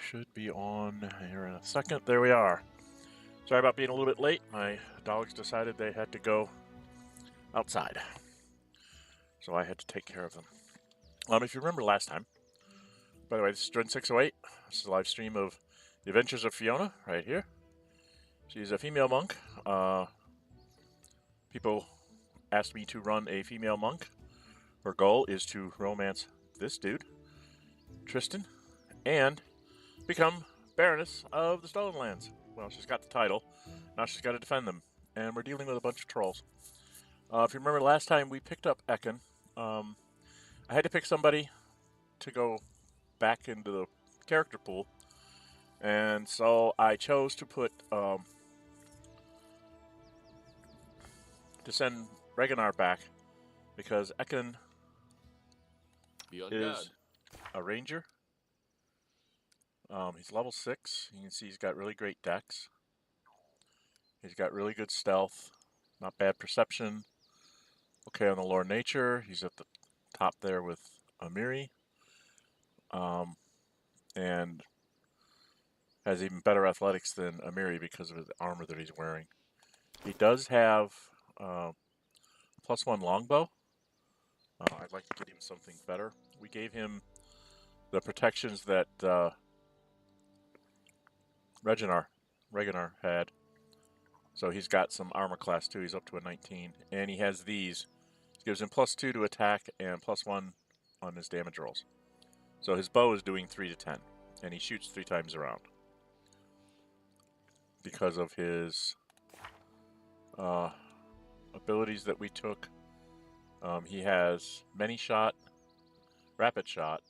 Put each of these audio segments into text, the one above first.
should be on here in a second. There we are. Sorry about being a little bit late. My dogs decided they had to go outside, so I had to take care of them. If you remember last time, by the way, this is Dren 608. This is a live stream of The Adventures of Fiona, right here. She's a female monk. People asked me to run a female monk. Her goal is to romance this dude, Tristan, and become Baroness of the Stolen Lands. Well, she's got the title. Now she's got to defend them. And we're dealing with a bunch of trolls. If you remember last time, we picked up Ekin. I had to pick somebody to go back into the character pool. And so I chose to put... to send Reganar back. Because Ekin is a ranger. He's level 6. You can see he's got really great dex. He's got really good stealth. Not bad perception. Okay on the lore nature. He's at the top there with Amiri. And has even better athletics than Amiri because of the armor that he's wearing. He does have +1 longbow. I'd like to get him something better. We gave him the protections that Reganar had. So he's got some armor class too. He's up to a 19. And he has these. It gives him +2 to attack and +1 on his damage rolls. So his bow is doing 3 to 10. And he shoots 3 times around. Because of his abilities that we took. He has many shot, rapid shot.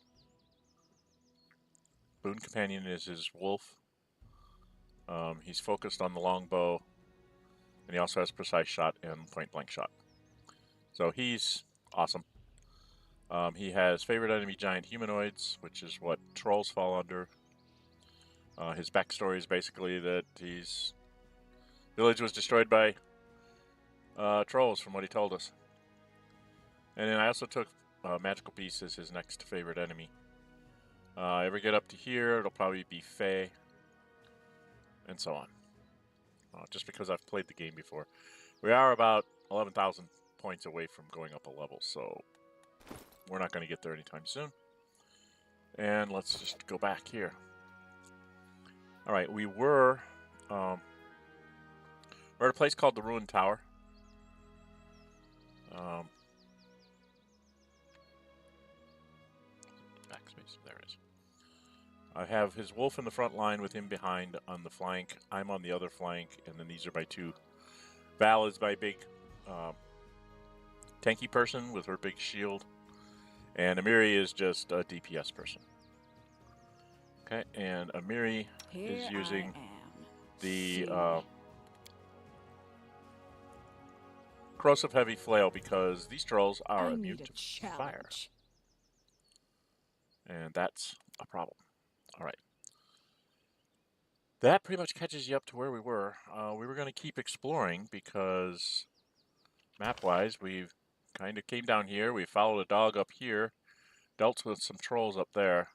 Boon Companion is his wolf. He's focused on the longbow, and he also has precise shot and point blank shot. So he's awesome. He has favorite enemy giant humanoids, which is what trolls fall under. His backstory is basically that his village was destroyed by trolls, from what he told us. And then I also took Magical Beast as his next favorite enemy. Ever get up to here, it'll probably be Fae, and so on. Just because I've played the game before. We are about 11,000 points away from going up a level, so we're not going to get there anytime soon. And let's just go back here. Alright, we're at a place called the Ruined Tower. Backspace, there it is. I have his wolf in the front line with him behind on the flank. I'm on the other flank, and then these are my two. Val is my big tanky person with her big shield. And Amiri is just a DPS person. Okay, and Amiri is using the corrosive heavy flail because these trolls are immune to fire. And that's a problem. Alright. That pretty much catches you up to where we were. We were going to keep exploring because map-wise we kind of came down here. We followed a dog up here. Dealt with some trolls up there.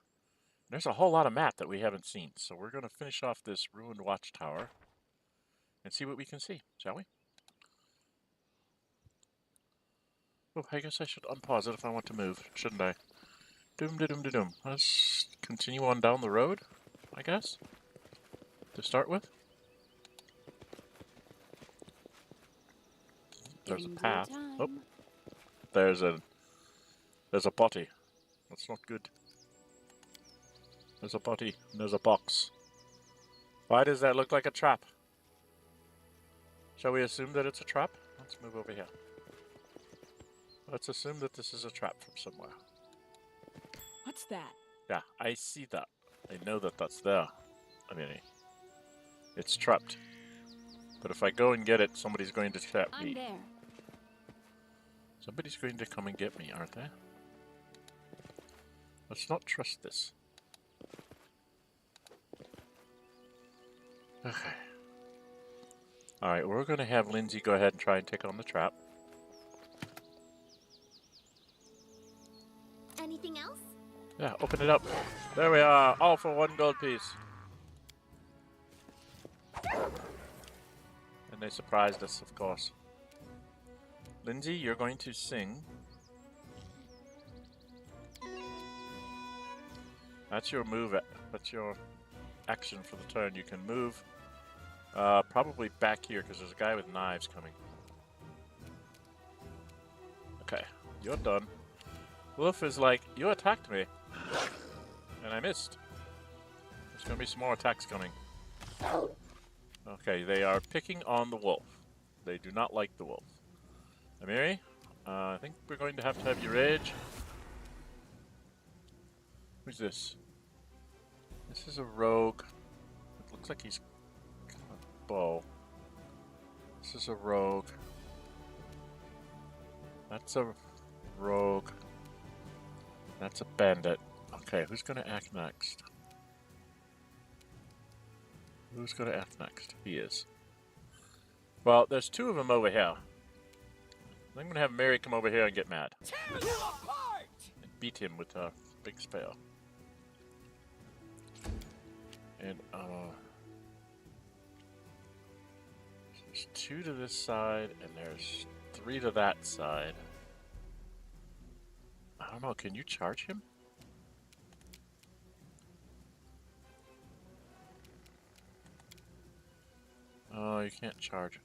There's a whole lot of map that we haven't seen. So we're going to finish off this ruined watchtower and see what we can see, shall we? Oh, I guess I should unpause it if I want to move, shouldn't I? Doom-da-doom-da-doom. Let's continue on down the road, I guess, to start with. There's a path. Oh, there's a body. That's not good. There's a body, and there's a box. Why does that look like a trap? Shall we assume that it's a trap? Let's move over here. Let's assume that this is a trap from somewhere. What's that? Yeah, I see that. I know that that's there. I mean, it's trapped. But if I go and get it, somebody's going to trap me. I'm there. Somebody's going to come and get me, aren't they? Let's not trust this. Okay. Alright, we're going to have Lindsay go ahead and try and take on the trap. Anything else? Yeah, open it up. There we are, all for 1 gold piece. And they surprised us, of course. Lindsay, you're going to sing. That's your move. That's your action for the turn. You can move probably back here because there's a guy with knives coming. Okay, you're done. Wolf is like, you attacked me. And I missed. There's going to be some more attacks coming. Okay, they are picking on the wolf. They do not like the wolf. Amiri, I think we're going to have you rage. Who's this? This is a rogue. It looks like he's got a bow. This is a rogue. That's a rogue. That's a bandit. Okay, who's going to act next? Who's going to act next? He is. Well, there's 2 of them over here. I'm going to have Mary come over here and get mad. Tear you apart! And beat him with a big spell. And, there's 2 to this side, and there's 3 to that side. I don't know, can you charge him? Oh, you can't charge.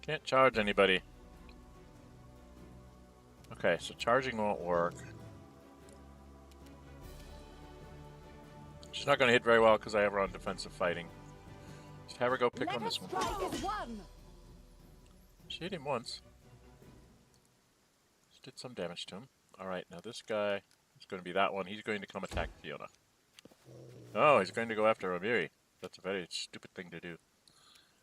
Can't charge anybody. Okay, so charging won't work. She's not going to hit very well because I have her on defensive fighting. Just have her go pick on this one. She hit him once. Just did some damage to him. Alright, now this guy is going to be that one. He's going to come attack Fiona. Oh, he's going to go after Amiri. That's a very stupid thing to do.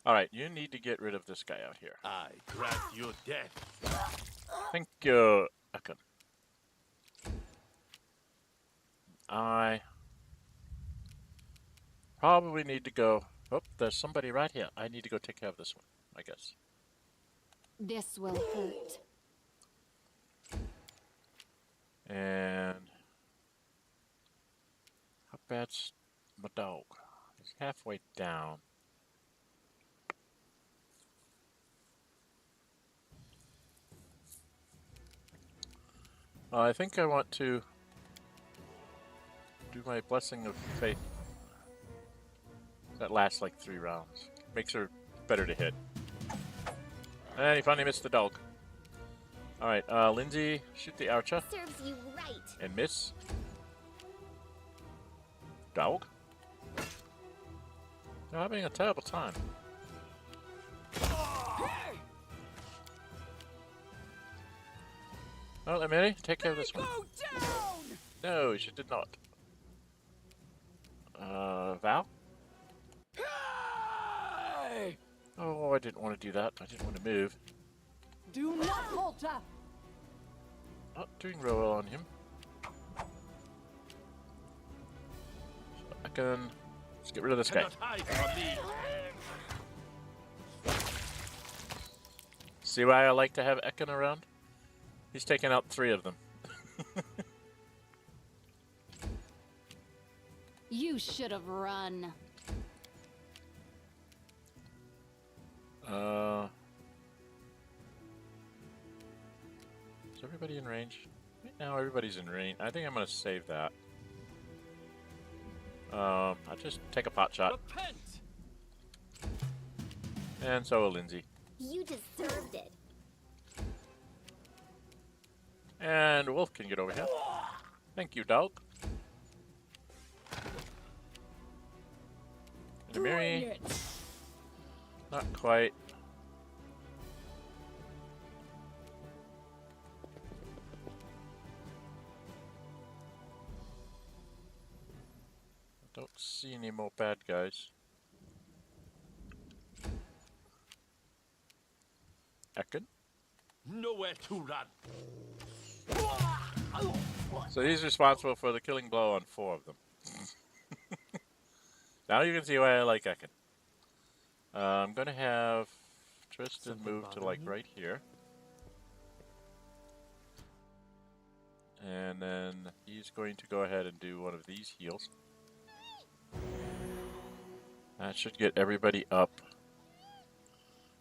Alright, you need to get rid of this guy out here. I grant you death. Thank you, Akan. I probably need to go... Oh, there's somebody right here. I need to go take care of this one, I guess. This will hurt. And... how bad's my dog? He's halfway down. I think I want to do my Blessing of Faith. That lasts like 3 rounds. Makes her better to hit. And he finally missed the dog. Alright, Lindsay, shoot the archer. Serves you right. And miss. Dog. You're having a terrible time. Oh, Mary, take care of this one. No, she did not. Val? Oh, I didn't want to do that. I didn't want to move. Do not falter. Not doing real well on him. So I can... let's get rid of this guy. See why I like to have Ekin around? He's taken out 3 of them. You should have run. Is everybody in range? Right now everybody's in range. I think I'm gonna save that. I'll just take a pot shot. Repent! And so will Lindsay. You deserved it. And Wolf can get over here. Thank you, dog. And Mary. Not quite. I don't see any more bad guys. Ekin. Nowhere to run. So he's responsible for the killing blow on 4 of them. Now you can see why I like Ekin. I'm gonna have Tristan move to like right here. And then he's going to go ahead and do one of these heals. That should get everybody up.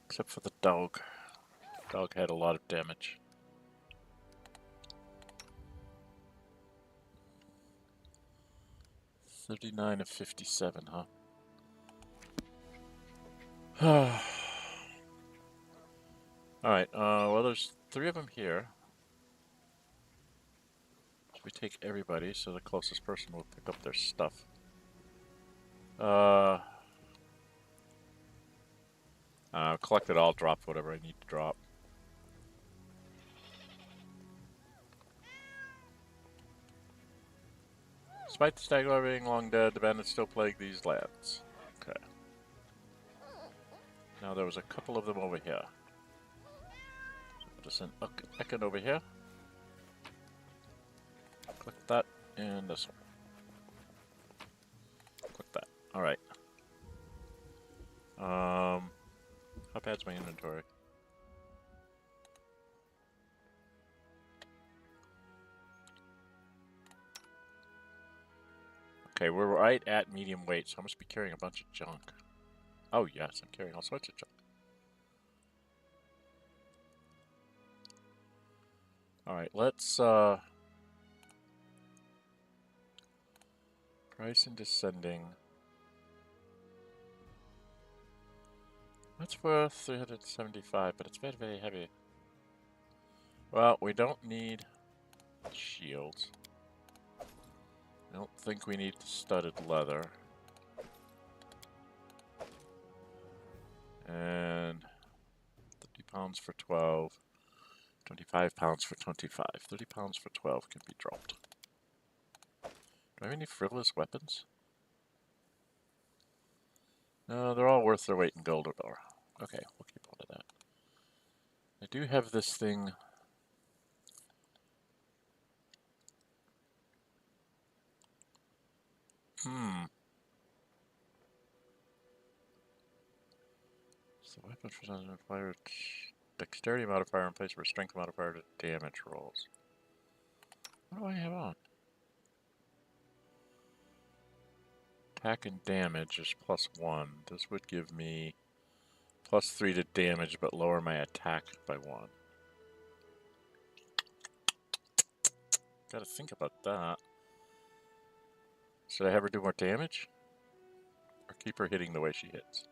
Except for the dog. Dog had a lot of damage. $39 of 57, huh? Alright, well there's 3 of them here. So we take everybody, so the closest person will pick up their stuff. Collect it all, drop whatever I need to drop. Despite the stag larvae being long dead, the bandits still plague these lands. Okay. Now there was a couple of them over here. So I'll just send Ekin over here. Click that, and this one. Click that. Alright. How bad's my inventory? Okay, we're right at medium weight, so I must be carrying a bunch of junk. Oh yes, I'm carrying all sorts of junk. Alright, let's price and descending. That's worth 375, but it's very, very heavy. Well, we don't need shields. I don't think we need the studded leather. And 30 pounds for 12. 25 pounds for 25. 30 pounds for 12 can be dropped. Do I have any frivolous weapons? No, they're all worth their weight in gold or ore. Okay, we'll keep one of that. I do have this thing. So weapon for modifier, dexterity modifier in place for strength modifier to damage rolls. What do I have on? Attack and damage is +1. This would give me +3 to damage, but lower my attack by 1. Gotta think about that. Should I have her do more damage? Or keep her hitting the way she hits?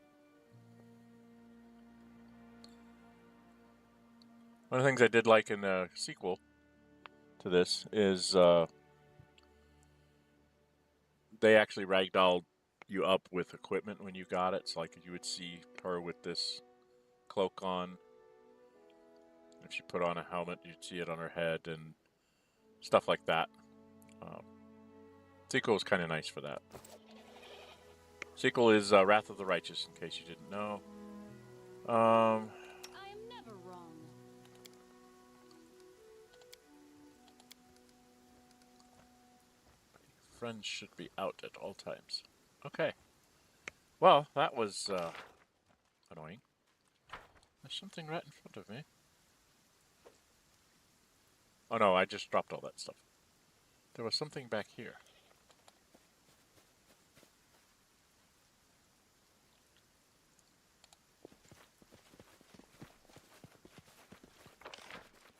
One of the things I did like in the sequel to this is they actually ragdolled you up with equipment when you got it. So like you would see her with this cloak on. If she put on a helmet, you'd see it on her head and stuff like that. Sequel was kind of nice for that. Sequel is Wrath of the Righteous, in case you didn't know. I am never wrong. Friends should be out at all times. Okay. Well, that was annoying. There's something right in front of me. Oh no, I just dropped all that stuff. There was something back here.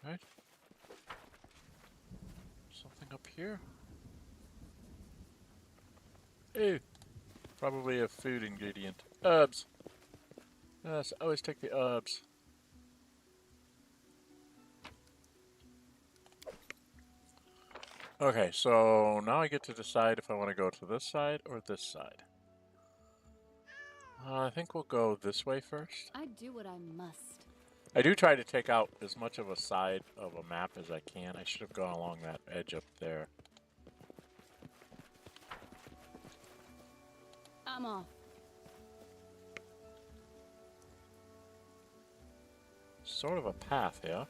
Right? Something up here? Ew. Probably a food ingredient. Herbs. Yes, always take the herbs. Okay, so now I get to decide if I want to go to this side or this side. I think we'll go this way first. I do what I must. I do try to take out as much of a side of a map as I can. I should have gone along that edge up there. I'm off. Sort of a path, yeah?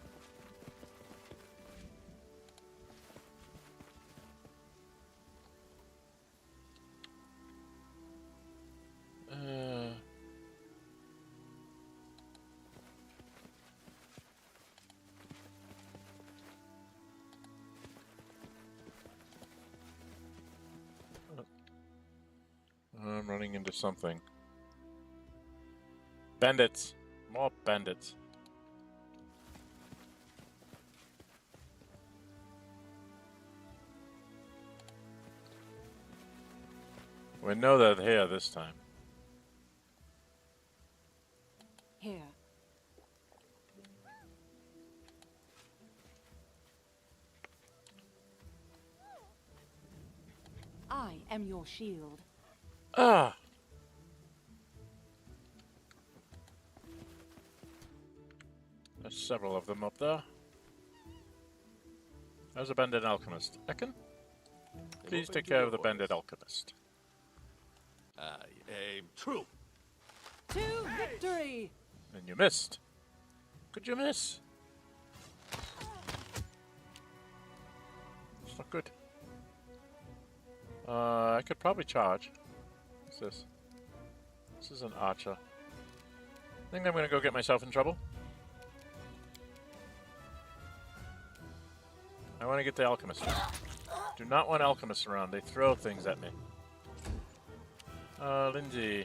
turning into something. Bandits! More bandits. We know they're here this time. Here. I am your shield. Ah! There's several of them up there. There's a bandit alchemist. Ekin? Please take care of the bandit alchemist. I aim true. To victory! And you missed. Could you miss? It's not good. I could probably charge. What's this? This is an archer. I think I'm gonna go get myself in trouble. I want to get the alchemist around. Do not want alchemists around. They throw things at me. Lindsay.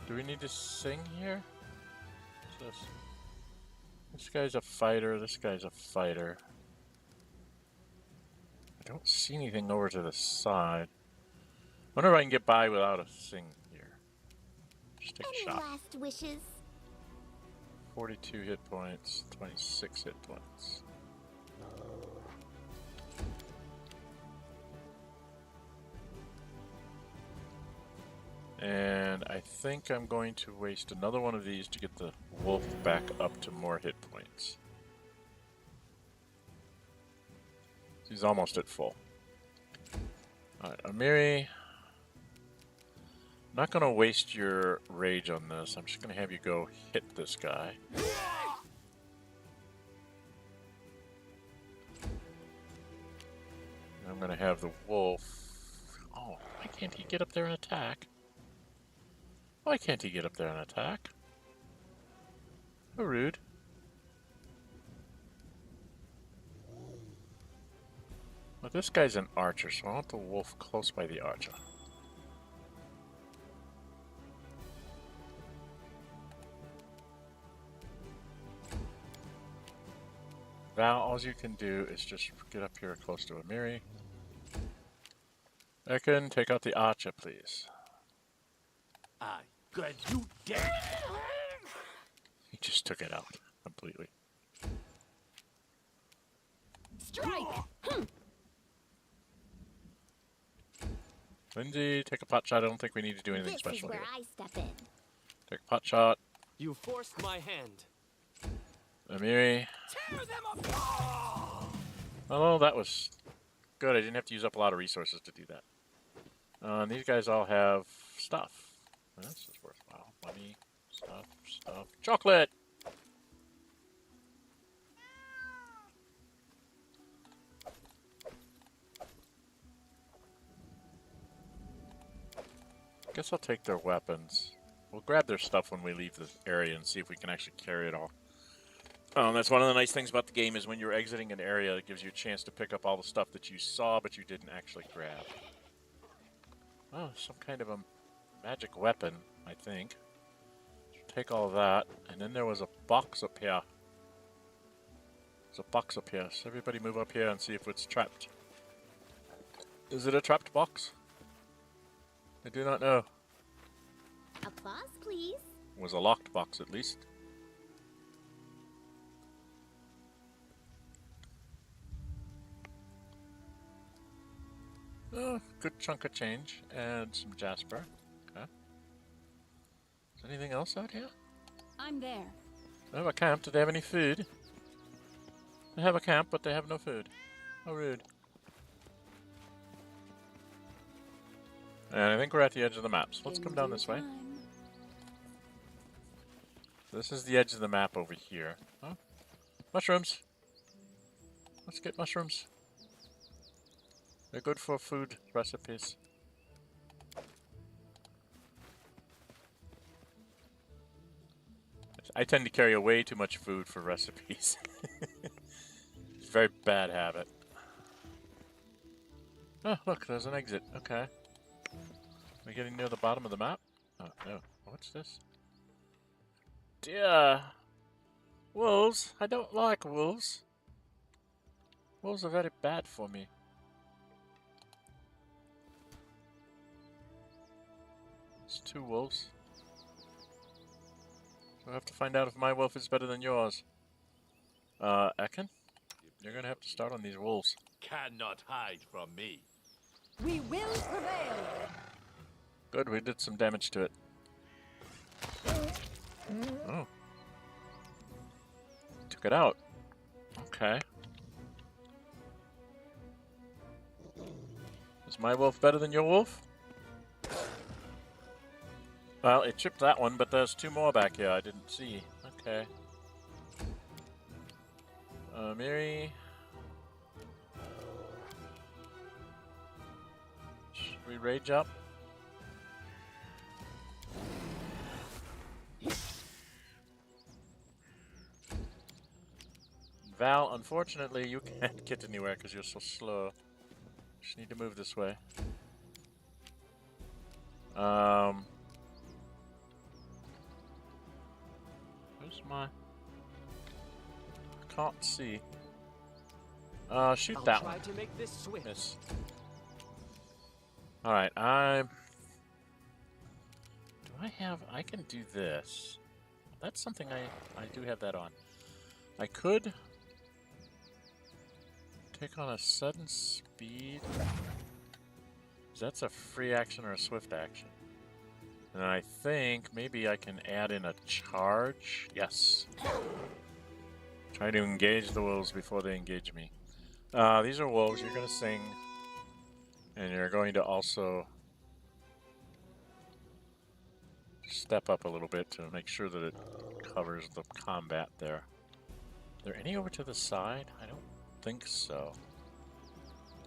Do we need to sing here? What's this? This guy's a fighter. This guy's a fighter. I don't see anything over to the side. Wonder if I can get by without a sing here. Just take a shot. Last wishes. 42 hit points, 26 hit points. And I think I'm going to waste another one of these to get the wolf back up to more hit points. He's almost at full. Alright, Amiri. I'm not going to waste your rage on this. I'm just going to have you go hit this guy. And I'm going to have the wolf... Oh, why can't he get up there and attack? Why can't he get up there and attack? How rude. Well, this guy's an archer, so I want the wolf close by the archer. Val, all you can do is just get up here close to Amiri. Ekin, take out the archer, please. I grant you death. He just took it out completely. Strike! Lindsay, take a pot shot. I don't think we need to do anything This special is here. where I step in. Take a pot shot. You forced my hand. Amiri. Tear them apart! Oh, that was good. I didn't have to use up a lot of resources to do that. And these guys all have stuff. This is worthwhile. Money, stuff. Chocolate! Guess I'll take their weapons. We'll grab their stuff when we leave the area and see if we can actually carry it all. That's one of the nice things about the game is when you're exiting an area, it gives you a chance to pick up all the stuff that you saw but you didn't actually grab. Oh, some kind of a magic weapon, I think. Take all of that, and then there was a box up here. There's a box up here, so everybody move up here and see if it's trapped. Is it a trapped box? I do not know. Applause, please. It was a locked box at least. Oh, good chunk of change and some jasper. Okay. Is there anything else out here? I'm there. They have a camp. Do they have any food? They have a camp, but they have no food. How rude. And I think we're at the edge of the map, so let's come down this way. This is the edge of the map over here. Oh, mushrooms. Let's get mushrooms. They're good for food recipes. I tend to carry way too much food for recipes. It's a very bad habit. Oh, look, there's an exit. Okay. Am I getting near the bottom of the map? Oh, no. What's this? Dear. Wolves? I don't like wolves. Wolves are very bad for me. It's 2 wolves. So I have to find out if my wolf is better than yours. Ekin? You're gonna have to start on these wolves. Cannot hide from me. We will prevail. Good, we did some damage to it. Oh. Took it out. Okay. Is my wolf better than your wolf? Well, it chipped that one, but there's 2 more back here I didn't see. Okay. Miri. Should we rage up? Val, unfortunately, you can't get anywhere because you're so slow. Just need to move this way. Where's my... Can't see. Shoot that I'll one. try to make this swift. Miss. Alright, I'm... Do I have... I can do this. That's something I do have that on. I could... take on a sudden speed. That's a free action or a swift action. And I think maybe I can add in a charge. Yes. Try to engage the wolves before they engage me. These are wolves. You're going to sing. And you're going to also step up a little bit to make sure that it covers the combat there. Are there any over to the side? I don't think so.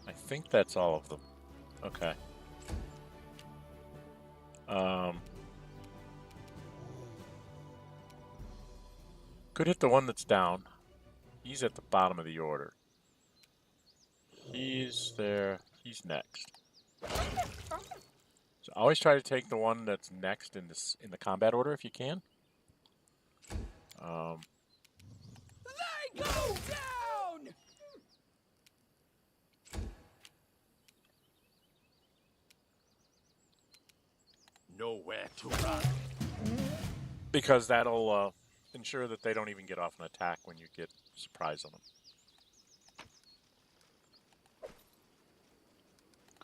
I think that's all of them. Okay. Could hit the one that's down. He's at the bottom of the order. He's there. He's next. So always try to take the one that's next in the combat order if you can. They go down! Nowhere to run. Because that'll ensure that they don't even get off an attack when you get surprise on them.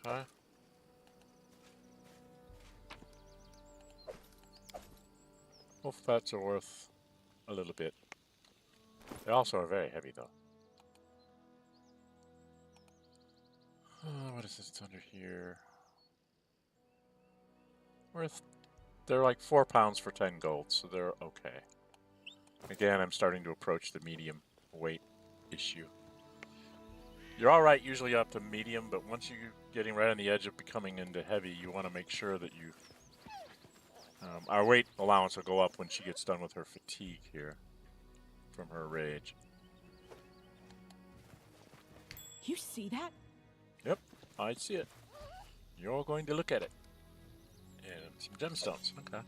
Okay. Wolf bats are worth a little bit. They also are very heavy, though. What is this under here? They're like 4 pounds for 10 gold, so they're okay. Again, I'm starting to approach the medium weight issue. You're alright usually up to medium, but once you're getting right on the edge of becoming into heavy, you want to make sure that you... our weight allowance will go up when she gets done with her fatigue here from her rage. You see that? Yep, I see it. You're going to look at it. And some gemstones, okay.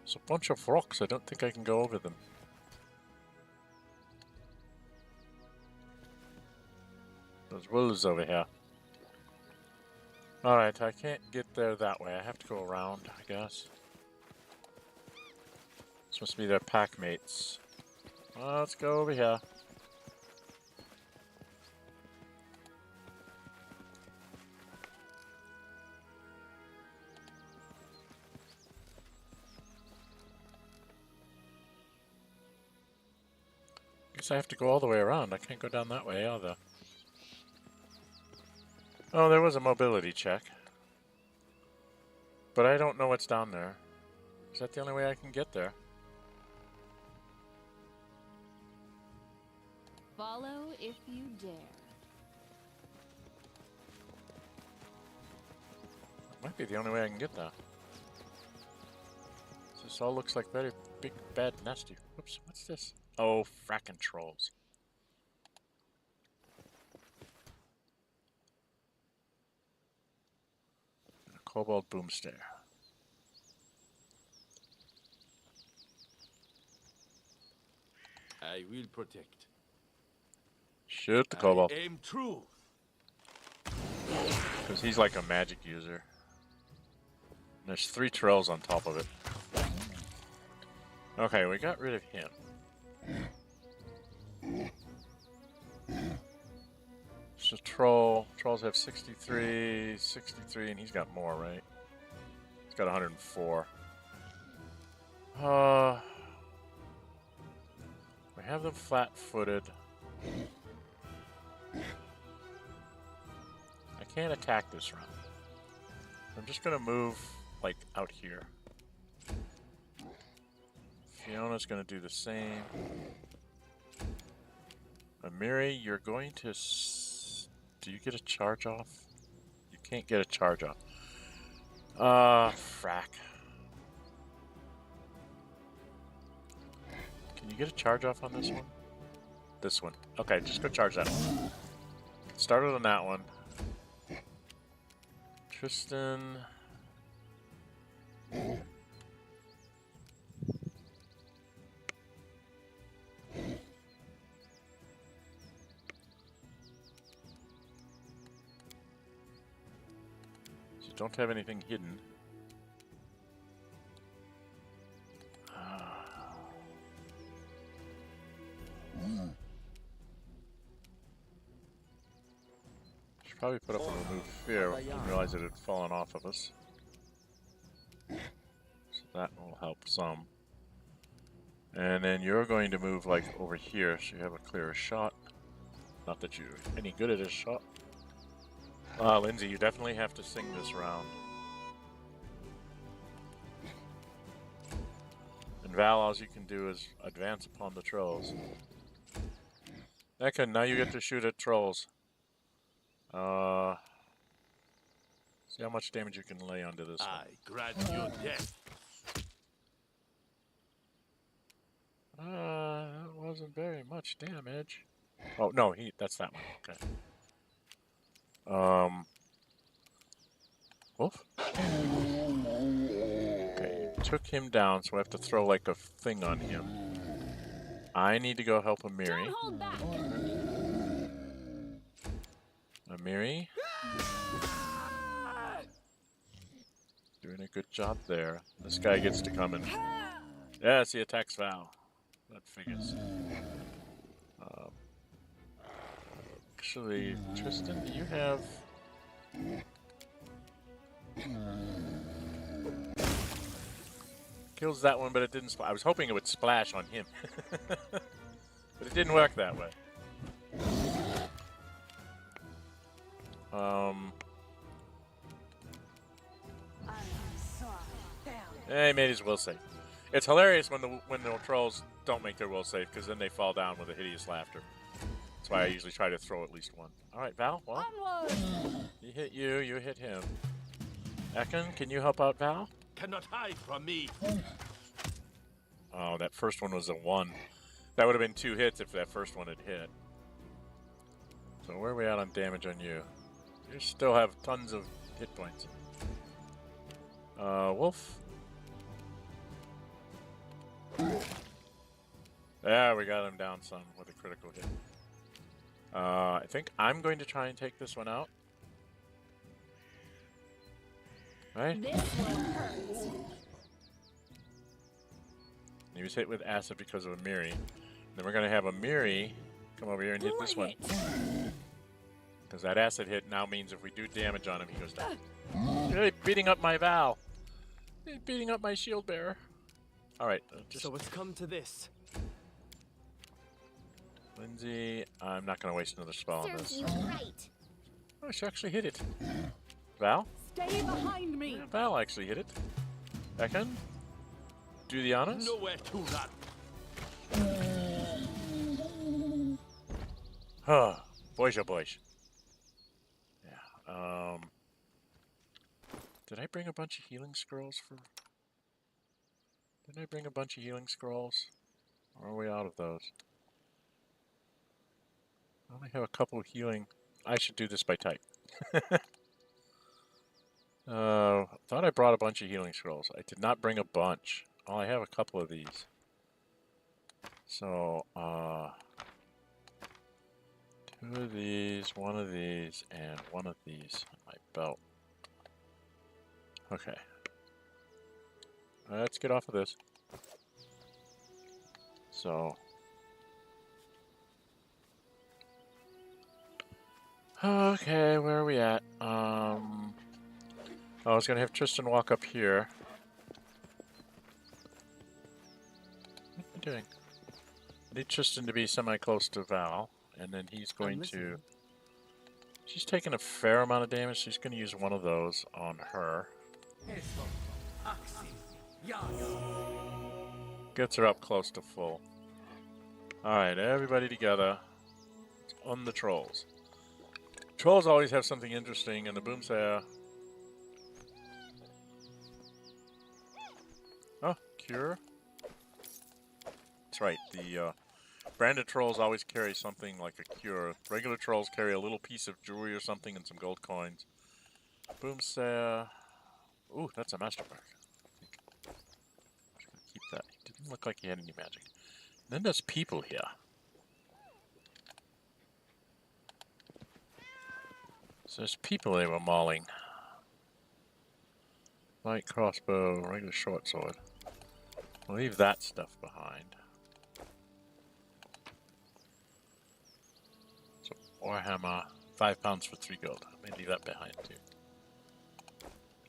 It's a bunch of rocks, I don't think I can go over them. There's wolves over here. Alright, I can't get there that way. I have to go around, I guess. This must be their pack mates. Well, let's go over here. Guess I have to go all the way around. I can't go down that way either. Oh, there was a mobility check. But I don't know what's down there. Is that the only way I can get there? Follow if you dare. Might be the only way I can get there. This all looks like very big, bad, nasty. Oops, what's this? Oh, frackin' trolls. Cobalt Boomstare. I will protect. Shoot the I Cobalt. aim true. Because he's like a magic user. And there's 3 trolls on top of it. Okay, we got rid of him. So troll. Trolls have 63, 63, and he's got more, right? He's got 104. We have them flat-footed. I can't attack this round. I'm just gonna move, like, out here. Fiona's gonna do the same. Amiri, you're going to... Do you get a charge off? You can't get a charge off. Frack. Can you get a charge off on this one? This one. Okay, just go charge that one. Started on that one. Tristan... You don't have anything hidden. Should probably put up a remove fear. We didn't realize it had fallen off of us. So that will help some. And then you're going to move like over here so you have a clearer shot. Not that you're any good at a shot. Lindsay, you definitely have to sing this round. And Val, all you can do is advance upon the trolls. Ekin, now you get to shoot at trolls. See how much damage you can lay onto this one. I grant you death. That wasn't very much damage. Oh, no, that's that one. Okay. Wolf? Okay, took him down, so I have to throw like a thing on him. I need to go help Amiri. Don't hold back. Amiri? Doing a good job there. This guy gets to come and... Yes, he attacks Val. That figures. Actually, Tristan, do you have... Kills that one, but it didn't splash. I was hoping it would splash on him. But it didn't work that way. He made his will save. It's hilarious when the trolls don't make their will save, because then they fall down with a hideous laughter. That's why I usually try to throw at least one. Alright, Val, well, he hit you, you hit him. Ekin, can you help out Val? Cannot hide from me. Oh, that first one was a 1. That would have been 2 hits if that first one had hit. So where are we at on damage on you? You still have tons of hit points. Wolf? Yeah, we got him down some with a critical hit. I think I'm going to try and take this one out. Right? This one hurts. He was hit with acid because of Amiri. Then we're going to have Amiri come over here and hit this one. Because that acid hit now means if we do damage on him, he goes down. You're really beating up my Val. You're beating up my shield bearer. Alright, So it's come to this. Lindsay, I'm not going to waste another spell on Serves this. you right. Oh, she actually hit it. Val? Stay behind me. Yeah, Val actually hit it. Ekin? Do the honors? Nowhere to run. Huh. Boys, oh boys. Yeah. Did I bring a bunch of healing scrolls for... Didn't I bring a bunch of healing scrolls? Or are we out of those? I only have a couple of healing... I should do this by type. Thought I brought a bunch of healing scrolls. I did not bring a bunch. Oh, I have a couple of these. So, 2 of these, 1 of these, and 1 of these on my belt. Okay. Let's get off of this. So. Okay, where are we at? I was gonna have Tristan walk up here. What am I doing? I need Tristan to be semi-close to Val, and then he's going to... She's taking a fair amount of damage. She's going to use one of those on her. Gets her up close to full. Alright, everybody together. On the trolls. Trolls always have something interesting, and the boomsayer... Oh, cure? That's right, the branded trolls always carry something like a cure. Regular trolls carry a little piece of jewelry or something and some gold coins. Boomsayer... Ooh, that's a masterwork. I'm just gonna keep that. He didn't look like he had any magic. And then there's people here. So there's people they were mauling. Light crossbow, regular short sword. I'll leave that stuff behind. So Warhammer, 5 pounds for 3 gold. I may leave that behind too.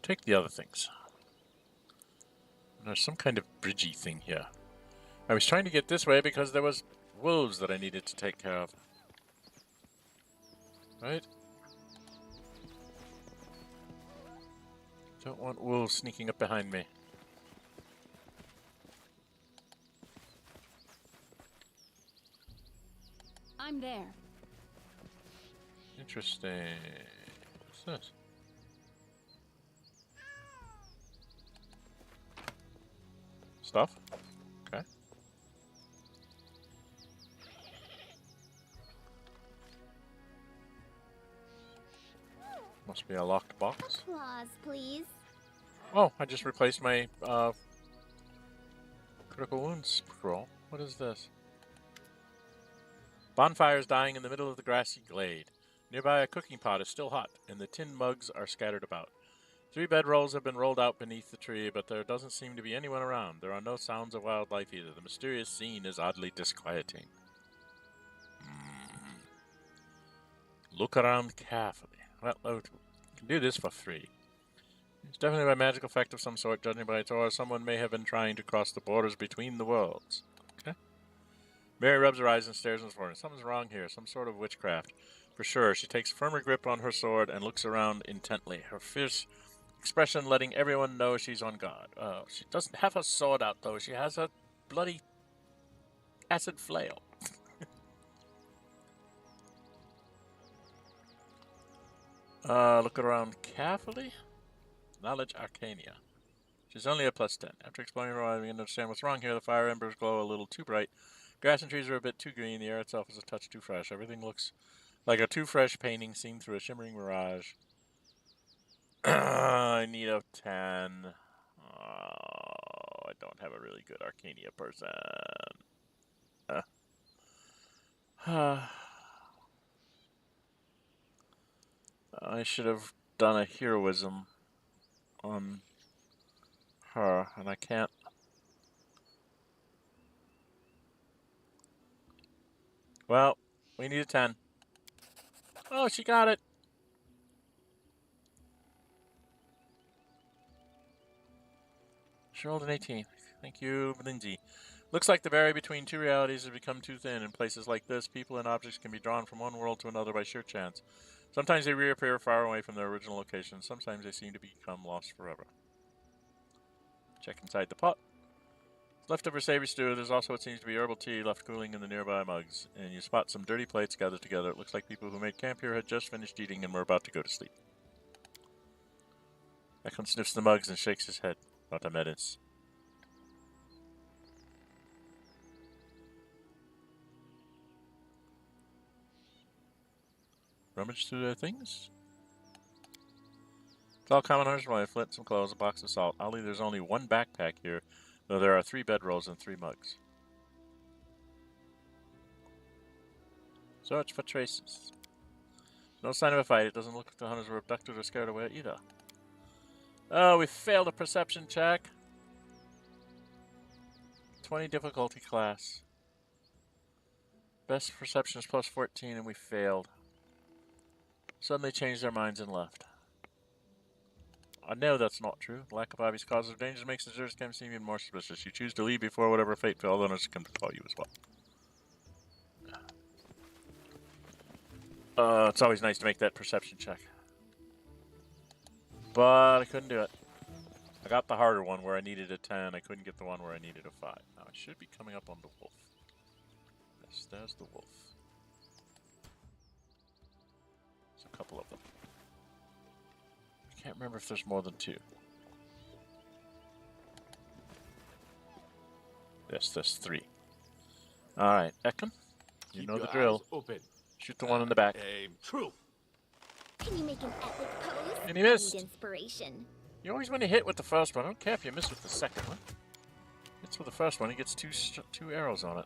Take the other things. There's some kind of bridgey thing here. I was trying to get this way because there was wolves that I needed to take care of. Right? Don't want wolves sneaking up behind me. I'm there. Interesting. What's this? Stuff? Okay. Must be a locked box. Applause, please. Oh, I just replaced my critical wounds scroll. What is this? Bonfires dying in the middle of the grassy glade. Nearby a cooking pot is still hot, and the tin mugs are scattered about. 3 bedrolls have been rolled out beneath the tree, but there doesn't seem to be anyone around. There are no sounds of wildlife either. The mysterious scene is oddly disquieting. Look around carefully. Well, we can do this for free. It's definitely by magical effect of some sort, judging by its aura. Someone may have been trying to cross the borders between the worlds. Okay. Mary rubs her eyes and stares into the floor. Something's wrong here. Some sort of witchcraft. For sure. She takes a firmer grip on her sword and looks around intently. Her fierce expression letting everyone know she's on guard. Oh, she doesn't have her sword out, though. She has a bloody acid flail. Look around carefully. Knowledge Arcania. She's only a +10. After exploring her, I begin to understand what's wrong here. The fire embers glow a little too bright. Grass and trees are a bit too green. The air itself is a touch too fresh. Everything looks like a too fresh painting seen through a shimmering mirage. I need a 10. Oh, I don't have a really good Arcania person. I should have done a heroism on her, and I can't. Well, we need a 10. Oh, she got it. She rolled an 18. Thank you, Lindsay. Looks like the barrier between 2 realities has become too thin. In places like this, people and objects can be drawn from one world to another by sheer chance. Sometimes they reappear far away from their original location. Sometimes they seem to become lost forever. Check inside the pot. Leftover savory stew. There's also what seems to be herbal tea left cooling in the nearby mugs. And you spot some dirty plates gathered together. It looks like people who made camp here had just finished eating and were about to go to sleep. Ekon sniffs the mugs and shakes his head. Not a menace. Rummage through their things. It's all common hunters money, flint, some clothes, a box of salt. Oddly, there's only one backpack here, though there are 3 bedrolls and 3 mugs. Search for traces. No sign of a fight. It doesn't look like the hunters were abducted or scared away either. Oh, we failed a perception check. 20 difficulty class. Best perception is plus 14 and we failed. Suddenly changed their minds and left. I know that's not true. The lack of obvious causes of danger makes the deserters camp seem even more suspicious. You choose to leave before whatever fate befell, the hunters can follow you as well. It's always nice to make that perception check. But I couldn't do it. I got the harder one where I needed a 10. I couldn't get the one where I needed a 5. Now I should be coming up on the wolf. Yes, there's the wolf. There's a couple of them. I can't remember if there's more than 2. Yes, there's 3. Alright, Ekon, you Keep know your the drill. eyes open. Shoot the one in the back. Aim true. Can you make an epic pose? And he missed. Need inspiration. You always want to hit with the first one. I don't care if you miss with the second one. Hits with the first one, he gets 2 arrows on it.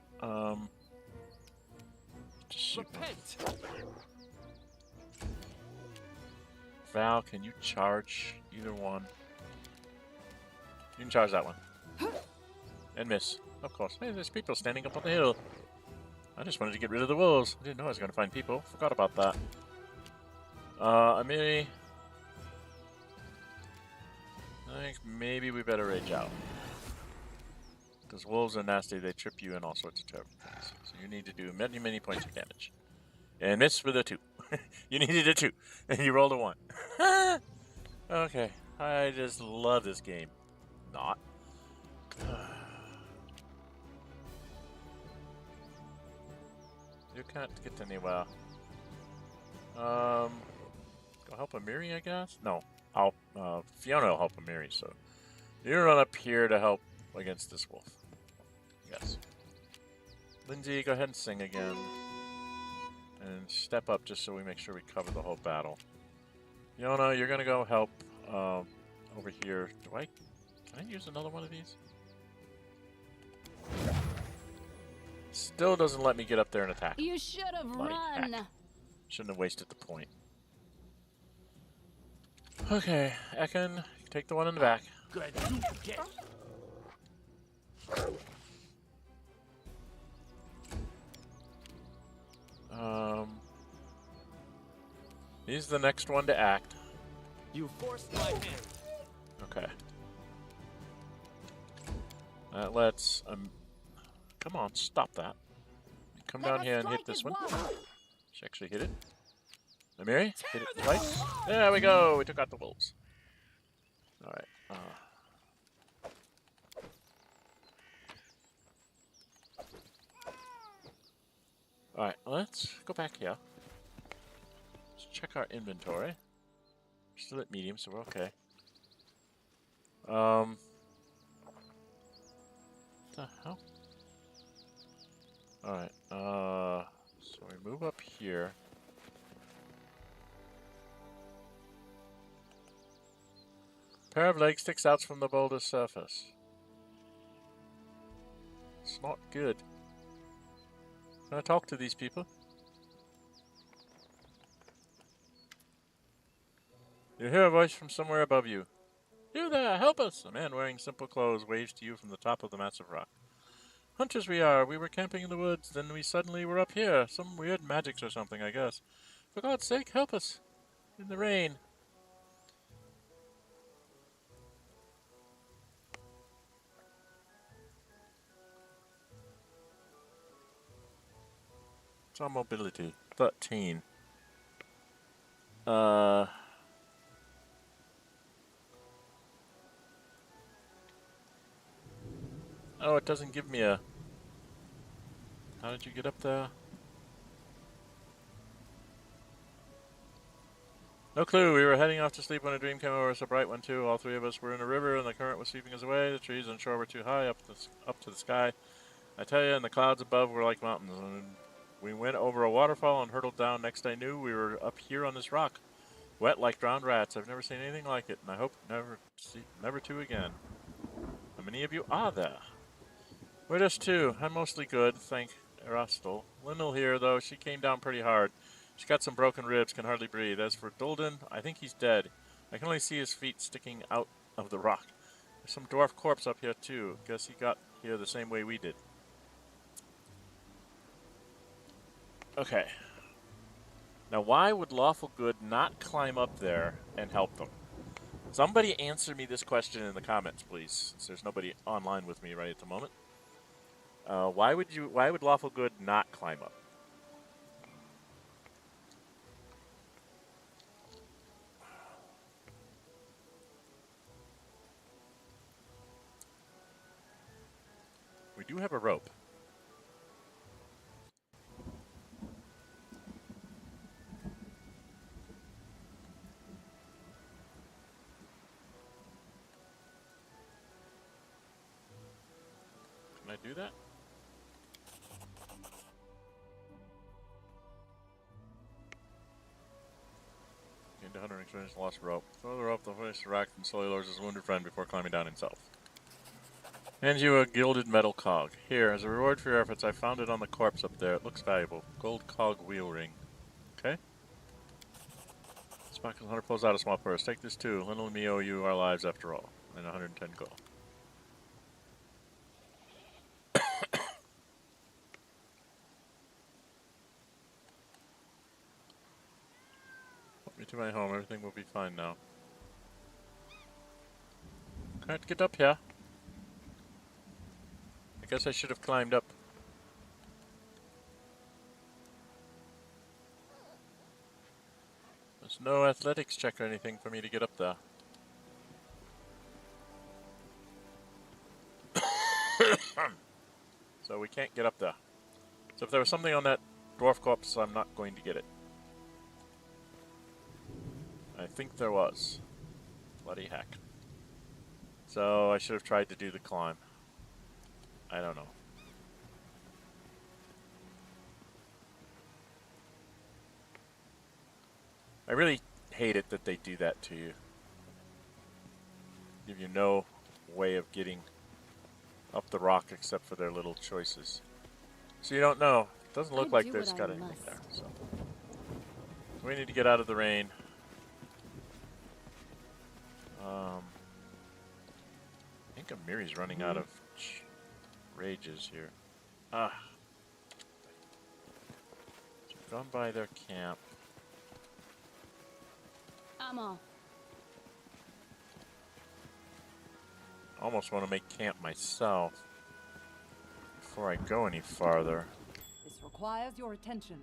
Just shoot one. Repent. Val, can you charge either one? You can charge that one. And miss. Of course. Hey, there's people standing up on the hill. I just wanted to get rid of the wolves. I didn't know I was going to find people. Forgot about that. Amiri. I think maybe we better rage out. Because wolves are nasty. They trip you and all sorts of terrible things. So you need to do many, many points of damage. And miss with a 2. You needed a 2. And you rolled a 1. Okay. I just love this game. Not. You can't get anywhere. Go help Amiri, I guess? No. Fiona will help Amiri, so you run up here to help against this wolf. Yes. Lindsay, go ahead and sing again. And step up just so we make sure we cover the whole battle. Fiona, you're gonna go help over here. Can I use another one of these? Still doesn't let me get up there and attack. You should have Bloody run. heck. Shouldn't have wasted the point. Okay, Ekon, take the one in the back. Glad you get. He's the next one to act. You forced my hand. Okay. That lets come on, stop that. Come down here and hit this one. She actually hit it. Amiri, hit it twice. There we go. We took out the wolves. All right. All right. Let's go back here. Let's check our inventory. We're still at medium, so we're okay. What the hell? Alright, so we move up here. Pair of legs sticks out from the boulder surface. It's not good. Can I talk to these people? You hear a voice from somewhere above you. You there, help us! A man wearing simple clothes waves to you from the top of the massive rock. Hunters we are. We were camping in the woods, then we suddenly were up here. Some weird magics or something, I guess. For God's sake, help us. In the rain. What's our mobility? 13. Oh, it doesn't give me a... How did you get up there? No clue. We were heading off to sleep when a dream came over us, a bright one too. All 3 of us were in a river and the current was sweeping us away. The trees on shore were too high up to the sky. I tell you, and the clouds above were like mountains. And we went over a waterfall and hurtled down. Next I knew, we were up here on this rock. Wet like drowned rats. I've never seen anything like it, and I hope never to again. How many of you are there? We're just two. I'm mostly good, thank Erastel. Lindell here, though, she came down pretty hard. She's got some broken ribs, can hardly breathe. As for Dulden, I think he's dead. I can only see his feet sticking out of the rock. There's some dwarf corpse up here, too. Guess he got here the same way we did. Okay. Now, why would Lawful Good not climb up there and help them? Somebody answer me this question in the comments, please, since there's nobody online with me right at the moment. Why would Lawful Good not climb up? We do have a rope. Can I do that? Gained 100 experience, lost rope. Throw the rope, the hoist rack, and slowly lowers his wounded friend before climbing down himself. Hands you a gilded metal cog. Here, as a reward for your efforts, I found it on the corpse up there. It looks valuable. Gold cog wheel ring. Okay. Sparkles 100 pulls out a small purse. Take this too. Lindell and me owe you our lives after all. And 110 gold. Put me to my home. Everything will be fine now. Can't get up here. I guess I should have climbed up. There's no athletics check or anything for me to get up there. So we can't get up there. So if there was something on that dwarf corpse, I'm not going to get it. I think there was. Bloody heck. So I should have tried to do the climb. I don't know. I really hate it that they do that to you. Give you no way of getting up the rock except for their little choices. So you don't know. It doesn't look like there's got anything there. So we need to get out of the rain. I think Amiri's running out of rages here. Ah. She's gone by their camp. I'm off. Almost want to make camp myself before I go any farther. This requires your attention.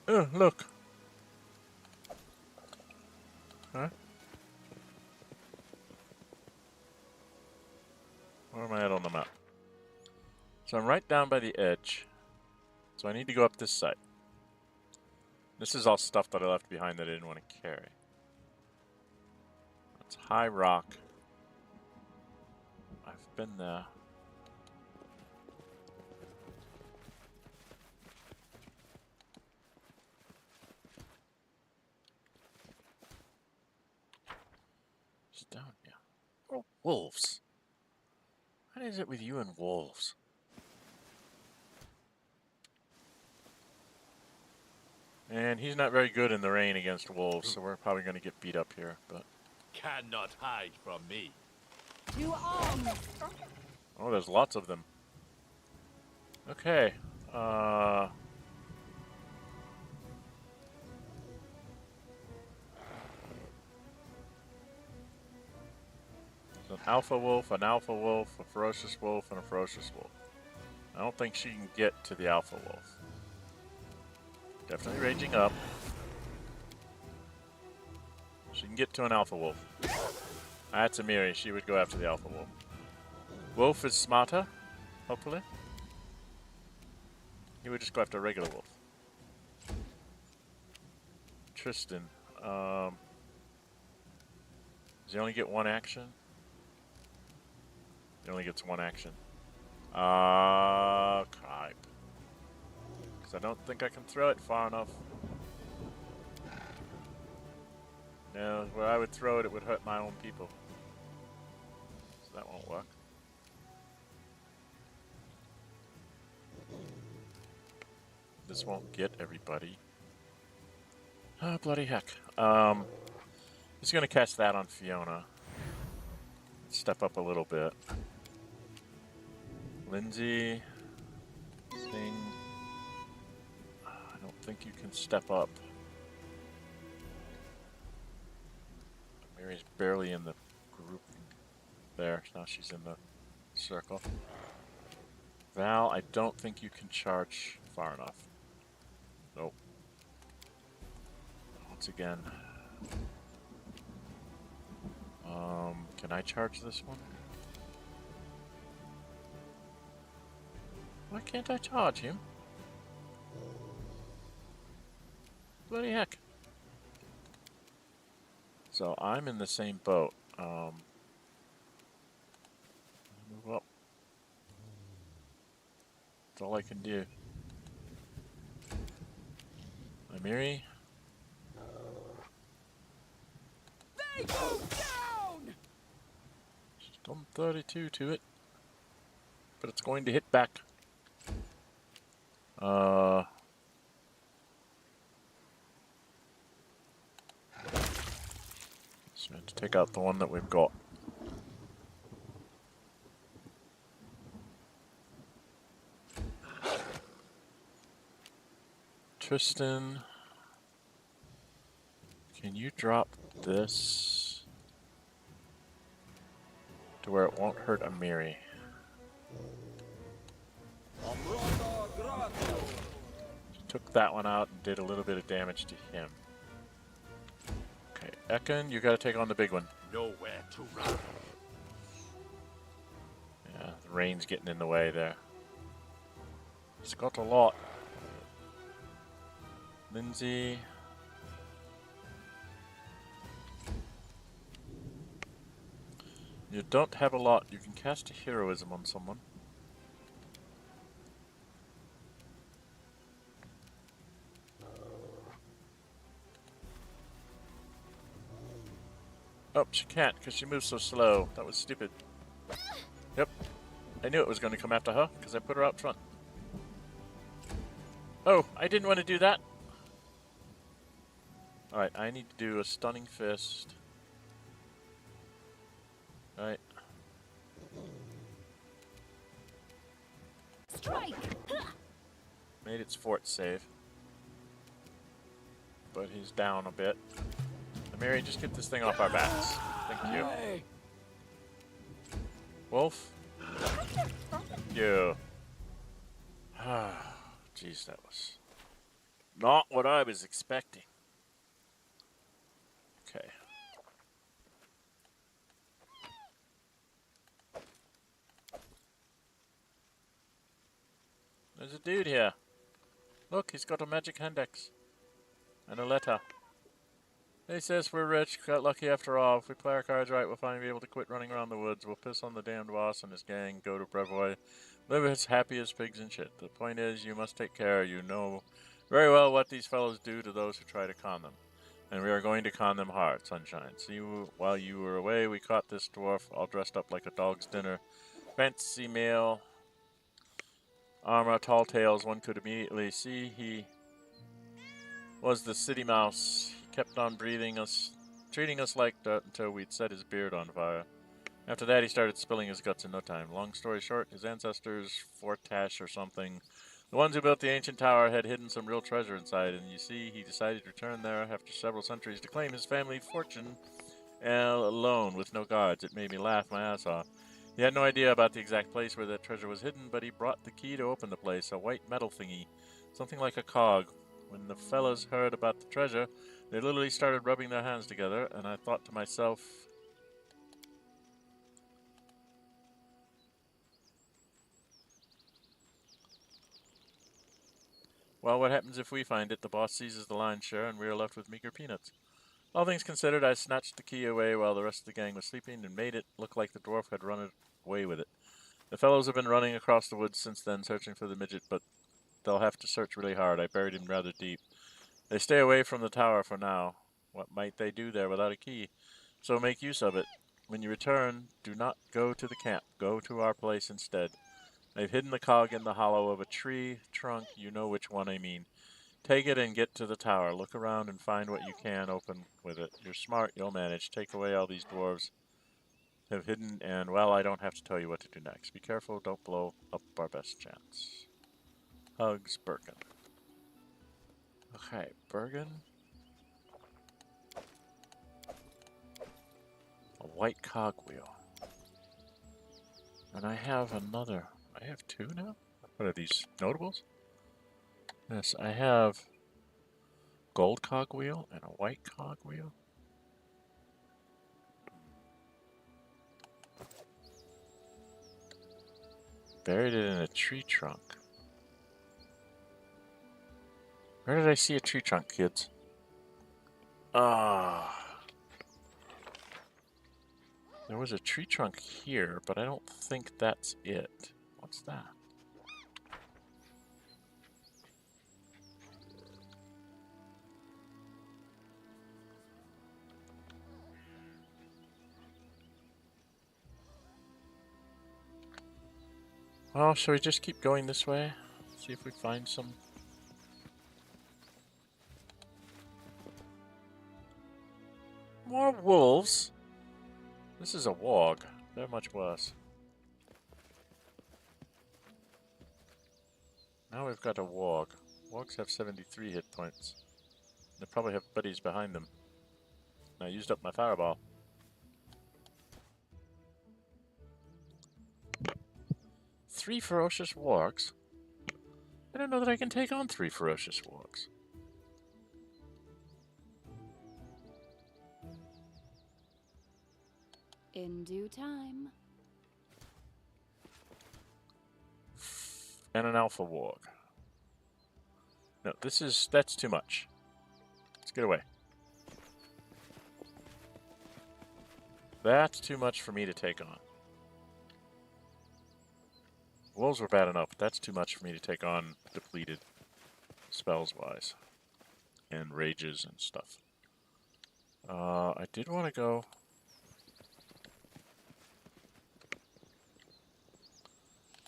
Oh, look. Huh? Where am I at on the map? So I'm right down by the edge. So I need to go up this side. This is all stuff that I left behind that I didn't want to carry. It's high rock. I've been there. It's down here. Oh, wolves. What is it with you and wolves? And he's not very good in the rain against wolves, so we're probably going to get beat up here, but... Cannot hide from me. To arms! Oh, there's lots of them. Okay. An alpha wolf, a ferocious wolf, and a ferocious wolf. I don't think she can get to the alpha wolf. Definitely raging up. She can get to an alpha wolf. That's Amiri. She would go after the alpha wolf. Wolf is smarter, hopefully. He would just go after a regular wolf. Tristan. Does he only get one action? He only gets one action. Crap. Because I don't think I can throw it far enough. No, where I would throw it, it would hurt my own people. So that won't work. This won't get everybody. Oh, bloody heck. He's going to cast that on Fiona. Step up a little bit. Lindsay. Thing. I don't think you can step up. Mary's barely in the group. There, now she's in the circle. Val, I don't think you can charge far enough. Nope. Once again. Can I charge this one? Why can't I charge him? Bloody heck. So I'm in the same boat. Move up. That's all I can do. Amiri. They go down! She's done 32 to it. But it's going to hit back. So we have to take out the one that we've got. Tristan, can you drop this to where it won't hurt Amiri? Took that one out and did a little bit of damage to him. Okay, Ekin, you gotta take on the big one. Nowhere to run. Yeah, the rain's getting in the way there. He's got a lot. Lindsay. You don't have a lot. You can cast a heroism on someone. Oh, she can't because she moves so slow. That was stupid. Yep. I knew it was going to come after her because I put her out front. Oh, I didn't want to do that. Alright, I need to do a stunning fist. Alright. Strike! Made its fort save. But he's down a bit. Mary, just get this thing off our backs. Thank you. Wolf? Thank you. Jeez, that was not what I was expecting. Okay. There's a dude here. Look, he's got a magic hand axe. And a letter. He says we're rich, got lucky after all. If we play our cards right, we'll finally be able to quit running around the woods. We'll piss on the damned boss and his gang, go to Brevoy, live as happy as pigs and shit. The point is, you must take care. You know very well what these fellows do to those who try to con them. And we are going to con them hard, Sunshine. See, while you were away, we caught this dwarf all dressed up like a dog's dinner. Fancy mail, armor, tall tales. One could immediately see he was the city mouse. He kept on treating us like dirt until we'd set his beard on fire. After that, he started spilling his guts in no time. Long story short, his ancestors, Fortash or something, the ones who built the ancient tower, had hidden some real treasure inside, and you see, he decided to return there after several centuries to claim his family fortune alone with no guards. It made me laugh my ass off. He had no idea about the exact place where that treasure was hidden, but he brought the key to open the place, a white metal thingy, something like a cog. When the fellas heard about the treasure, they literally started rubbing their hands together, and I thought to myself, well, what happens if we find it? The boss seizes the lion's share, and we are left with meager peanuts. All things considered, I snatched the key away while the rest of the gang was sleeping, and made it look like the dwarf had run away with it. The fellows have been running across the woods since then, searching for the midget, but they'll have to search really hard. I buried him rather deep. They stay away from the tower for now. What might they do there without a key? So make use of it. When you return, do not go to the camp. Go to our place instead. I've hidden the cog in the hollow of a tree trunk. You know which one I mean. Take it and get to the tower. Look around and find what you can open with it. You're smart. You'll manage. Take away all these dwarves have hidden, and, well, I don't have to tell you what to do next. Be careful. Don't blow up our best chance. Hugs, Bergen. Okay, Bergen. A white cogwheel. And I have another. I have two now? What are these? Notables? Yes, I have gold cogwheel and a white cogwheel. Buried it in a tree trunk. Where did I see a tree trunk, kids? Ah. There was a tree trunk here, but I don't think that's it. What's that? Well, shall we just keep going this way? See if we find some... More wolves? This is a wog. They're much worse. Now we've got a wog. Wogs have 73 hit points. They probably have buddies behind them. And I used up my fireball. Three ferocious wargs? I don't know that I can take on 3 ferocious wargs. In due time. And an alpha warg. No, that's too much. Let's get away. That's too much for me to take on. Wolves were bad enough, but that's too much for me to take on depleted spells-wise. And rages and stuff. I did want to go...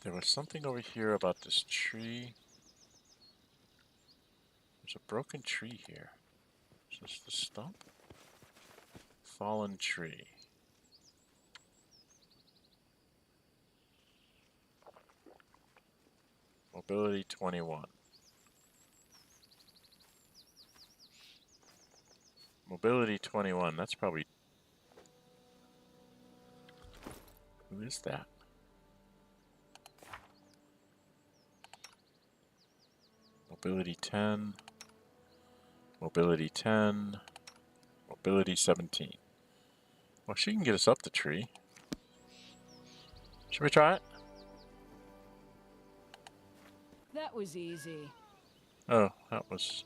There was something over here about this tree. There's a broken tree here. Is this the stump? Fallen tree. Mobility 21. Mobility 21, that's probably... Who is that? Mobility 10. Mobility 10. Mobility 17. Well, she can get us up the tree. Should we try it? That was easy. Oh, that was...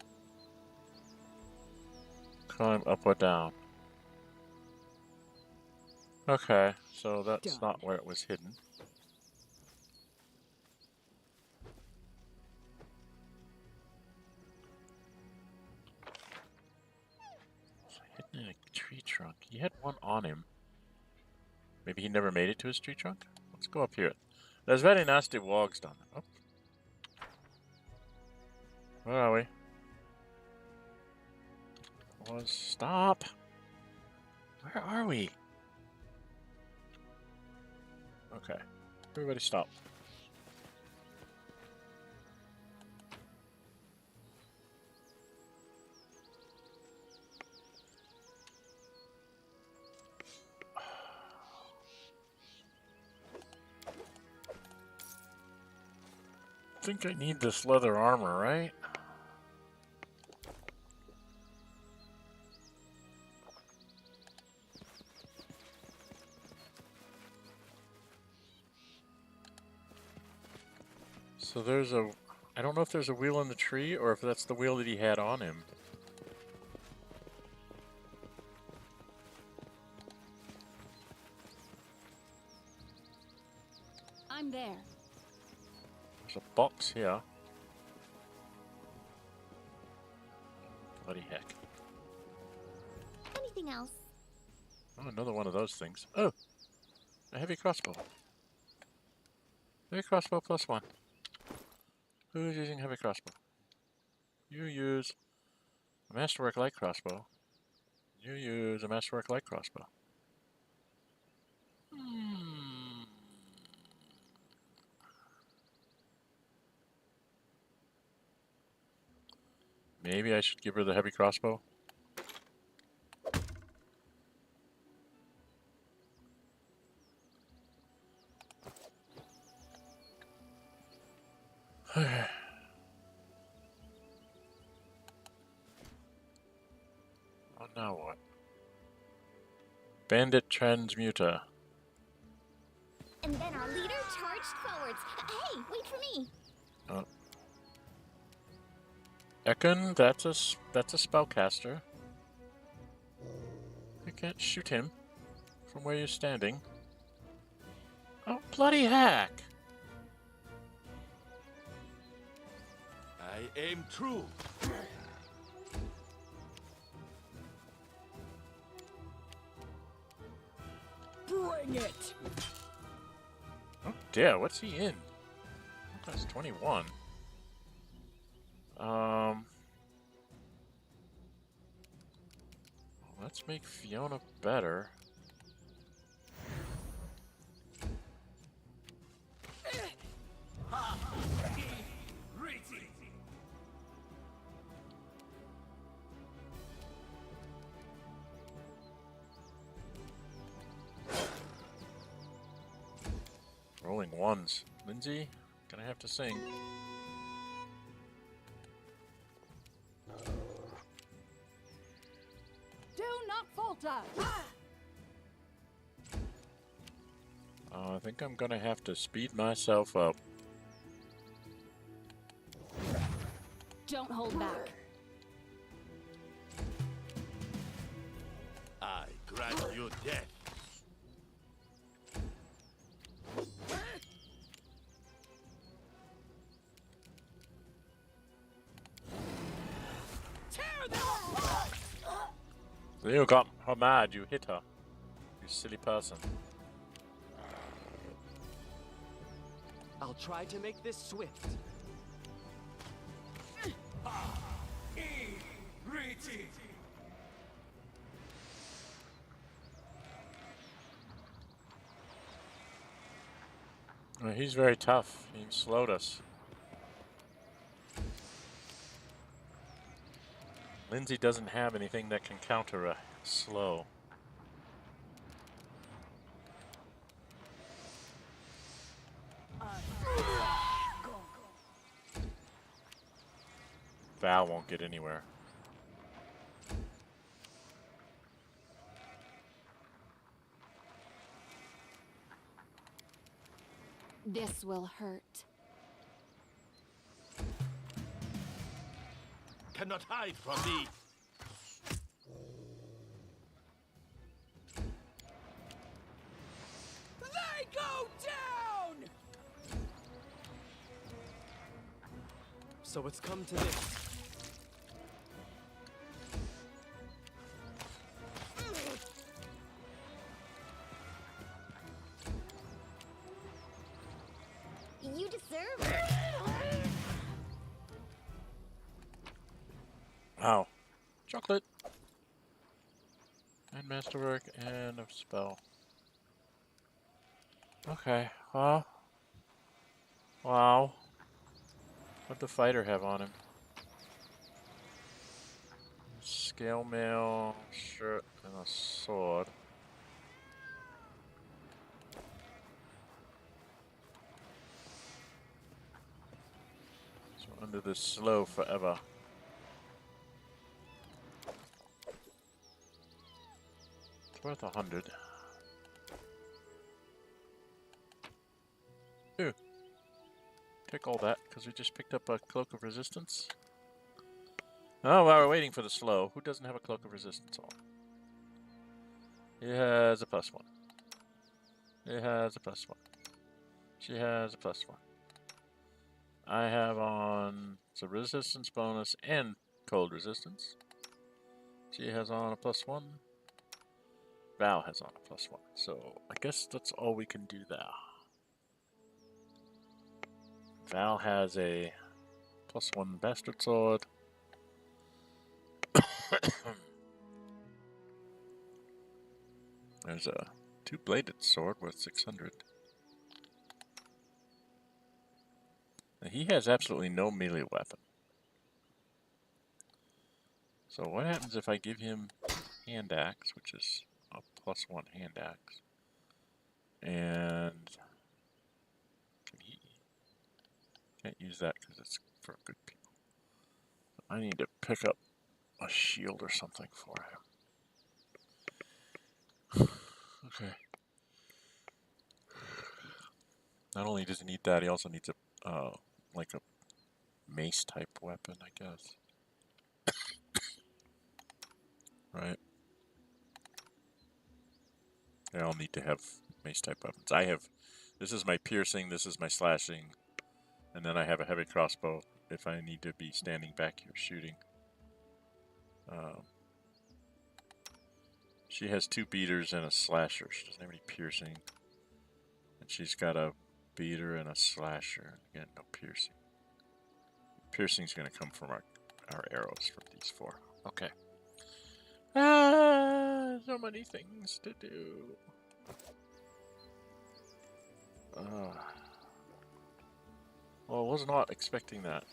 Climb up or down. Okay, so that's Done. not where it was hidden. It's hidden in a tree trunk. He had one on him. Maybe he never made it to his tree trunk? Let's go up here. There's very nasty wogs down there. Oh. Where are we? Stop! Where are we? Okay. Everybody stop. I think I need this leather armor, right? So there's a... I don't know if there's a wheel in the tree or if that's the wheel that he had on him. I'm there. There's a box here. Bloody heck. Anything else? Oh, another one of those things. Oh! A heavy crossbow. Heavy crossbow +1. Who's using heavy crossbow? You use a masterwork light crossbow. You use a masterwork light crossbow. Maybe I should give her the heavy crossbow. Oh, now what? Bandit Transmuter. And then our leader charged forwards. Hey, wait for me. Oh. Ekon, that's a spellcaster. You can't shoot him from where you're standing. Oh, bloody heck! I aim true. Bring it! Oh dear, what's he in? That's 21. Let's make Fiona better. Rolling ones. Lindsay, gonna have to sing. Do not falter. I think I'm gonna have to speed myself up. Don't hold back. I grant you death. You got her mad, you hit her. You silly person. I'll try to make this swift. Well, he's very tough. He slowed us. Lindsay doesn't have anything that can counter a slow. Val won't get anywhere. This will hurt. Cannot hide from me. They go down! So it's come to this. You deserve it. Wow. Chocolate. And masterwork and a spell. Okay. Well. Wow. What'd the fighter have on him? Scale mail, shirt, and a sword. So under this slow forever. It's worth 100. Ooh. Take all that, because we just picked up a cloak of resistance. Oh, while we're waiting for the slow, who doesn't have a cloak of resistance on? He has a +1. He has a +1. She has a +1. I have on the resistance bonus and cold resistance. She has on a +1. Val has on a +1. So I guess that's all we can do there. Val has a +1 bastard sword. There's a 2-bladed sword worth 600. Now, he has absolutely no melee weapon. So what happens if I give him hand axe, which is a +1 hand axe, and he can't use that because it's for good people. I need to pick up a shield or something for him. Okay. Not only does he need that, he also needs a like a mace type weapon, I guess. Right. They all need to have mace type weapons. I have, this is my piercing, this is my slashing, and then I have a heavy crossbow if I need to be standing back here shooting. She has 2 beaters and a slasher. She doesn't have any piercing. And she's got a beater and a slasher. Again, no piercing. Piercing's going to come from our arrows from these 4. Okay. So many things to do. Well, I was not expecting that.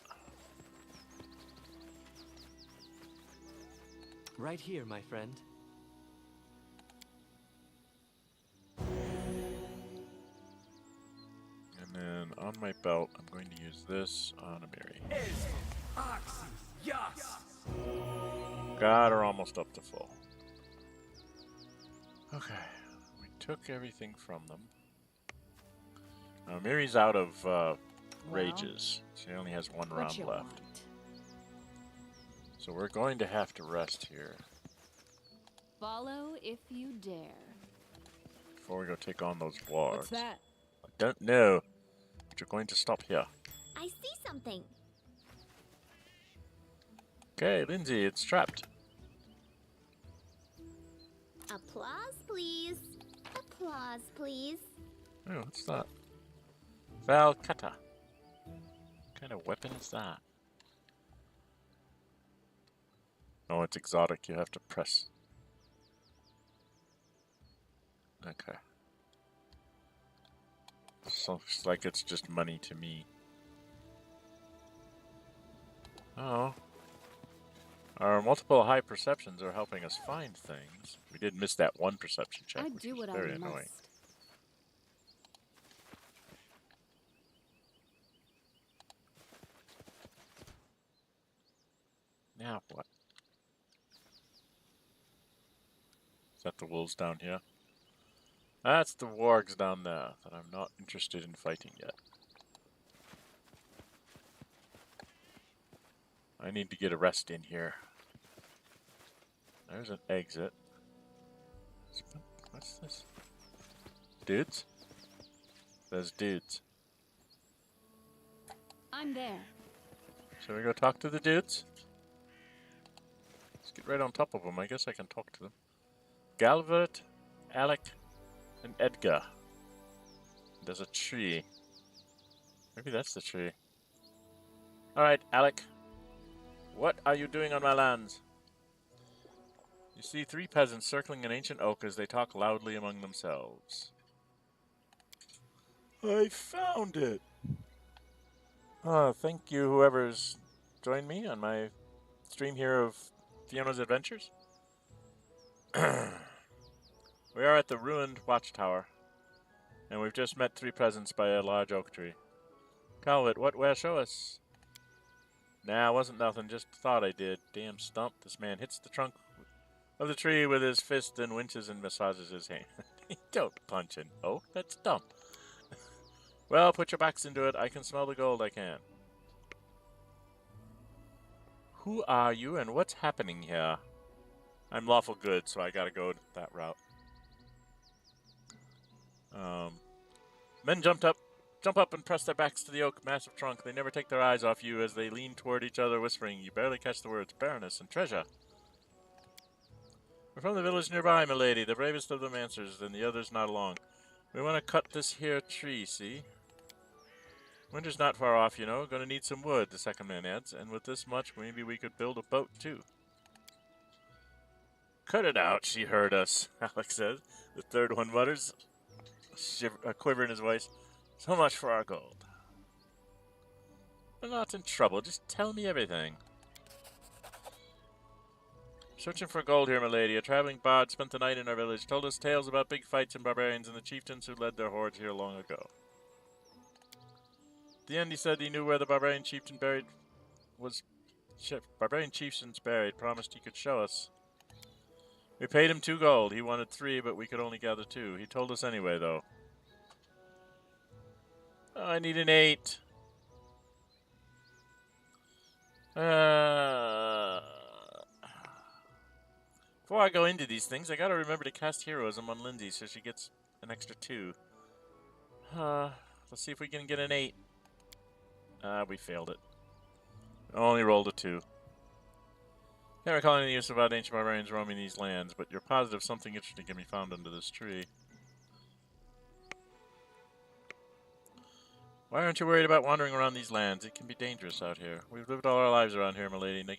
Right here, my friend. And then on my belt, I'm going to use this on Amiri. Got her almost up to full. Okay, we took everything from them. Now Amiri's out of rages. She only has 1 round left. So we're going to have to rest here. Follow if you dare. Before we go take on those wargs. What's that? I don't know, but you're going to stop here. I see something. Okay, Lindsay, it's trapped. Applause, please. Applause, please. Oh, what's that? Valkata. What kind of weapon is that? Oh, it's exotic. You have to press. Okay. So looks like it's just money to me. Oh. Our multiple high perceptions are helping us find things. We did miss that 1 perception check, I which do was what very I annoying. must. Now what? Is that the wolves down here? That's the wargs down there that I'm not interested in fighting yet. I need to get a rest in here. There's an exit. What's this? Dudes? There's dudes. I'm there. Shall we go talk to the dudes? Let's get right on top of them. I guess I can talk to them. Galvert, Alec, and Edgar. There's a tree. Maybe that's the tree. Alright, Alec. What are you doing on my lands? You see 3 peasants circling an ancient oak as they talk loudly among themselves. I found it! Thank you whoever's joined me on my stream here of Fiona's Adventures. We are at the ruined watchtower, and we've just met 3 peasants by a large oak tree. Calvert, where show us? Nah, wasn't nothing, just thought I did. Damn stump, this man hits the trunk of the tree with his fist and winches and massages his hand. Don't punch an oak, that's dumb. Well, put your backs into it, I can smell the gold, I can. Who are you and what's happening here? I'm lawful good, so I gotta go that route. Men jump up and press their backs to the oak massive trunk. They never take their eyes off you as they lean toward each other, whispering. You barely catch the words Baroness and treasure. We're from the village nearby, milady. The bravest of them answers, then the others nod along. We want to cut this here tree, see? Winter's not far off, you know. Gonna need some wood, the second man adds. And with this much, maybe we could build a boat, too. Cut it out, she heard us, Alex says. The third one mutters, a quiver in his voice. So much for our gold. We're not in trouble. Just tell me everything. Searching for gold here, milady. A traveling bard spent the night in our village, told us tales about big fights and barbarians and the chieftains who led their hordes here long ago. At the end, he said he knew where the barbarian chieftain buried was. Barbarian chieftain's buried. Promised he could show us. We paid him 2 gold. He wanted 3, but we could only gather 2. He told us anyway, though. Oh, I need an 8. Before I go into these things, I gotta remember to cast heroism on Lindsay so she gets an extra 2. Let's see if we can get an 8. We failed it. Only rolled a 2. Can't recall any use about ancient barbarians roaming these lands, but you're positive something interesting can be found under this tree. Why aren't you worried about wandering around these lands? It can be dangerous out here. We've lived all our lives around here, milady, and they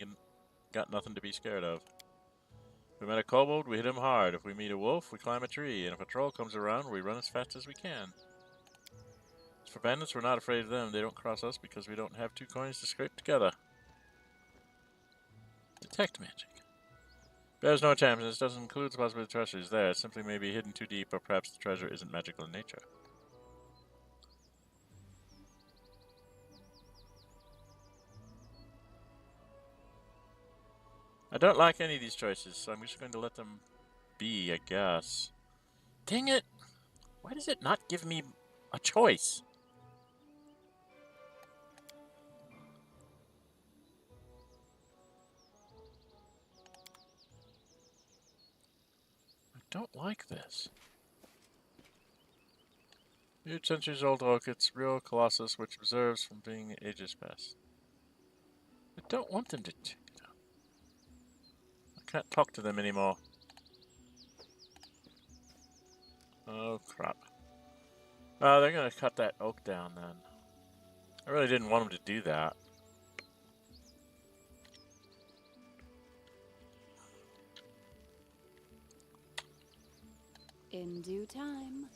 got nothing to be scared of. If we met a kobold, we hit him hard. If we meet a wolf, we climb a tree. And if a troll comes around, we run as fast as we can. As for bandits, we're not afraid of them. They don't cross us because we don't have 2 coins to scrape together. Detect magic. Bears no chance. This doesn't include the possibility the treasure is there. It simply may be hidden too deep, or perhaps the treasure isn't magical in nature. I don't like any of these choices, so I'm just going to let them be, I guess. Dang it! Why does it not give me a choice? I don't like this. Huge centuries old oak, it's real colossus which observes from being ages past. I don't want them to check it out. I can't talk to them anymore. Oh crap. Oh, they're gonna cut that oak down then. I really didn't want them to do that. In due time.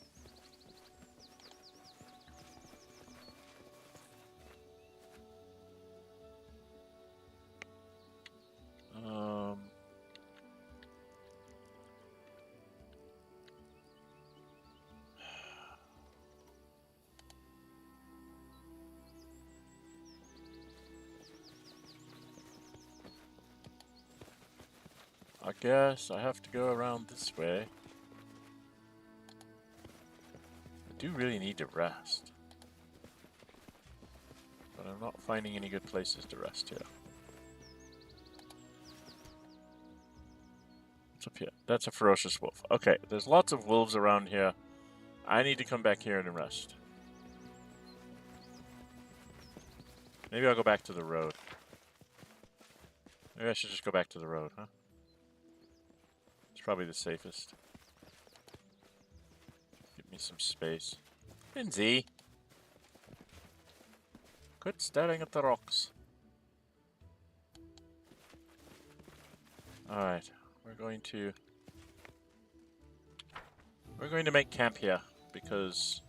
I guess I have to go around this way. I do really need to rest. But I'm not finding any good places to rest here. What's up here? That's a ferocious wolf. Okay, there's lots of wolves around here. I need to come back here and rest. Maybe I'll go back to the road. Maybe I should just go back to the road, huh? It's probably the safest. Give me some space. Lindsay! Quit staring at the rocks. Alright, we're going to make camp here because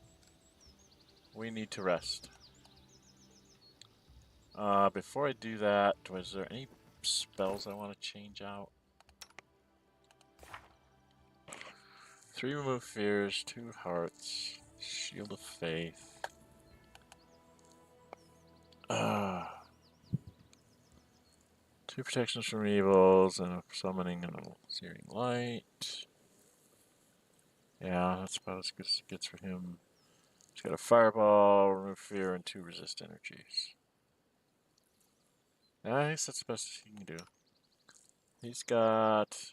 we need to rest. Before I do that, was there any spells I want to change out? 3 remove fears, 2 hearts, shield of faith. 2 protections from evils and a summoning and a searing light. Yeah, that's about as good as it gets for him. He's got a fireball, remove fear, and 2 resist energies. I guess that's the best he can do. He's got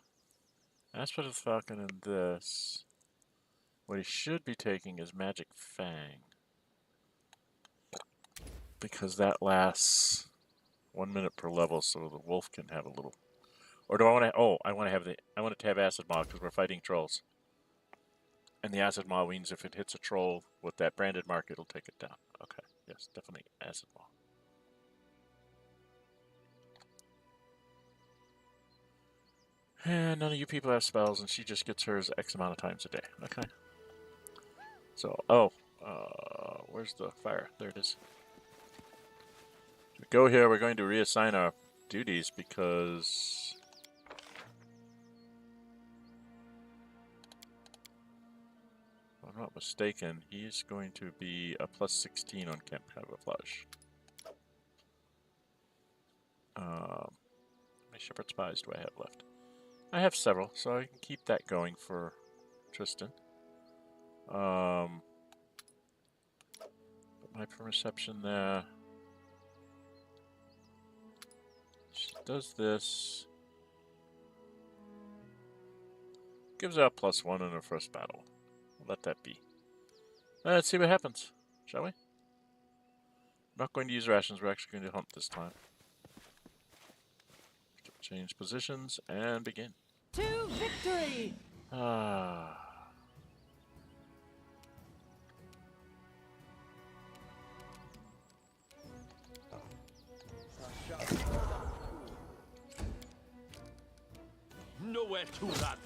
Aspect of the Falcon and this. What he should be taking is Magic Fang. Because that lasts 1 minute per level, so the wolf can have a little Or do I want to? Oh, I want it to have acid maw because we're fighting trolls. And the acid maw means if it hits a troll with that branded mark, it'll take it down. Okay, yes, definitely acid maw. And none of you people have spells, and she just gets hers X amount of times a day. Okay. So, where's the fire? There it is. We go here. We're going to reassign our duties because if I'm not mistaken, he's going to be a plus 16 on Camp Camouflage. How many Shepherd Spies do I have left? I have several, so I can keep that going for Tristan. Put my perception there. She does this. Gives her a +1 in her first battle. We'll let that be. Let's see what happens, shall we? Not going to use rations, we're actually going to hunt this time. Change positions and begin. To victory! Nowhere to run.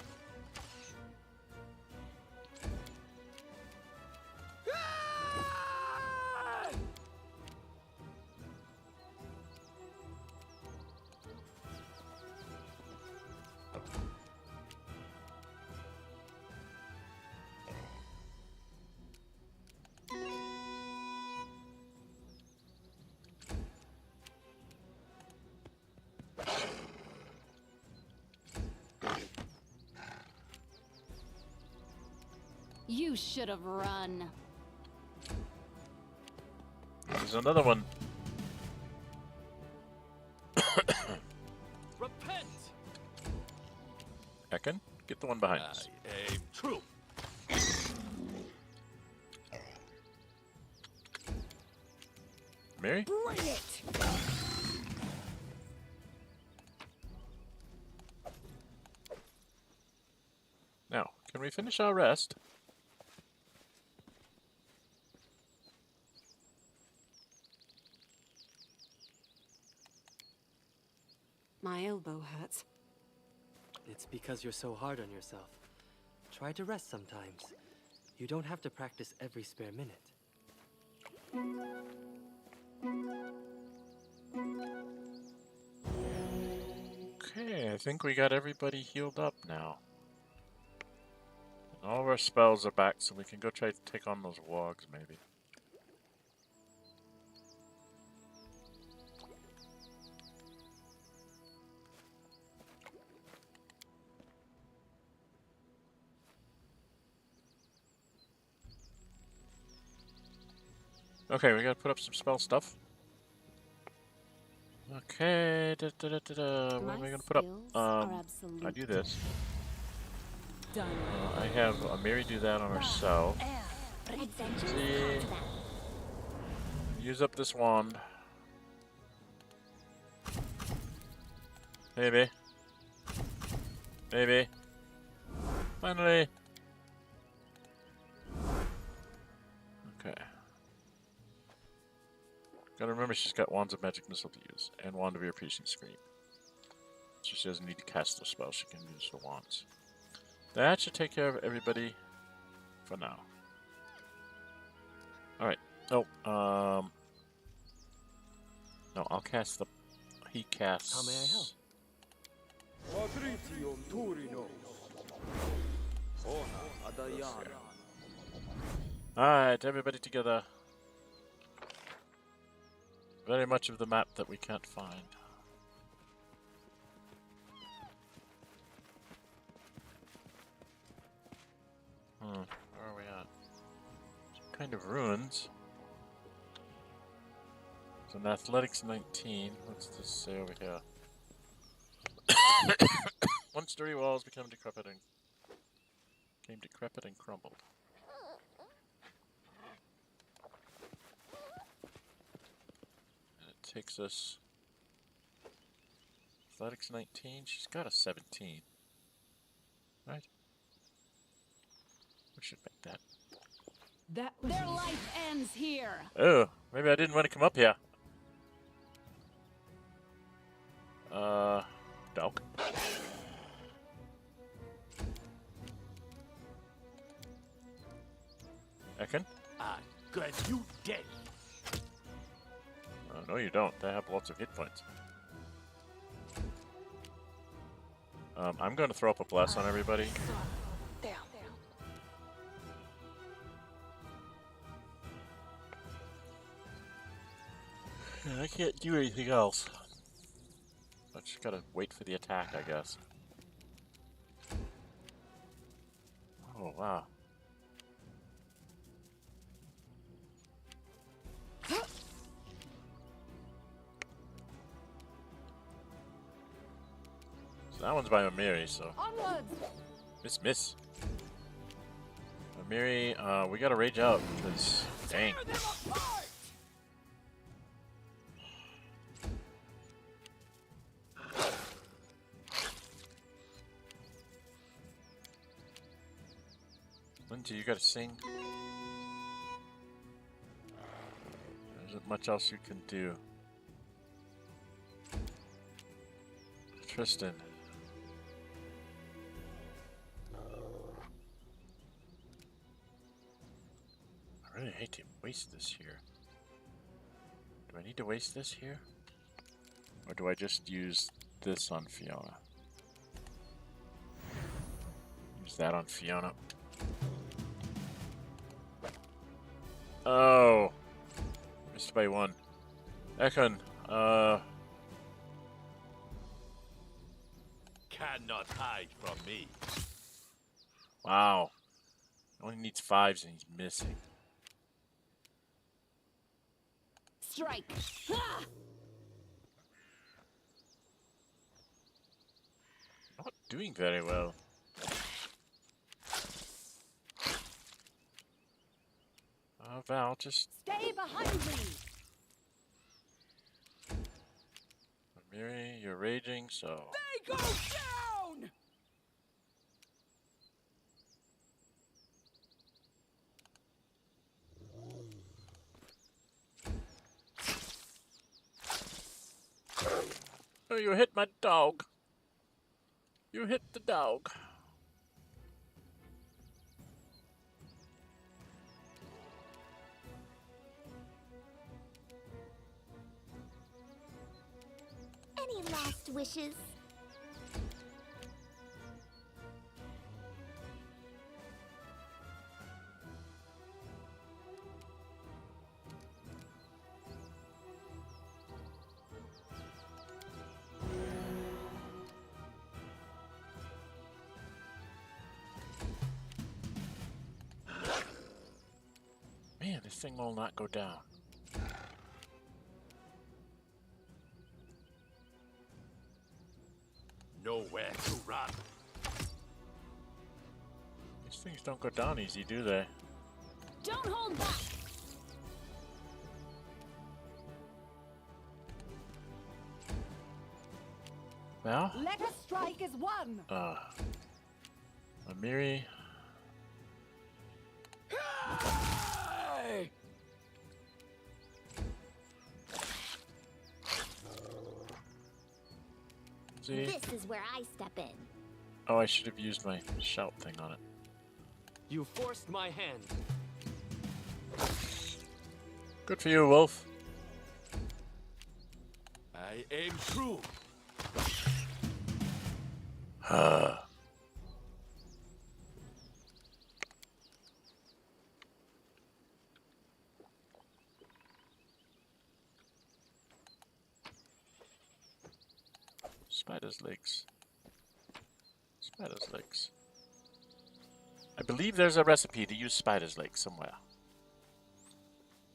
You should have run. There's another one. Repent. Ekin, get the one behind us. I aim true. Mary? Bring it! Now, can we finish our rest? My elbow hurts. It's because you're so hard on yourself. Try to rest sometimes. You don't have to practice every spare minute. Okay, I think we got everybody healed up now. And all of our spells are back, so we can go try to take on those wogs, maybe. Okay, we gotta put up some spell stuff. Okay, what am I gonna put up? I do this. Done. I have Mary do that on herself. Adventures See. after that. Use up this wand. Maybe. Maybe. Finally. Okay. Gotta remember she's got Wands of Magic Missile to use, and Wand of Ear Piercing Scream. So she doesn't need to cast those spells, she can use the wands. That should take care of everybody for now. Alright. Oh, no, I'll cast the... He casts... How may I help? Alright, everybody together. Very much of the map that we can't find. Where are we at? Some kind of ruins. It's an athletics 19. What's this say over here? Once sturdy walls became decrepit and crumbled. And it takes us Athletics 19. She's got a 17. Right? We should make that. Their life ends here. Oh, maybe I didn't want to come up here. Dog. Ekin? I grant you death. No, you don't. They have lots of hit points. I'm going to throw up a bless on everybody. Yeah, I can't do anything else. I just gotta wait for the attack, I guess. Oh, wow. So that one's by Amiri, so... Onwards! Miss. Amiri, we gotta rage out, because... Dang. Tear them apart! Lindsay, you gotta sing. There isn't much else you can do. Tristan. I really hate to waste this here. Do I need to waste this here? Or do I just use this on Fiona? Use that on Fiona. Oh! Missed by one. Ekin, Cannot hide from me. wow. Only needs 5s and he's missing. Strike. Ah! Not doing very well. Val, just... Stay behind me. Amiri, you're raging, so... They go down! Oh, you hit my dog. You hit the dog. Any last wishes? Man, this thing will not go down. Nowhere to run. These things don't go down easy, do they? Don't hold back. Val? Let us strike as one! Amiri. Hey! See? This is where I step in. Oh, I should have used my shout thing on it. You forced my hand. Good for you, Wolf. I aim true. Spider's legs. Spider's legs. I believe there's a recipe to use spider's legs somewhere.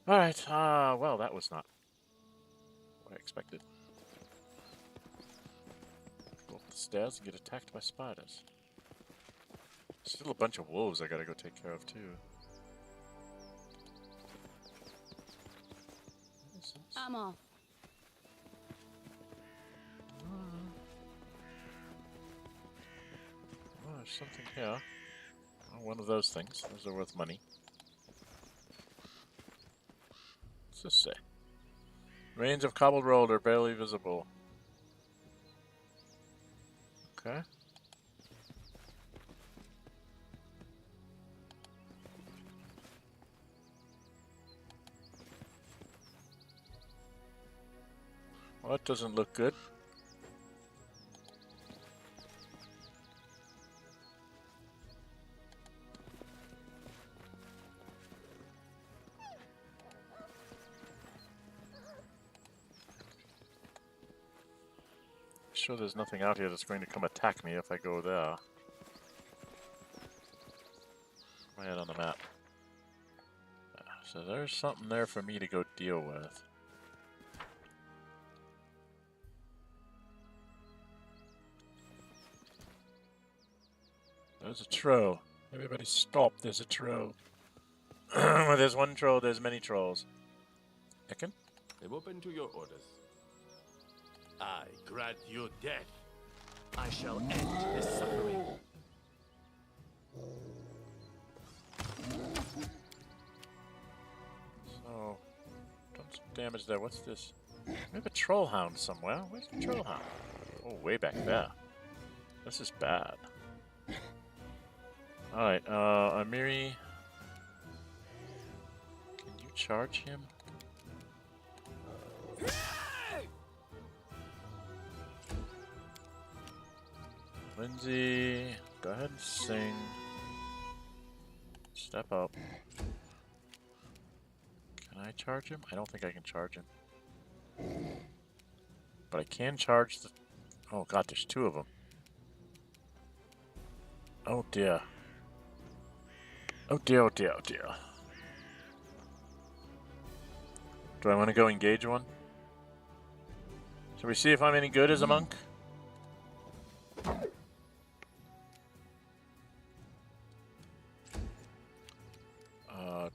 Alright, well, that was not what I expected. Go up the stairs and get attacked by spiders. Still a bunch of wolves I gotta go take care of, too. I'm off. there's something here. Oh, one of those things. Those are worth money. What's this say? Remains of cobbled road are barely visible. Okay. Well, that doesn't look good. Sure there's nothing out here that's going to come attack me if I go there. My head on the map. So there's something there for me to go deal with. There's a troll. Everybody stop, there's a troll. Where there's one troll, there's many trolls. Ekin? I'm open to your orders. I grant you death. I shall end this suffering. So, done some damage there. What's this? We have a troll hound somewhere. Where's the troll hound? Oh, way back there. This is bad. Alright, Amiri. Can you charge him? Lindsay, go ahead and sing. Step up. Can I charge him? I don't think I can charge him. But I can charge the... Oh god, there's two of them. Oh dear. Oh dear, oh dear, oh dear. Do I want to go engage one? Shall we see if I'm any good as a monk?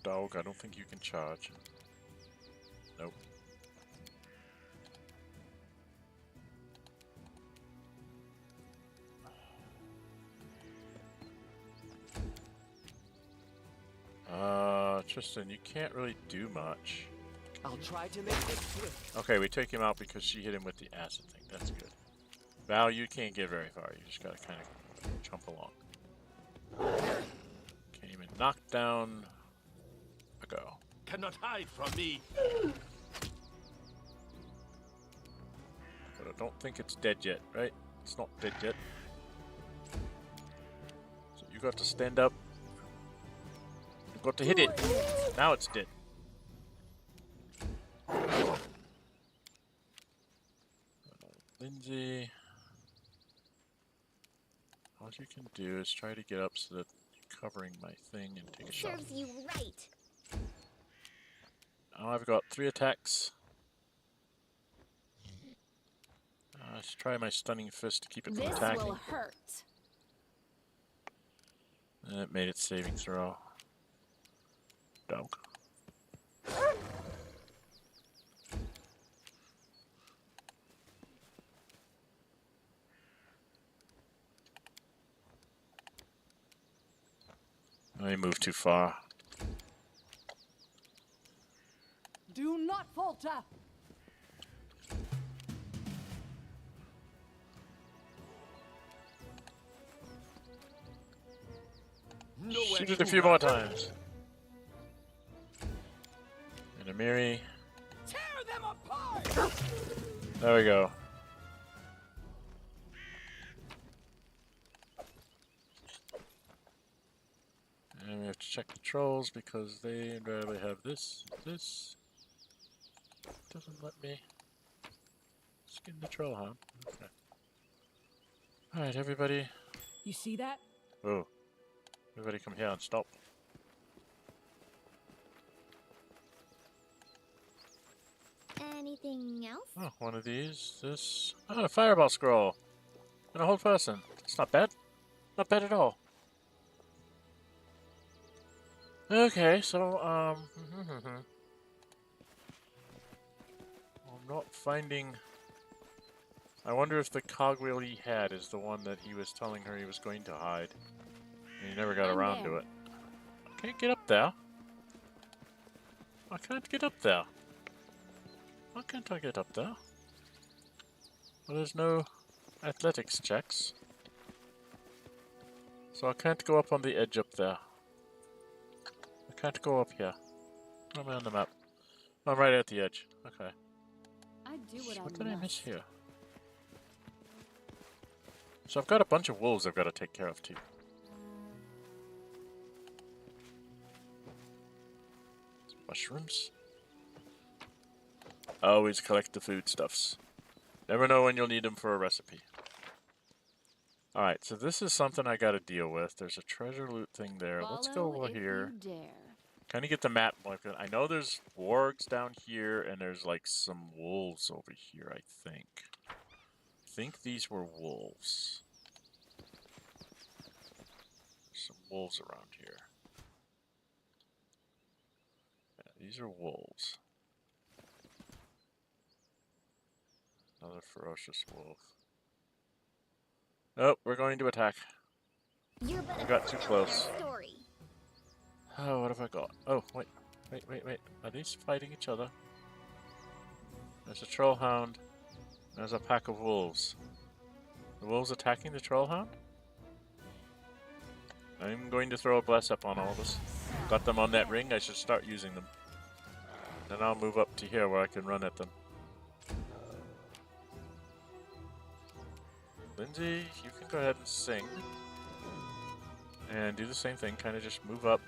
Dog, I don't think you can charge. Nope. Tristan, you can't really do much. I'll try to make this quick. Okay, we take him out because she hit him with the acid thing. That's good. Val, you can't get very far. You just gotta kind of jump along. Came and knocked down a girl. Cannot hide from me. But I don't think it's dead yet, right? It's not dead yet. So you got to stand up. You got to hit it. Now it's dead. Lindsay. All you can do is try to get up so that you're covering my thing and take a shot. Serves you right. Now I've got 3 attacks. Let's try my stunning fist to keep it from This attacking. will hurt. And it made its saving throw. Dog. I moved too far. Do not falter. Nowhere Shoot it to a few more run. times. And Amiri. Tear them apart. There we go. And we have to check the trolls because they invariably have this. This doesn't let me skin the troll, huh? Okay. Alright, everybody. You see that? Oh. Everybody come here and stop. Anything else? Oh, one of these. This. Oh, a fireball scroll. And a whole person. It's not bad. Not bad at all. Okay, so, I'm not finding I wonder if the cogwheel he had is the one that he was telling her he was going to hide. And he never got I'm around to there. it. I can't get up there. I can't get up there. Why can't I get up there? Well, there's no athletics checks. So I can't go up on the edge up there. I can't go up here. Where am I on the map? I'm right at the edge. Okay. I do what What I did I miss must. here? So I've got a bunch of wolves I've got to take care of too. Some mushrooms. Always collect the foodstuffs. Never know when you'll need them for a recipe. Alright, so this is something I gotta deal with. There's a treasure loot thing there. Let's go Follow over if here. you dare. Kind of get the map. I know there's wargs down here, and there's like some wolves over here, I think. I think these were wolves. There's some wolves around here. Yeah, these are wolves. Another ferocious wolf. Oh, we're going to attack. You're but I a got too footnote in close. our story. Oh, what have I got? Oh, wait. Wait. Are these fighting each other? There's a troll hound. There's a pack of wolves. The wolves attacking the troll hound? I'm going to throw a bless up on all of us. Got them on that ring, I should start using them. Then I'll move up to here where I can run at them. Lindsay, you can go ahead and sing. And do the same thing, kind of just move up.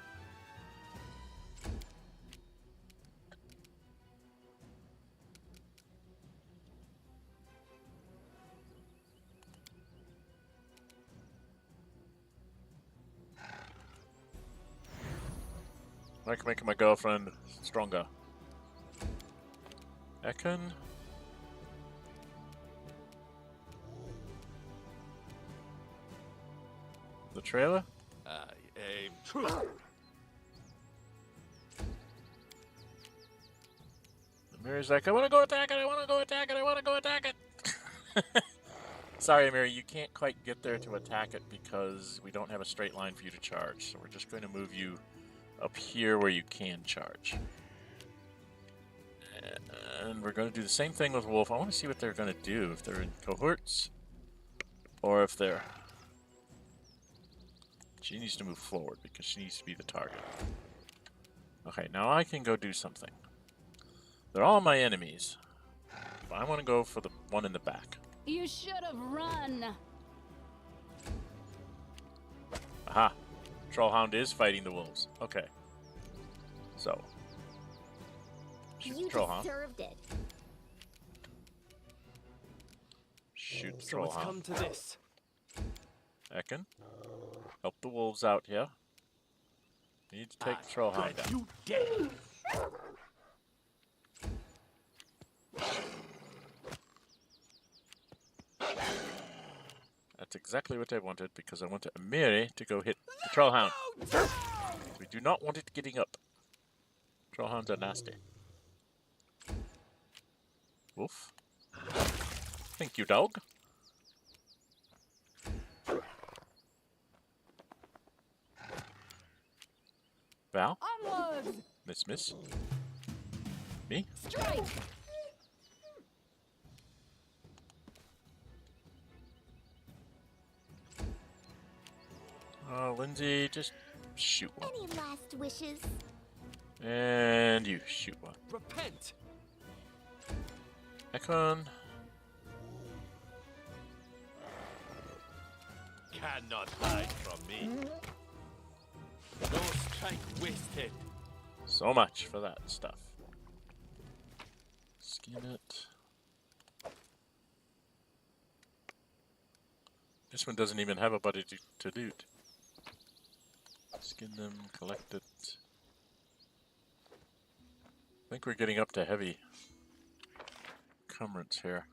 Like making my girlfriend stronger. Ekin. The trailer? I aim true. Mary's like, I want to go attack it, I want to go attack it, I want to go attack it. Sorry, Mary, you can't quite get there to attack it because we don't have a straight line for you to charge. So we're just going to move you up here where you can charge. And we're going to do the same thing with Wolf. I want to see what they're going to do, if they're in cohorts or if they're... She needs to move forward because she needs to be the target. Okay, now I can go do something. They're all my enemies, but I want to go for the one in the back. You should have run. Aha! Trollhound is fighting the wolves. Okay. So. Shoot You the Trollhound. deserved it. Shoot the So it's Trollhound. come to this. Ekin. Help the wolves out here. Need to take the Trollhound down. You dead. That's exactly what I wanted because I wanted Amiri to go hit the Trollhound. We do not want it getting up. Trollhounds are nasty. Wolf. Thank you, dog. Val? Onwards! Miss. Me? Strike. Lindsay, just shoot one. Any last wishes? And you shoot one. Repent! Ekon. Cannot hide from me. No strike wasted. So much for that stuff. Skin it. This one doesn't even have a buddy to loot. Skin them, collect it. I think we're getting up to heavy encumbrance here.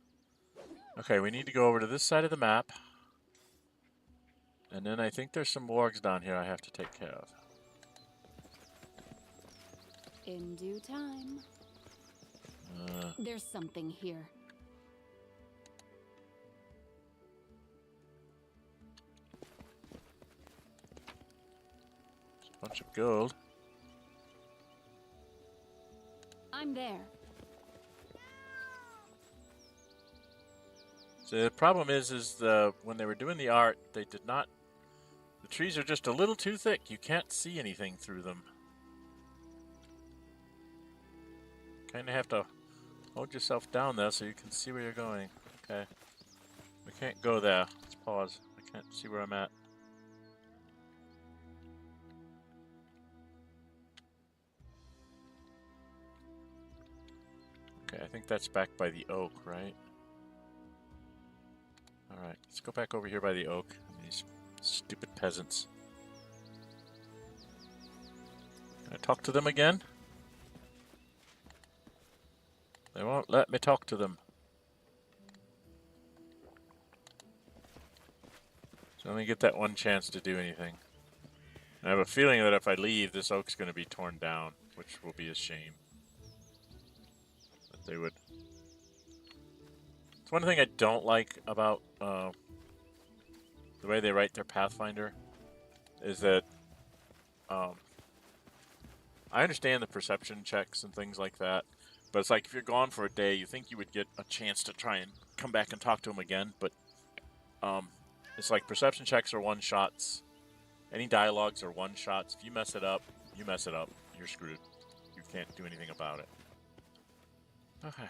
Okay, we need to go over to this side of the map. And then I think there's some wargs down here I have to take care of. In due time. There's something here. bunch of gold. I'm there. So the problem is when they were doing the art, they did not. The trees are just a little too thick. You can't see anything through them. Kind of have to hold yourself down there so you can see where you're going. Okay. We can't go there. Let's pause. I can't see where I'm at. Okay, I think that's back by the oak, right? Alright, let's go back over here by the oak. These stupid peasants. Can I talk to them again? They won't let me talk to them. So let me get that one chance to do anything. I have a feeling that if I leave, this oak's going to be torn down, which will be a shame. That they would... It's one thing I don't like about the way they write their Pathfinder, is that I understand the perception checks and things like that, but it's like if you're gone for a day, you think you would get a chance to try and come back and talk to them again, but it's like perception checks are one-shots. Any dialogues are one-shots. If you mess it up, you mess it up. You're screwed. You can't do anything about it. Okay.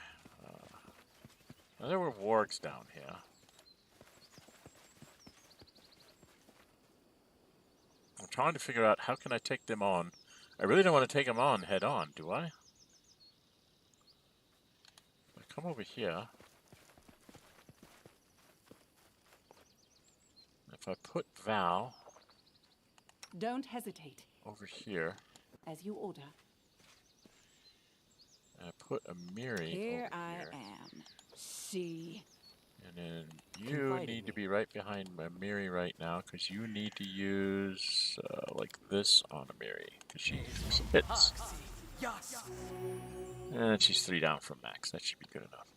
Now there were wargs down here. I'm trying to figure out how can I take them on. I really don't want to take them on head on, do I? I come over here. If I put Val Don't hesitate. over here, As you order. and I put a Miri Here over I here, am. See. and then you need to be right behind my Miri right now, because you need to use like this on a Miri, because she needs some hits. And she's 3 down from max. That should be good enough.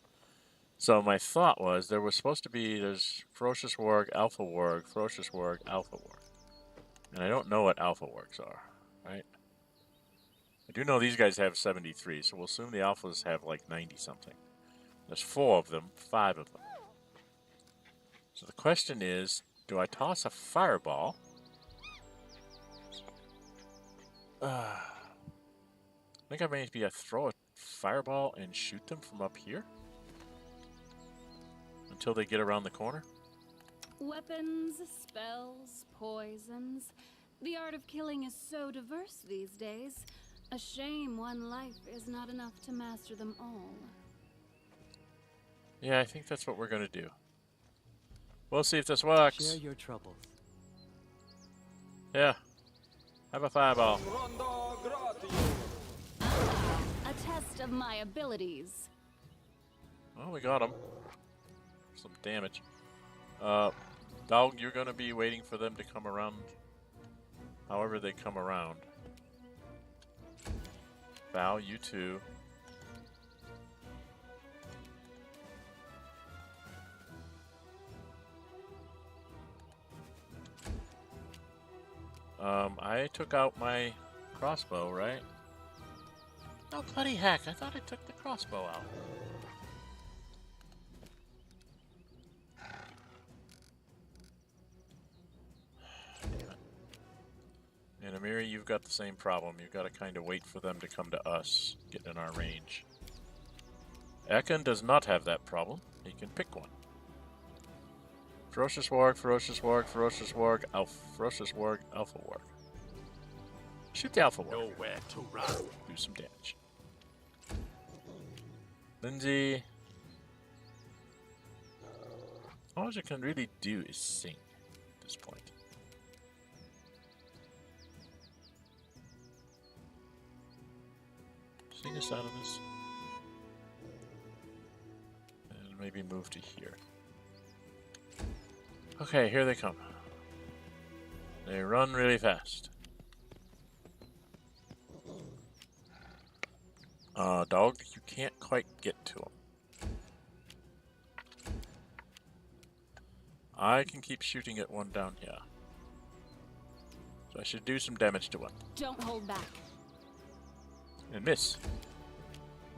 So my thought was there was supposed to be, there's Ferocious Warg, Alpha Warg, Ferocious Warg, Alpha Warg. And I don't know what Alpha Wargs are, right? I do know these guys have 73, so we'll assume the Alphas have like 90-something. There's 4 of them, 5 of them. So the question is, do I toss a fireball? I think I may be throw a fireball and shoot them from up here? Until they get around the corner? Weapons, spells, poisons. The art of killing is so diverse these days. A shame one life is not enough to master them all. Yeah, I think that's what we're gonna do. We'll see if this works. Share your troubles. Yeah. Have a fireball. A test of my abilities. Well, we got him. Some damage. Dog, you're gonna be waiting for them to come around. However they come around. Val, you too. I took out my crossbow, right? Oh, bloody heck, I thought I took the crossbow out. Damn it. And Amiri, you've got the same problem. You've got to kind of wait for them to come to us, get in our range. Ekin does not have that problem. He can pick one. Ferocious Warg, Ferocious Warg, Ferocious Warg, Ferocious Warg, Alpha Warg. Shoot the Alpha Warg. Nowhere to run. Do some damage. Lindsay. All you can really do is sing at this point. Sing us out of this. And maybe move to here. Okay, here they come. They run really fast. Dog, you can't quite get to them. I can keep shooting at one down here. So I should do some damage to one. Don't hold back. And miss.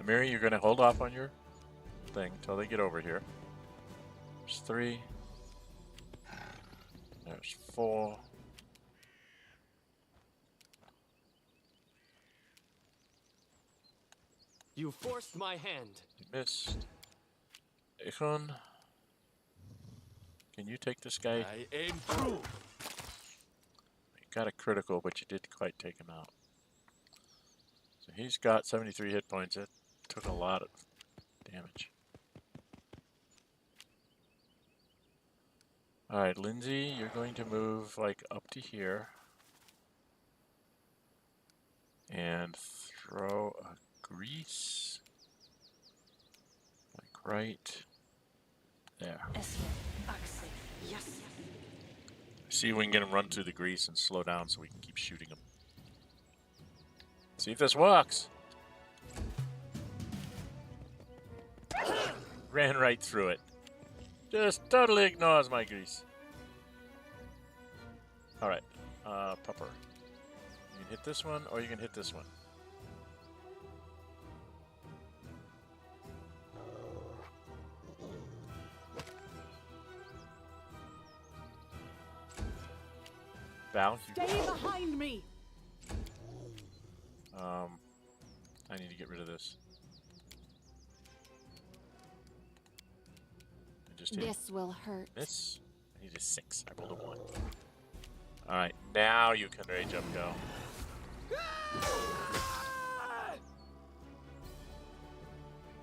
Amiri, you're going to hold off on your thing until they get over here. There's 3. There's 4. You forced my hand. You missed. Ichon, can you take this guy? I aim true. You got a critical, but you didn't quite take him out. So he's got 73 hit points. It took a lot of damage. Alright, Lindsay, you're going to move like up to here. And throw a grease. Like right there. Yes. See if we can get him run through the grease and slow down so we can keep shooting him. See if this works. Ran right through it. Just totally ignores my grease. Alright, Pupper. You can hit this one or you can hit this one. Val, you Stay behind me. I need to get rid of this. I just hit This will hurt. this. I need a 6. I rolled a 1. Alright, now you can rage up go.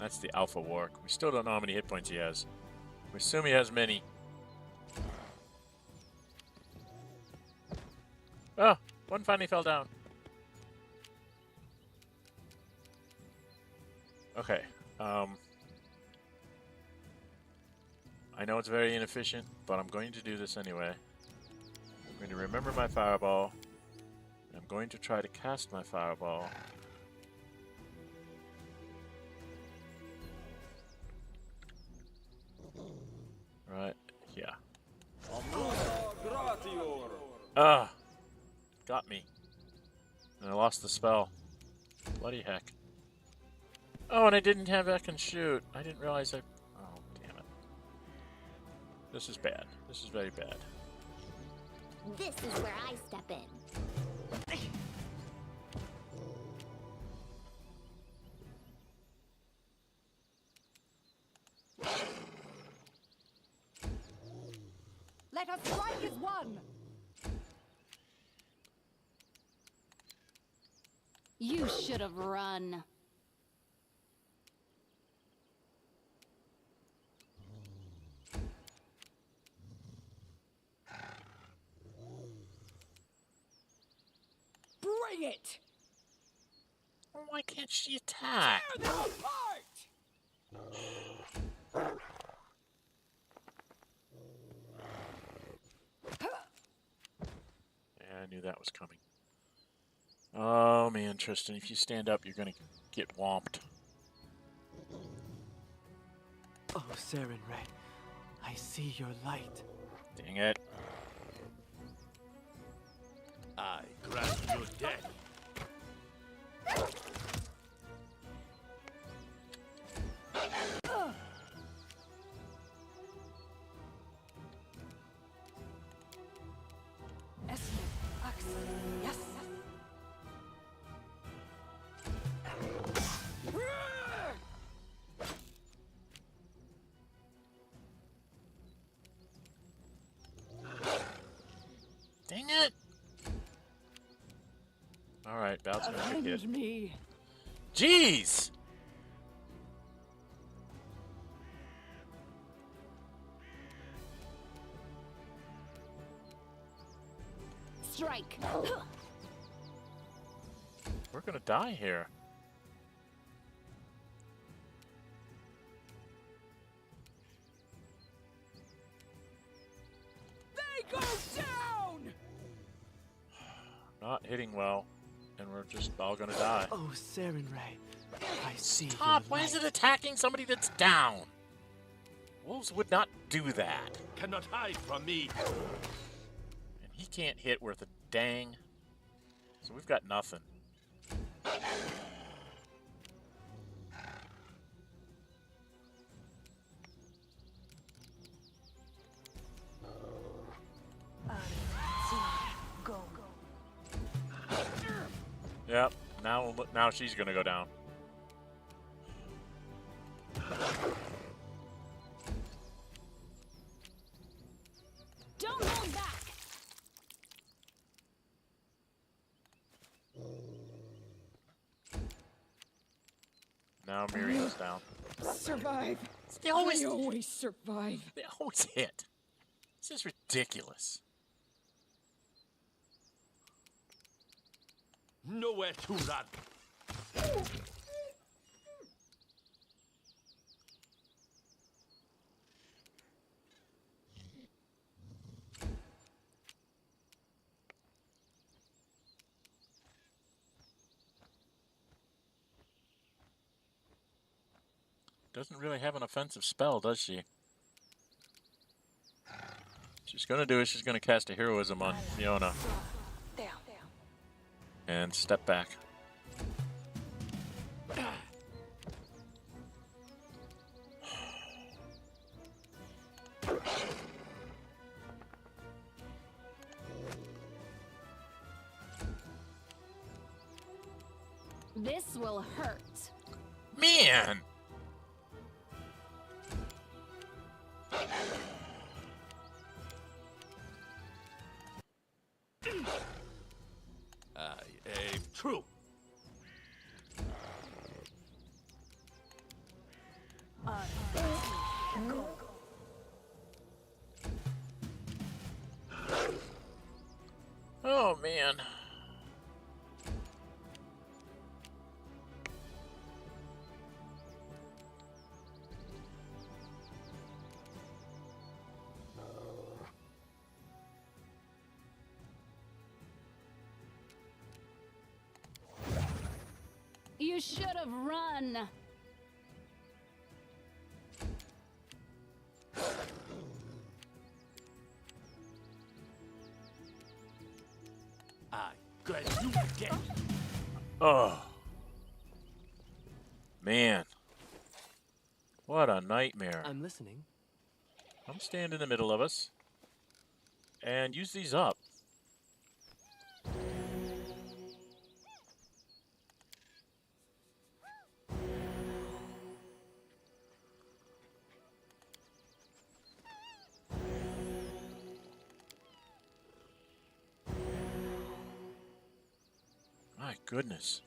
That's the Alpha Warg. We still don't know how many hit points he has. We assume he has many. Oh, one finally fell down. Okay. I know it's very inefficient, but I'm going to do this anyway. I'm going to remember my fireball. I'm going to try to cast my fireball. Right, yeah. Ah! Got me. And I lost the spell. Bloody heck. Oh, and I didn't have I can shoot. I didn't realize I... Oh, damn it. This is bad. This is very bad. This is where I step in. Let us strike as one. You should have run. Bring it. Why can't she attack? Tear them apart. Yeah, I knew that was coming. Oh man, Tristan, if you stand up, you're gonna get whomped. Oh, Saren Ray, I see your light. Dang it. I grant you death. Yes. Dang it! Alright, Bal's gonna get hit. Avenge me. Jeez! Strike. We're gonna die here. They go down. Not hitting well, and we're just all gonna die. Oh, Saren Ray, I see Stop! your Why light. is it attacking somebody that's down? Wolves would not do that. Cannot hide from me. And he can't hit worth a dang. So we've got nothing. Go. Yep. Now she's gonna go down. Don't hold back. Now Miriam's down. Survive. They always I always survive. hit. This is ridiculous. Nowhere to run. Doesn't really have an offensive spell, does she? She's gonna do is she's gonna cast a heroism on Fiona Down. and step back. This will hurt. Man! I aim true. Oh man. You should have run. I grant you again. Oh. Man. What a nightmare. I'm listening. I'm standing in the middle of us. And use these up. My goodness.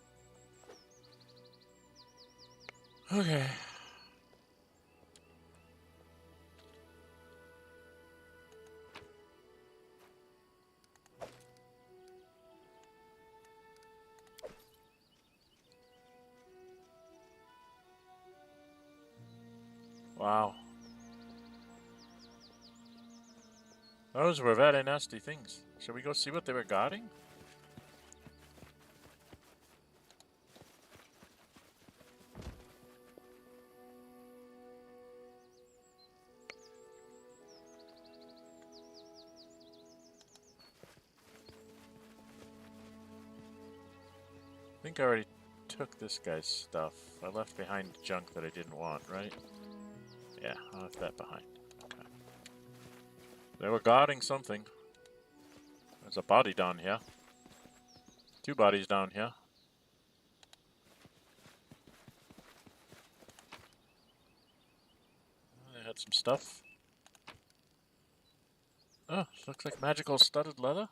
Okay. Wow. Those were very nasty things. Shall we go see what they were guarding? I think I already took this guy's stuff. I left behind junk that I didn't want, right? Yeah, I left that behind. Okay. They were guarding something. There's a body down here. 2 bodies down here. They had some stuff. Oh, looks like magical studded leather.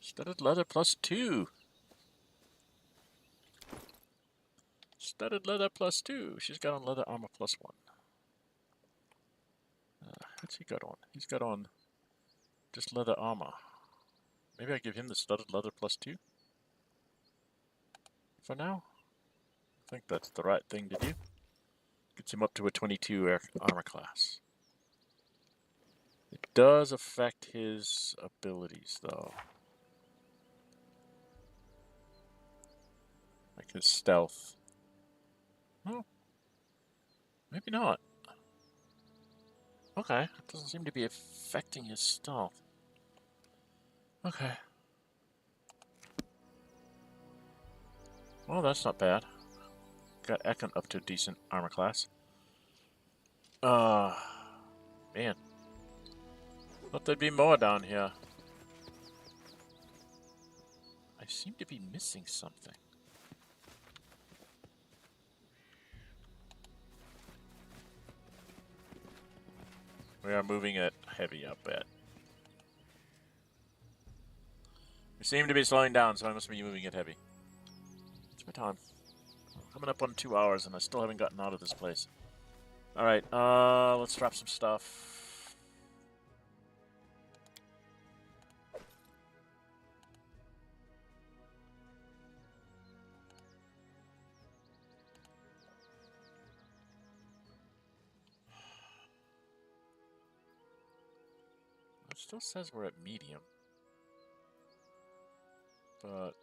Studded leather +2. Studded leather +2. She's got on leather armor +1. What's he got on? He's got on just leather armor. Maybe I give him the studded leather +2 for now. I think that's the right thing to do. Gets him up to a 22 armor class. It does affect his abilities, though. Like his stealth. Oh. Maybe not. Okay. It doesn't seem to be affecting his stealth. Okay. Well, that's not bad. Got Ekon up to decent armor class. Man. Thought there'd be more down here. I seem to be missing something. We are moving it heavy, I bet. We seem to be slowing down, so I must be moving it heavy. What's my time? Coming up on 2 hours, and I still haven't gotten out of this place. Alright, let's drop some stuff. It still says we're at medium. But...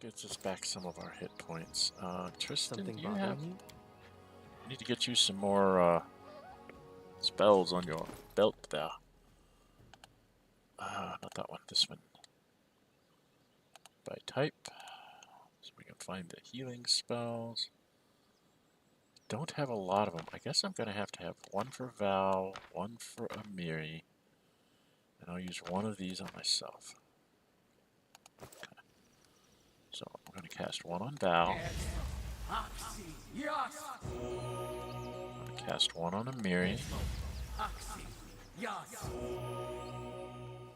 gets us back some of our hit points. Tristan, Something do you bothering have... you? Need to get you some more, spells on your belt there. Not that one, this one. By type. So we can find the healing spells. Don't have a lot of them. I guess I'm gonna have to have one for Val, one for Amiri, and I'll use one of these on myself. Okay. So I'm gonna cast one on Val. I'm gonna cast one on Amiri.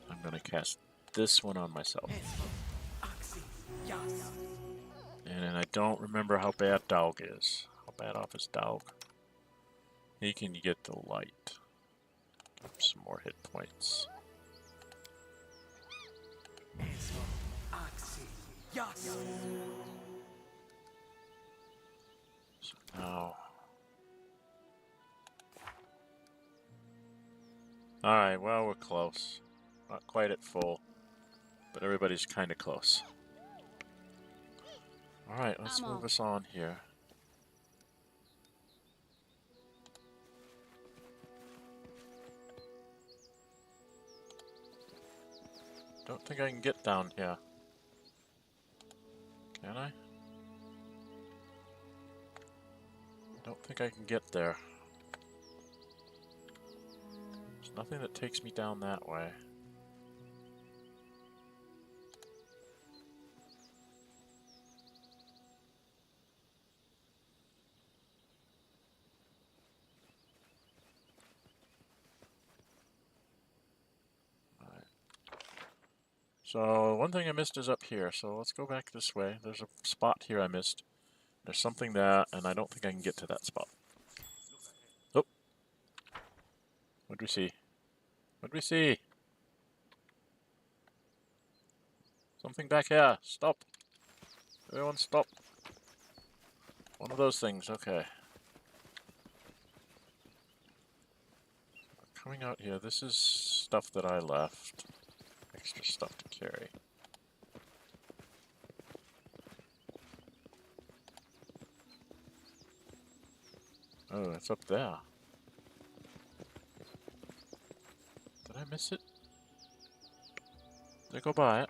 I'm gonna cast this one on myself. And I don't remember how bad Dog is. How bad off is Dog? He can get the light. Give him some more hit points. So now... Alright, well, we're close. Not quite at full, but everybody's kind of close. Alright, let's move us on here. Don't think I can get down here. Can I? Don't think I can get there. There's nothing that takes me down that way. So, one thing I missed is up here, so let's go back this way. There's a spot here I missed. There's something there, and I don't think I can get to that spot. Oh! What'd we see? What'd we see? Something back here! Stop! Everyone stop! One of those things, okay. Coming out here, this is stuff that I left. Extra stuff to carry. Oh, it's up there. Did I miss it? Did I go by it?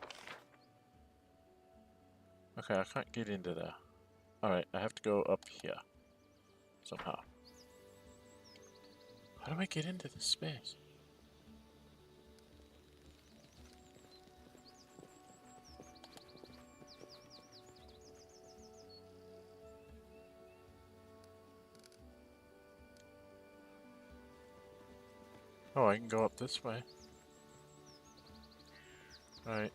Okay, I can't get into there. Alright, I have to go up here. Somehow. How do I get into this space? Oh, I can go up this way. Alright.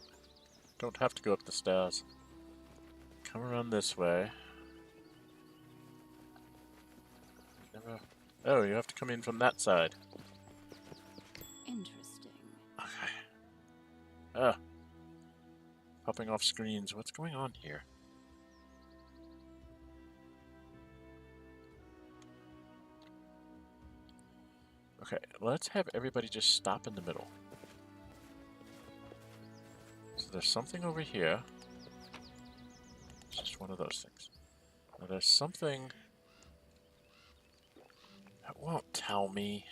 Don't have to go up the stairs. Come around this way. Never... Oh, you have to come in from that side. Interesting. Popping off screens. What's going on here? Okay, let's have everybody just stop in the middle. So there's something over here. It's just one of those things. Now there's something that won't tell me.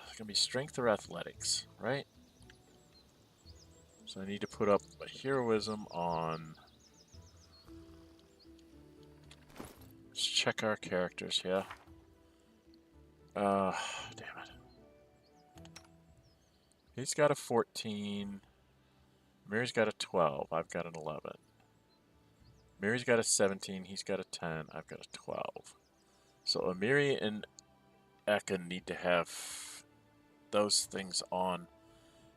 It's gonna be strength or athletics, right? So I need to put up a heroism on. Let's check our characters here. Damn it. He's got a 14. Mary's got a 12. I've got an 11. Mary's got a 17. He's got a 10. I've got a 12. So Amiri and Ekin need to have those things on.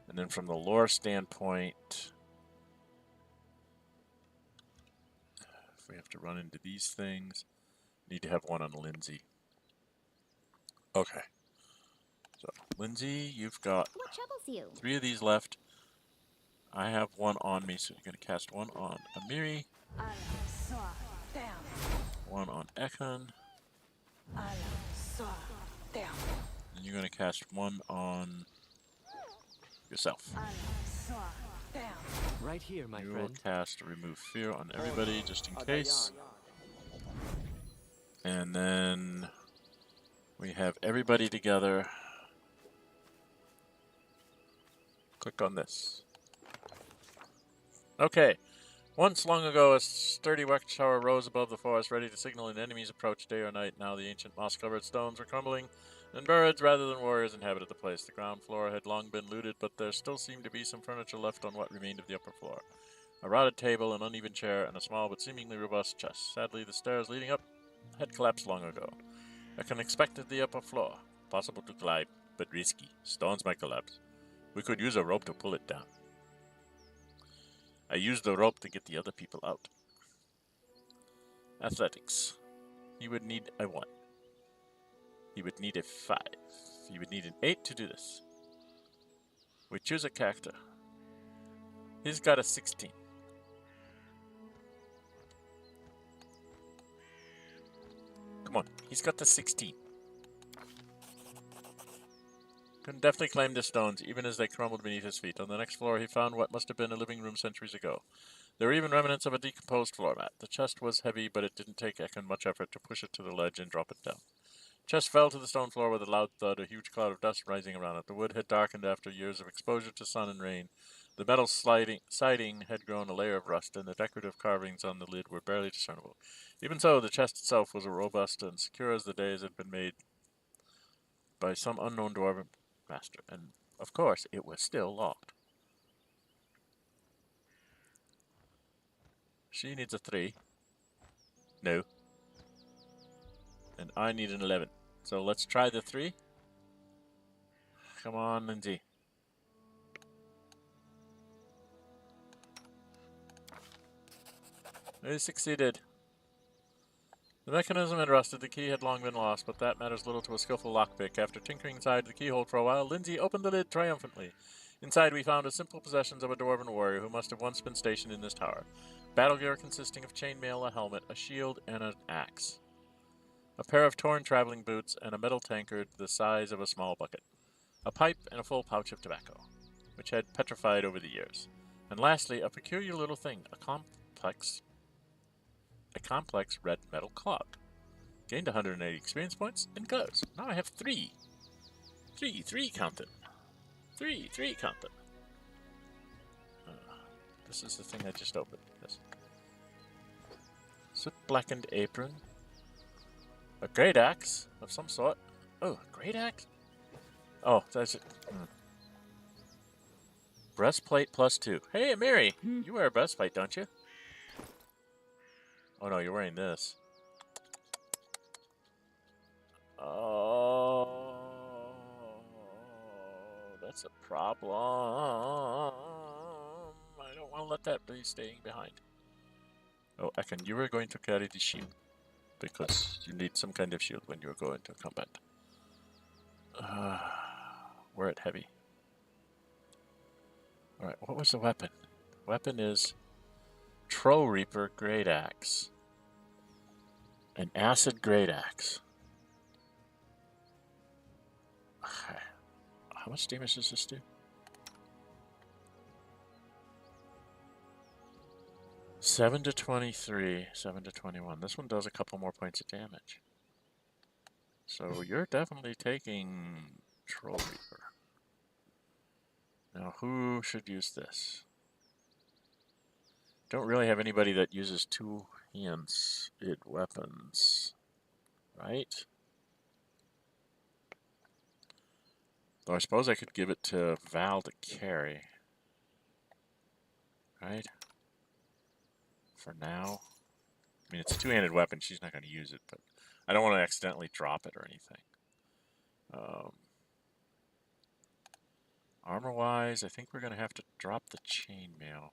And then from the lore standpoint, if we have to run into these things, need to have one on Lindsay. Okay. So, Lindsay, you've got What troubles you? 3 of these left. I have one on me, so you're going to cast one on Amiri, one on Ekin, and you're going to cast one on yourself. Right here, my You will friend. cast Remove Fear on everybody, just in case. And then we have everybody together. Click on this. Okay. Once long ago, a sturdy watchtower rose above the forest, ready to signal an enemy's approach day or night. Now the ancient moss-covered stones were crumbling, and birds rather than warriors inhabited the place. The ground floor had long been looted, but there still seemed to be some furniture left on what remained of the upper floor. A rotted table, an uneven chair, and a small but seemingly robust chest. Sadly, the stairs leading up had collapsed long ago. I can expect the upper floor. Possible to climb, but risky. Stones might collapse. We could use a rope to pull it down. I used the rope to get the other people out. Athletics. He would need a 1. He would need a 5. He would need an 8 to do this. We choose a character. He's got a 16. Come on, he's got the 16. Can definitely climb the stones, even as they crumbled beneath his feet. On the next floor, he found what must have been a living room centuries ago. There were even remnants of a decomposed floor mat. The chest was heavy, but it didn't take Ekin much effort to push it to the ledge and drop it down. The chest fell to the stone floor with a loud thud, a huge cloud of dust rising around it. The wood had darkened after years of exposure to sun and rain. The metal siding had grown a layer of rust, and the decorative carvings on the lid were barely discernible. Even so, the chest itself was as robust and secure as the days had been made by some unknown dwarven master, and of course, it was still locked. She needs a 3. No. And I need an 11. So let's try the 3. Come on, Lindsay. We succeeded. The mechanism had rusted, the key had long been lost, but that matters little to a skillful lockpick. After tinkering inside the keyhole for a while, Lindsay opened the lid triumphantly. Inside we found the simple possessions of a dwarven warrior who must have once been stationed in this tower. Battle gear consisting of chainmail, a helmet, a shield, and an axe. A pair of torn traveling boots, and a metal tankard the size of a small bucket. A pipe and a full pouch of tobacco, which had petrified over the years. And lastly, a peculiar little thing, a complex red metal clock. Gained 180 experience points, and goes. Now I have 3. 3, count them. 3, count them. This is the thing I just opened. This. Soot blackened apron. A great axe of some sort. Oh, a great axe? Oh, that's it. Breastplate +2. Hey, Mary, you wear a breastplate, don't you? Oh no, you're wearing this. Oh, that's a problem. I don't want to let that be staying behind. Oh, Ekin, you were going to carry the shield, because you need some kind of shield when you're going to combat. we're at heavy. Alright, what was the weapon? Weapon is Troll Reaper Great Axe. An acid Great Axe. Okay. How much damage does this do? 7 to 23, 7 to 21. This one does a couple more points of damage. So you're definitely taking Troll Reaper. Now, who should use this? Don't really have anybody that uses two-handed weapons, right? Though I suppose I could give it to Val to carry, right? For now. I mean, it's a two-handed weapon. She's not going to use it, but I don't want to accidentally drop it or anything. Armor-wise, I think we're going to have to drop the chainmail.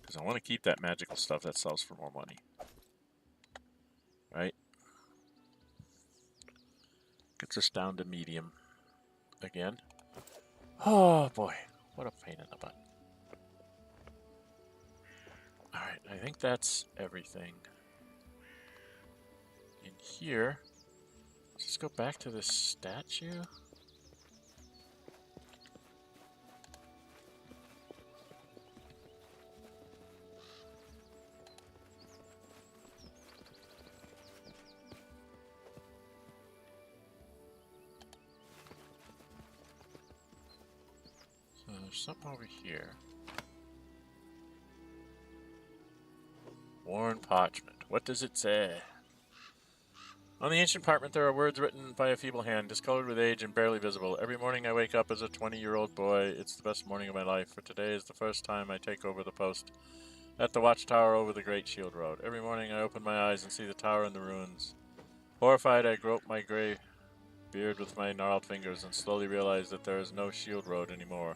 Because I want to keep that magical stuff that sells for more money. Right? Gets us down to medium. Again. Oh boy, what a pain in the butt. Alright, I think that's everything. In here, let's just go back to this statue. So there's something over here. Worn parchment. What does it say? On the ancient parchment there are words written by a feeble hand, discolored with age and barely visible. Every morning I wake up as a 20-year-old boy. It's the best morning of my life, for today is the first time I take over the post at the watchtower over the Great Shield Road. Every morning I open my eyes and see the tower in the ruins. Horrified, I grope my gray beard with my gnarled fingers and slowly realize that there is no Shield Road anymore.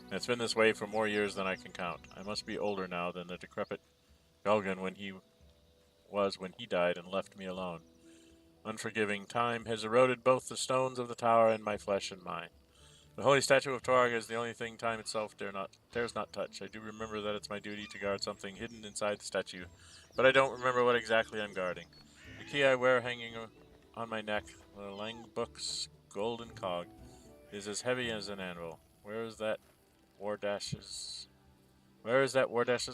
And it's been this way for more years than I can count. I must be older now than the decrepit Galgan when he died and left me alone. Unforgiving time has eroded both the stones of the tower and my flesh and mind. The holy statue of Torag is the only thing time itself dares not touch. I do remember that it's my duty to guard something hidden inside the statue, but I don't remember what exactly I'm guarding. The key I wear hanging on my neck, the Langbook's golden cog, is as heavy as an anvil. Where is that Wardash's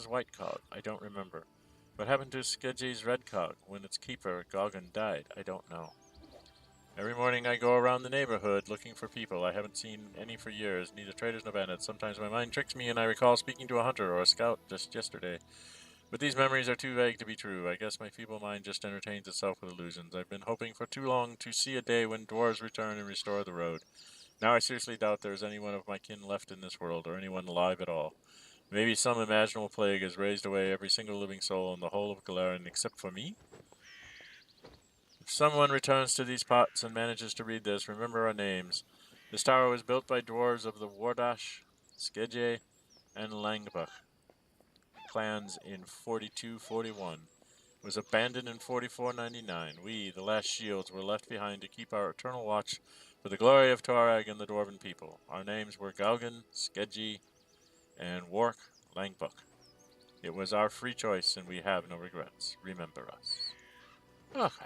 white cog? I don't remember. What happened to Skedji's red cog when its keeper, Goggin, died? I don't know. Every morning I go around the neighborhood looking for people. I haven't seen any for years, neither traders nor bandits. Sometimes my mind tricks me and I recall speaking to a hunter or a scout just yesterday. But these memories are too vague to be true. I guess my feeble mind just entertains itself with illusions. I've been hoping for too long to see a day when dwarves return and restore the road. Now I seriously doubt there's anyone of my kin left in this world, or anyone alive at all. Maybe some imaginable plague has raised away every single living soul in the whole of Galarian except for me? If someone returns to these pots and manages to read this, remember our names. This tower was built by dwarves of the Wardash, Skedje, and Langbach clans in 4241. It was abandoned in 4499. We, the last shields, were left behind to keep our eternal watch for the glory of Torag and the dwarven people. Our names were Galgan, Skedje, and Wark Langbuk. It was our free choice, and we have no regrets. Remember us. Okay.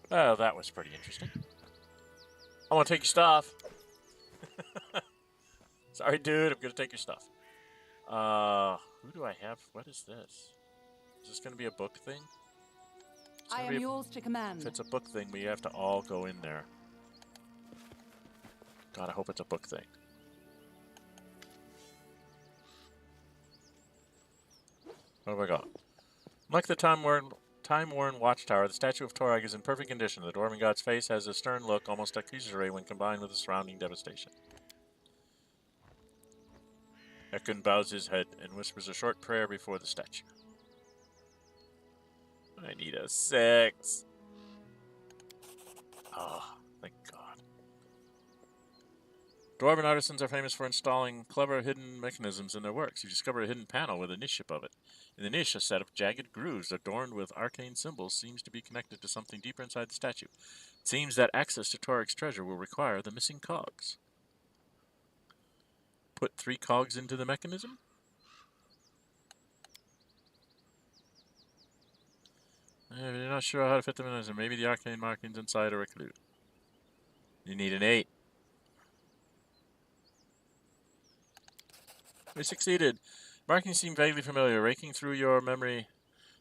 Well, that was pretty interesting. I want to take your stuff. Sorry, dude. I'm going to take your stuff. Who do I have? What is this? Is this going to be a book thing? I am yours to command. If it's a book thing, we have to all go in there. God, I hope it's a book thing. What have I got? Like the time-worn watchtower, the statue of Torag is in perfect condition. The dwarven god's face has a stern look, almost accusatory when combined with the surrounding devastation. Ekun bows his head and whispers a short prayer before the statue. I need a 6. Oh, thank God. Dwarven artisans are famous for installing clever hidden mechanisms in their works. You discover a hidden panel with a niche above it. In the niche, a set of jagged grooves adorned with arcane symbols seems to be connected to something deeper inside the statue. It seems that access to Toric's treasure will require the missing cogs. Put 3 cogs into the mechanism? If you're not sure how to fit them in, maybe the arcane markings inside are a clue. You need an 8. We succeeded. Markings seem vaguely familiar. Raking through your memory,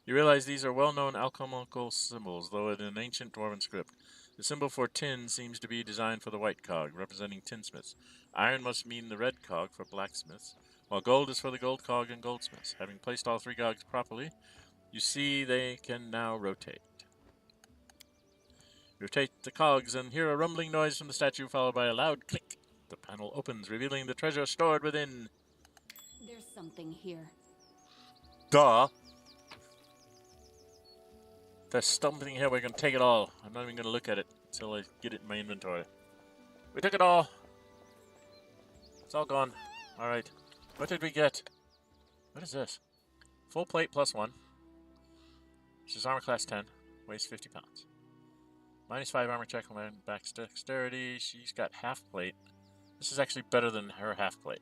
you realize these are well-known alchemical symbols, though in an ancient dwarven script. The symbol for tin seems to be designed for the white cog, representing tinsmiths. Iron must mean the red cog for blacksmiths, while gold is for the gold cog and goldsmiths. Having placed all 3 cogs properly, you see they can now rotate. Rotate the cogs and hear a rumbling noise from the statue, followed by a loud click. The panel opens, revealing the treasure stored within. There's something here. Duh! There's something here, we're going to take it all. I'm not even going to look at it until I get it in my inventory. We took it all. It's all gone. Alright. What did we get? What is this? Full plate +1. Which is armor class 10. Weighs 50 pounds. -5 armor check on back dexterity. She's got half plate. This is actually better than her half plate.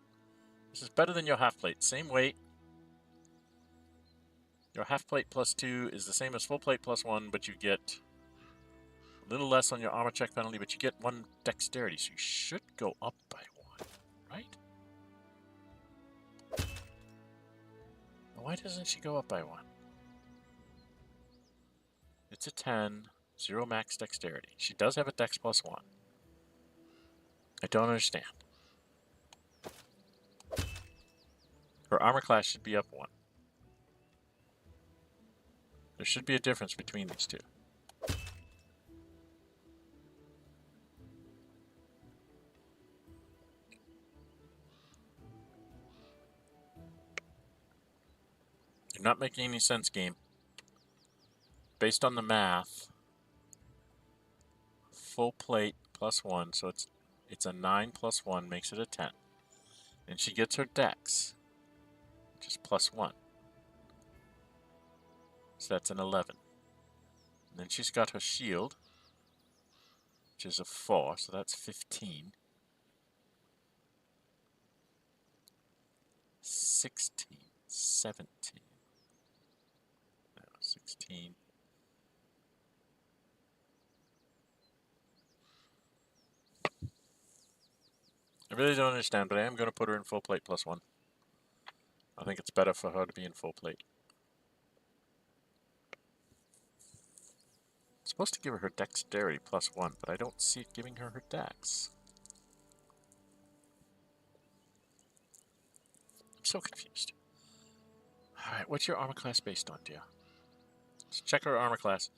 This is better than your half plate. Same weight. Your half plate +2 is the same as full plate +1, but you get a little less on your armor check penalty, but you get 1 dexterity, so you should go up by 1, right? Why doesn't she go up by 1? It's a 10, 0 max dexterity. She does have a dex +1. I don't understand. Her armor class should be up 1. There should be a difference between these two. You're not making any sense, game. Based on the math, full plate +1, so it's a 9 +1 makes it a 10. And she gets her dex, which is +1. So that's an 11. And then she's got her shield, which is a 4, so that's 15. 16, 17. No, 16. I really don't understand, but I am going to put her in full plate +1. I think it's better for her to be in full plate. I'm supposed to give her dexterity +1, but I don't see it giving her dex. I'm so confused. Alright, what's your armor class based on, dear? Let's check her armor class.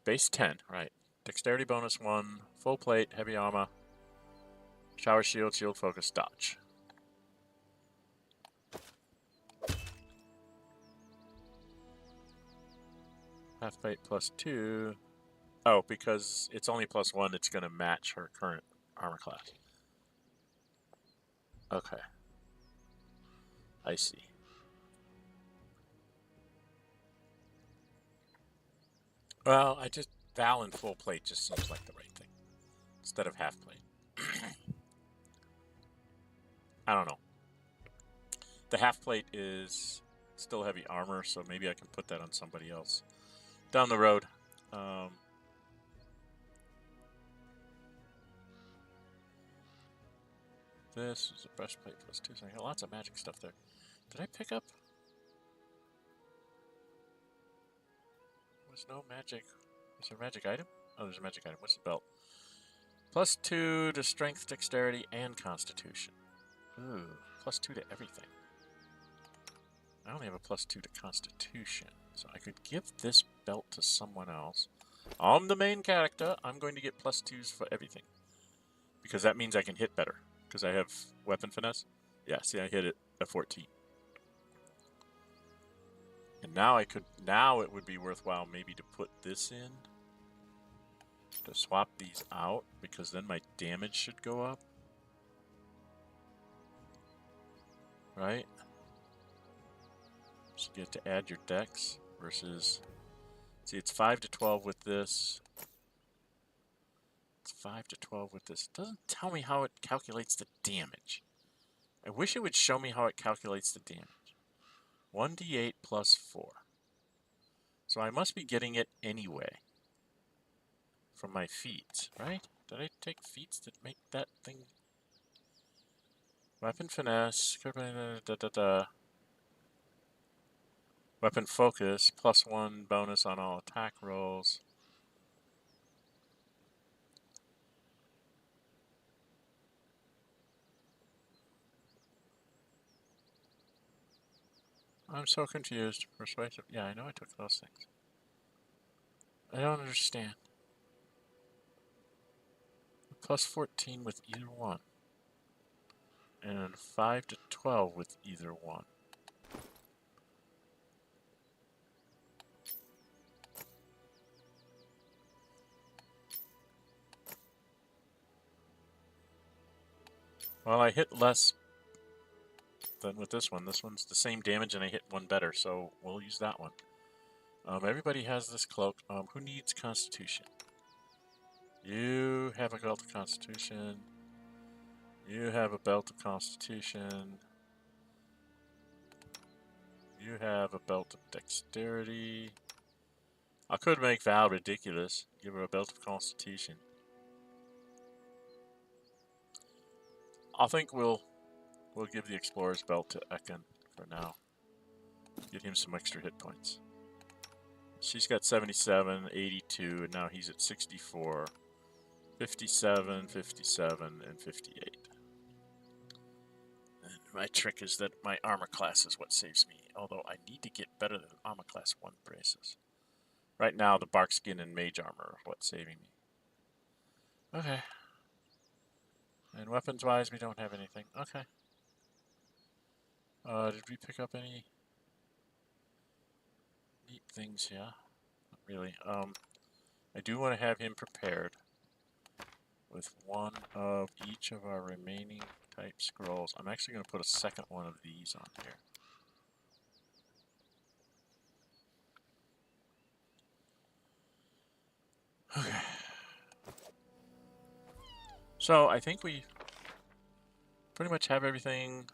Base 10, right. Dexterity bonus 1, full plate, heavy armor, shower shield, shield focus, dodge. Half plate +2. Oh, because it's only +1, it's going to match her current armor class. Okay. I see. Well, Val in full plate just seems like the right thing. Instead of half plate. I don't know. The half plate is still heavy armor, so maybe I can put that on somebody else down the road. This is a breastplate +2, so I got lots of magic stuff there. Did I pick up? There's no magic. Is there a magic item? Oh, there's a magic item. What's the belt? +2 to strength, dexterity, and constitution. Ooh, +2 to everything. I only have a +2 to constitution, so I could give this belt to someone else. I'm the main character. I'm going to get +2s for everything. Because that means I can hit better. Because I have weapon finesse. Yeah, see, I hit it at 14. And now it would be worthwhile maybe to put this in. To swap these out, because then my damage should go up. right? So you get to add your dex versus... See, it's 5 to 12 with this. It's 5 to 12 with this. It doesn't tell me how it calculates the damage. I wish it would show me how it calculates the damage. 1d8 plus 4. So I must be getting it anyway. From my feats, right? Did I take feats that make that thing? Weapon finesse, weapon focus, +1 bonus on all attack rolls. I'm so confused. Persuasive. Yeah, I know I took those things. I don't understand. +14 with either one. And 5 to 12 with either one. Well, I hit less than with this one. This one's the same damage and I hit one better, so we'll use that one. Everybody has this cloak. Who needs Constitution? You have a belt of Constitution. You have a belt of Constitution. You have a belt of Dexterity. I could make Val ridiculous. Give her a belt of Constitution. I think we'll give the Explorer's belt to Ekin for now. Get him some extra hit points. She's got 77, 82, and now he's at 64, 57, 57, and 58. And my trick is that my armor class is what saves me, although I need to get better than armor class 1 braces. Right now, the bark skin and mage armor are what's saving me. Okay. And weapons-wise, we don't have anything. Okay. Did we pick up any neat things here? Not really. I do want to have him prepared with one of each of our remaining type scrolls. I'm actually going to put a second one of these on here. Okay. So I think we pretty much have everything.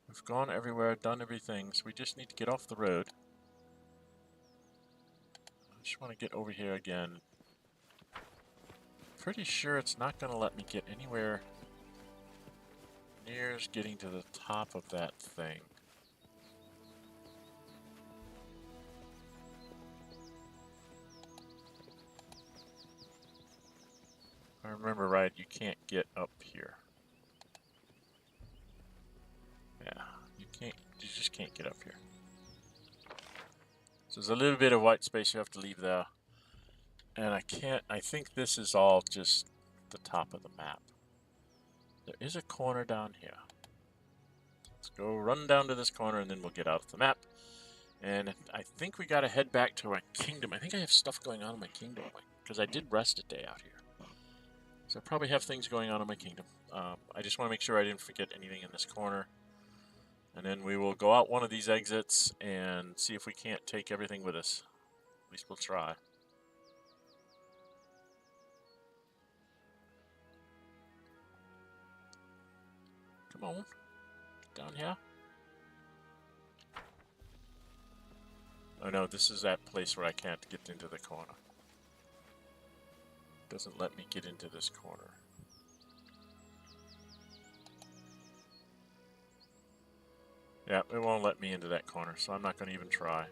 We've gone everywhere, done everything, so we just need to get off the road. I just want to get over here again. Pretty sure it's not going to let me get anywhere near getting to the top of that thing. If I remember right, you can't get up here. Yeah, you just can't get up here. So there's a little bit of white space you have to leave there. And I think this is all just the top of the map. There is a corner down here. Let's go run down to this corner and then we'll get out of the map. And I think we gotta head back to our kingdom. I think I have stuff going on in my kingdom, because I did rest a day out here. So I probably have things going on in my kingdom. I just want to make sure I didn't forget anything in this corner. And then we will go out one of these exits and see if we can't take everything with us. At least we'll try. Come on. Down here. Oh no, this is that place where I can't get into the corner. Doesn't let me get into this corner. Yeah, it won't let me into that corner, so I'm not going to even try.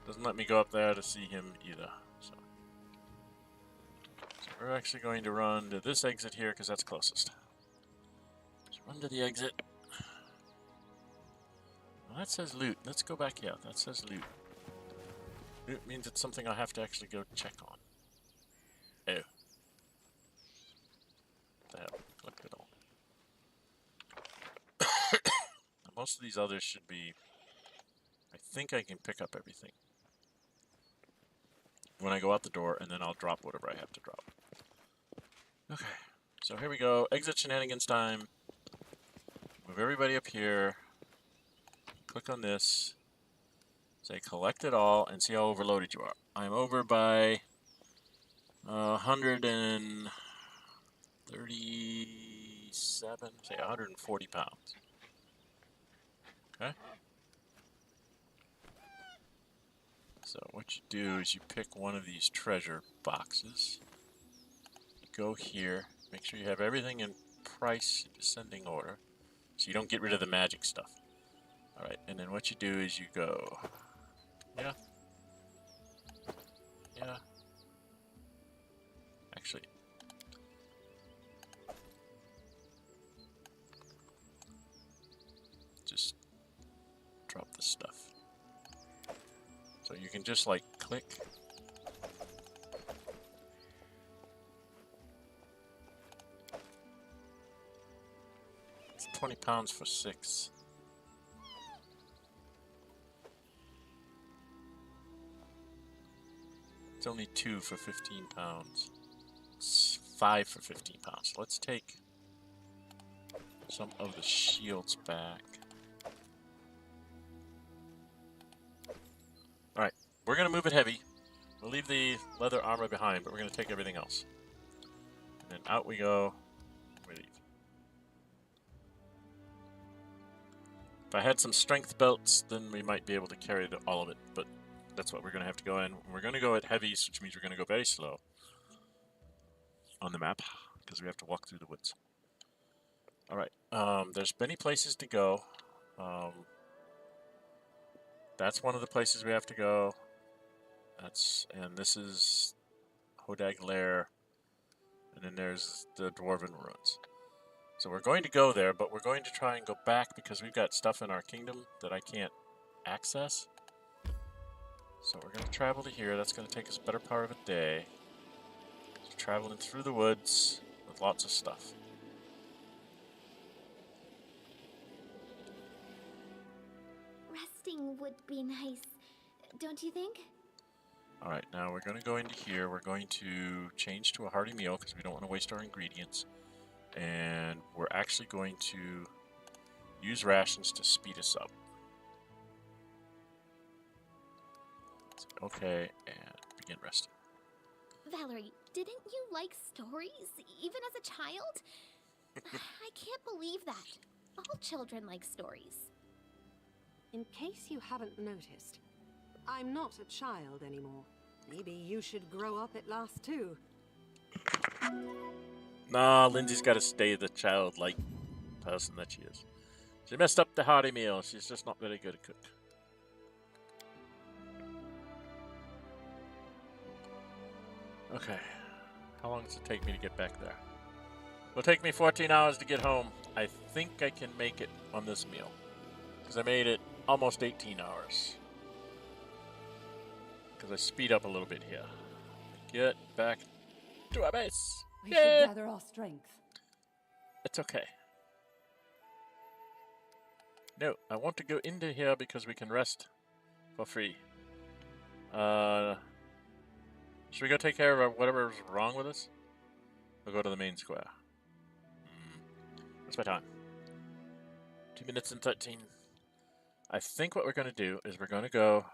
Doesn't let me go up there to see him either. So we're actually going to run to this exit here because that's closest. Let's run to the exit. Well, that says loot. Let's go back here. That says loot. Loot means it's something I have to actually go check on. Oh. That look at all. Most of these others should be... I think I can pick up everything when I go out the door, and then I'll drop whatever I have to drop. Okay, so here we go. Exit shenanigans time. Move everybody up here. Click on this. Say collect it all and see how overloaded you are. I'm over by 137, say 140 pounds. Okay. So what you do is you pick one of these treasure boxes. Go here. Make sure you have everything in price descending order, so you don't get rid of the magic stuff. All right, and then what you do is you go. Yeah. Yeah. Actually. Just drop this stuff. So you can just like click. It's 20 pounds for 6. It's only 2 for 15 pounds. It's 5 for 15 pounds. Let's take some of the shields back. Alright, we're going to move it heavy. We'll leave the leather armor behind, but we're going to take everything else. And then out we go. We leave. If I had some strength belts, then we might be able to carry all of it, but that's what we're going to have to go in. We're going to go at heavies, which means we're going to go very slow on the map, because we have to walk through the woods. Alright, there's many places to go. That's one of the places we have to go. And this is Hodag Lair, and then there's the Dwarven Ruins. So we're going to go there, but we're going to try and go back because we've got stuff in our kingdom that I can't access. So we're going to travel to here. That's going to take us a better part of a day. So traveling through the woods with lots of stuff. Resting would be nice, don't you think? Alright, now we're going to go into here. We're going to change to a hearty meal because we don't want to waste our ingredients. And we're actually going to use rations to speed us up. Okay, and begin resting. Valerie, didn't you like stories, even as a child? I can't believe that. All children like stories. In case you haven't noticed, I'm not a child anymore. Maybe you should grow up at last too. Nah, Lindsay's got to stay the childlike person that she is. She messed up the hearty meal. She's just not very good at cook. Okay. How long does it take me to get back there? It'll take me 14 hours to get home. I think I can make it on this meal, because I made it almost 18 hours. Because I speed up a little bit here. Get back to our base. We should gather our strength. It's okay. No, I want to go into here because we can rest for free. Should we go take care of whatever's wrong with us? We'll go to the main square. What's my time? 2 minutes and 13. I think what we're going to do is we're going to go...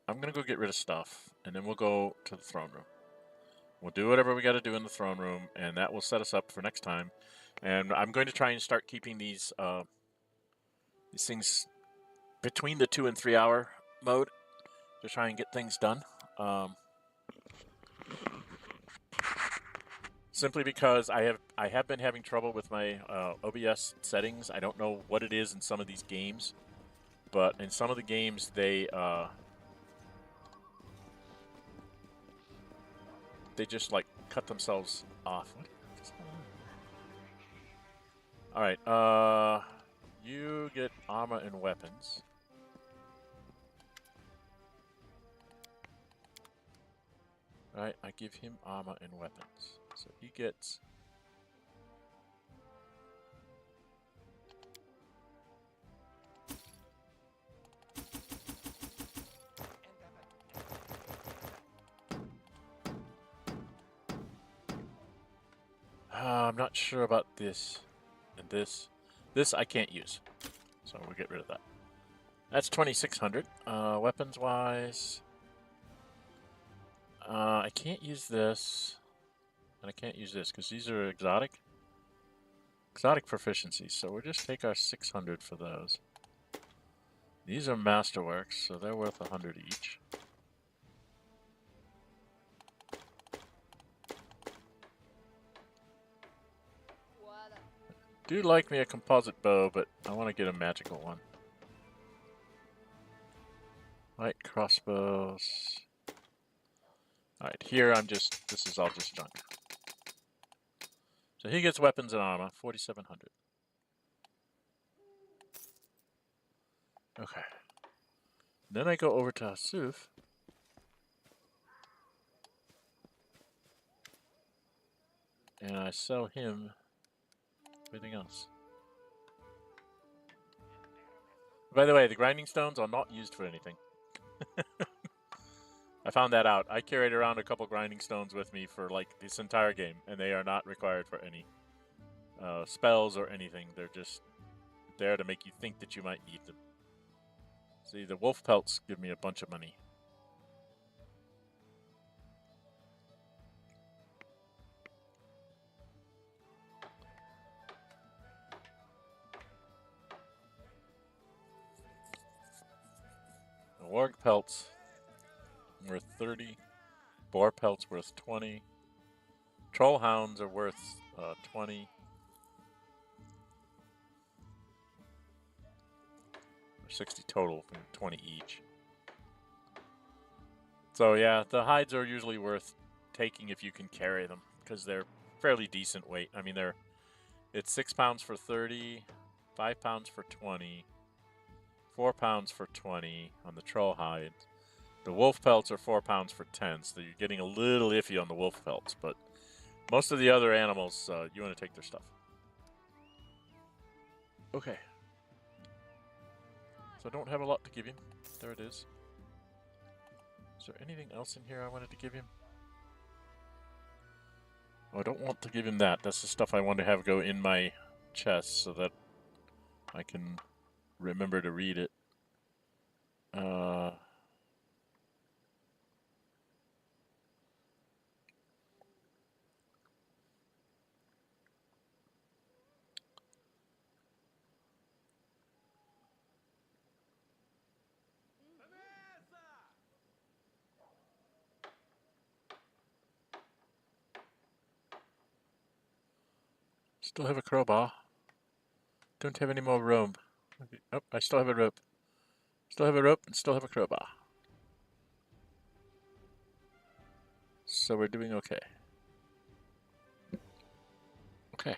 I'm going to go get rid of stuff, and then we'll go to the throne room. We'll do whatever we got to do in the throne room, and that will set us up for next time. And I'm going to try and start keeping these things between the 2 and 3 hour mode to try and get things done. Simply because I have been having trouble with my OBS settings. I don't know what it is in some of these games, but in some of the games they just like cut themselves off. What? All right, you get armor and weapons. All right, I give him armor and weapons, so he gets. I'm not sure about this and this. This I can't use, so we'll get rid of that. That's 2,600. Weapons-wise, I can't use this, and I can't use this because these are exotic proficiencies. So we'll just take our 600 for those. These are masterworks, so they're worth 100 each. Do like me a composite bow, but I want to get a magical one. Light crossbows. Alright, here this is all just junk. So he gets weapons and armor, 4,700. Okay. Then I go over to Asuf. And I sell him everything else. By the way, the grinding stones are not used for anything. I found that out. I carried around a couple grinding stones with me for like this entire game, and they are not required for any spells or anything. They're just there to make you think that you might need them. See, the wolf pelts give me a bunch of money. The warg pelts worth 30. Boar pelts worth 20. Troll hounds are worth 20. 60 total, 20 each. So yeah, the hides are usually worth taking if you can carry them, because they're fairly decent weight. I mean, it's 6 pounds for 30, 5 pounds for 20, 4 pounds for 20 on the troll hide. The wolf pelts are 4 pounds for 10, so you're getting a little iffy on the wolf pelts, but most of the other animals, you want to take their stuff. Okay. So I don't have a lot to give him. There it is. Is there anything else in here I wanted to give him? Oh, I don't want to give him that. That's the stuff I want to have go in my chest so that I can remember to read it. Still have a crowbar. Don't have any more room. Okay. Oh, I still have a rope. Still have a rope and still have a crowbar. So we're doing okay. Okay.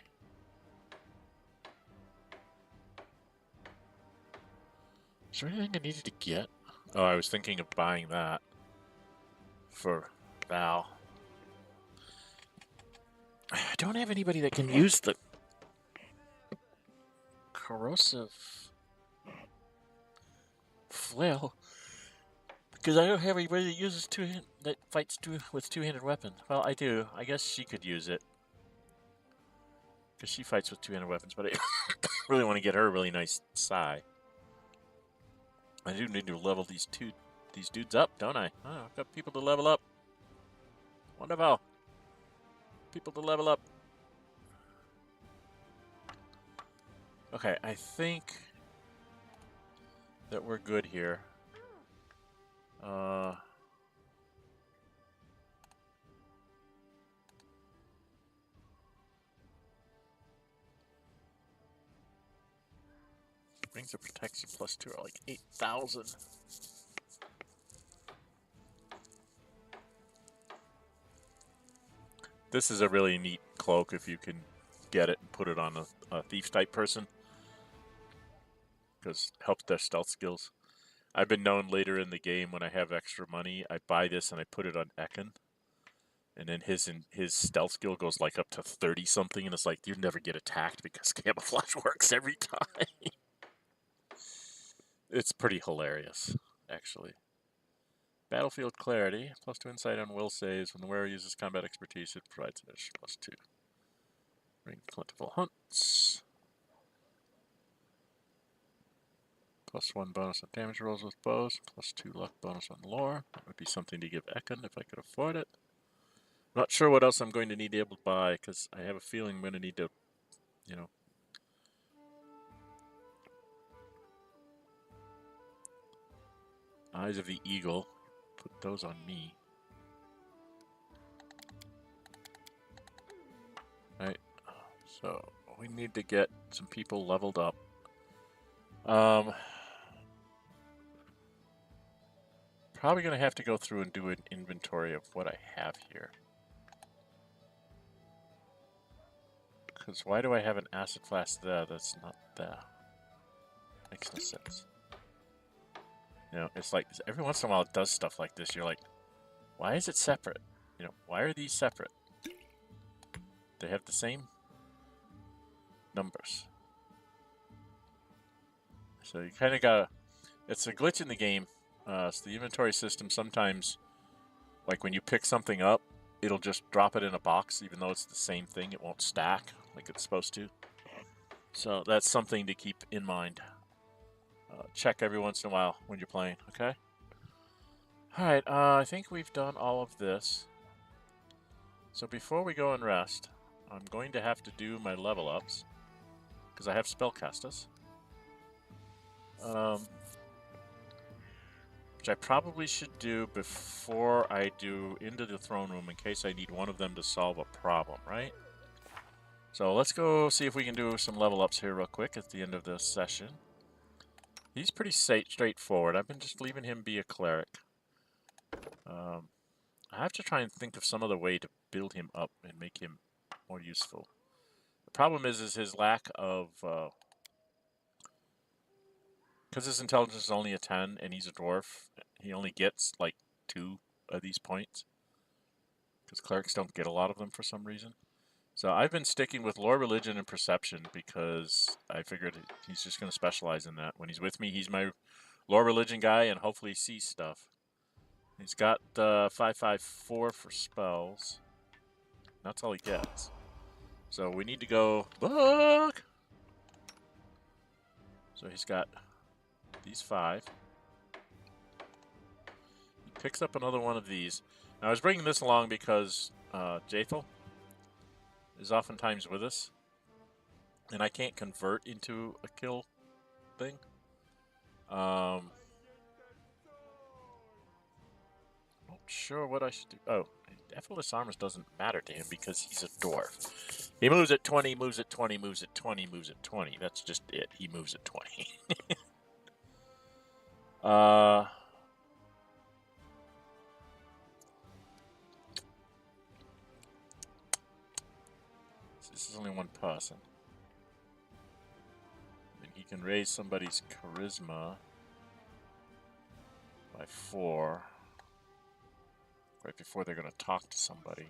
Is there anything I needed to get? Oh, I was thinking of buying that for Val. I don't have anybody that can use the corrosive flail because I don't have anybody that uses that fights with two-handed weapons. Well, I do. I guess she could use it because she fights with two-handed weapons. But I really want to get her a really nice sai. I do need to level these dudes up, don't I? Oh, I've got people to level up. Wonderful. People to level up. Okay, I think that we're good here. Rings of protection +2 are like 8,000. This is a really neat cloak if you can get it and put it on a thief type person, because it helps their stealth skills. I've been known later in the game when I have extra money, I buy this and I put it on Ekin, and then his stealth skill goes like up to 30 something, and it's like you never get attacked because camouflage works every time. It's pretty hilarious, actually. Battlefield clarity, +2 insight on will saves. When the wearer uses combat expertise, it provides an additional +2. Bring plentiful hunts. +1 bonus on damage rolls with bows. +2 luck bonus on lore. That would be something to give Ekon if I could afford it. I'm not sure what else I'm going to need to be able to buy, because I have a feeling I'm going to need to, you know... Eyes of the Eagle. Put those on me. Right. So, we need to get some people leveled up. Probably going to have to go through and do an inventory of what I have here. Because why do I have an acid flask there that's not there? Makes no sense. You know, it's like, every once in a while it does stuff like this. You're like, why is it separate? You know, why are these separate? They have the same numbers. So you kind of gotta... It's a glitch in the game. So the inventory system sometimes, like when you pick something up, it'll just drop it in a box, even though it's the same thing. It won't stack like it's supposed to. So that's something to keep in mind. Check every once in a while when you're playing, okay? Alright, I think we've done all of this. So before we go and rest, I'm going to have to do my level ups, because I have spellcasters. Which I probably should do before I do Into the Throne Room, in case I need one of them to solve a problem, right? So let's go see if we can do some level ups here real quick at the end of this session. He's pretty straightforward. I've been just leaving him be a cleric. I have to try and think of some other way to build him up and make him more useful. The problem is his lack of... because his intelligence is only a 10 and he's a dwarf, he only gets like 2 of these points. Because clerics don't get a lot of them for some reason. So I've been sticking with lore, religion, and perception because I figured he's just going to specialize in that. When he's with me, he's my lore, religion guy and hopefully sees stuff. He's got 554 for spells. That's all he gets. So we need to go book. So he's got these 5. He picks up another one of these. Now, I was bringing this along because Jathel is oftentimes with us, and I can't convert into a kill thing. Not sure what I should do. Oh, effortless armors doesn't matter to him because he's a dwarf. He moves at 20, moves at 20, moves at 20, moves at 20. That's just it. He moves at 20. This is only one person. And he can raise somebody's charisma by 4. Right before they're going to talk to somebody.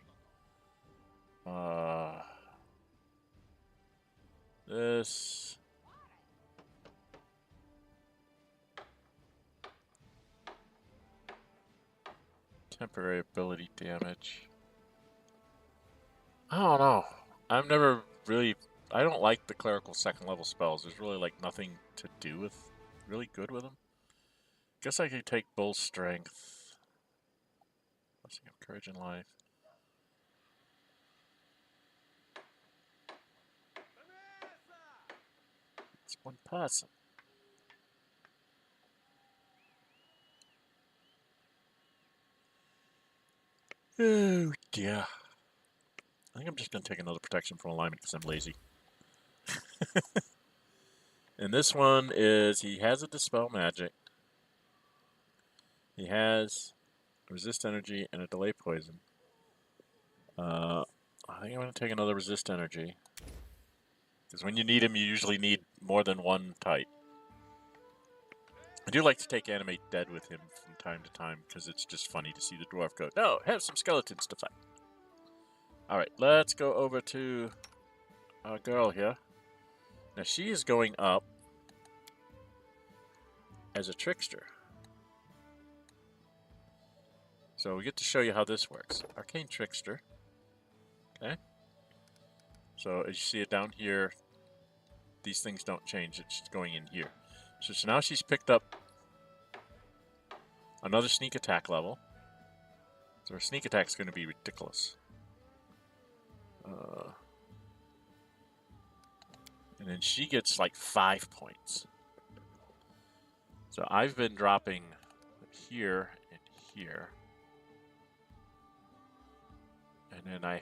This... temporary ability damage. I don't know. I've never really... I don't like the clerical second level spells. There's really like nothing to do with... really good with them. Guess I could take bull strength. Blessing of courage and life. It's one person. Oh dear. I think I'm just going to take another protection from alignment because I'm lazy. And this one is, he has a dispel magic. He has resist energy and a delay poison. I think I'm going to take another resist energy. Because when you need him, you usually need more than one type. I do like to take Animate Dead with him from time to time, because it's just funny to see the dwarf go, no, have some skeletons to fight. Alright, let's go over to our girl here. Now she is going up as a trickster. So we get to show you how this works. Arcane Trickster. Okay. So as you see it down here, these things don't change. It's going in here. So now she's picked up another sneak attack level. So her sneak attack is going to be ridiculous. And then she gets like 5 points. So I've been dropping here and here. And then I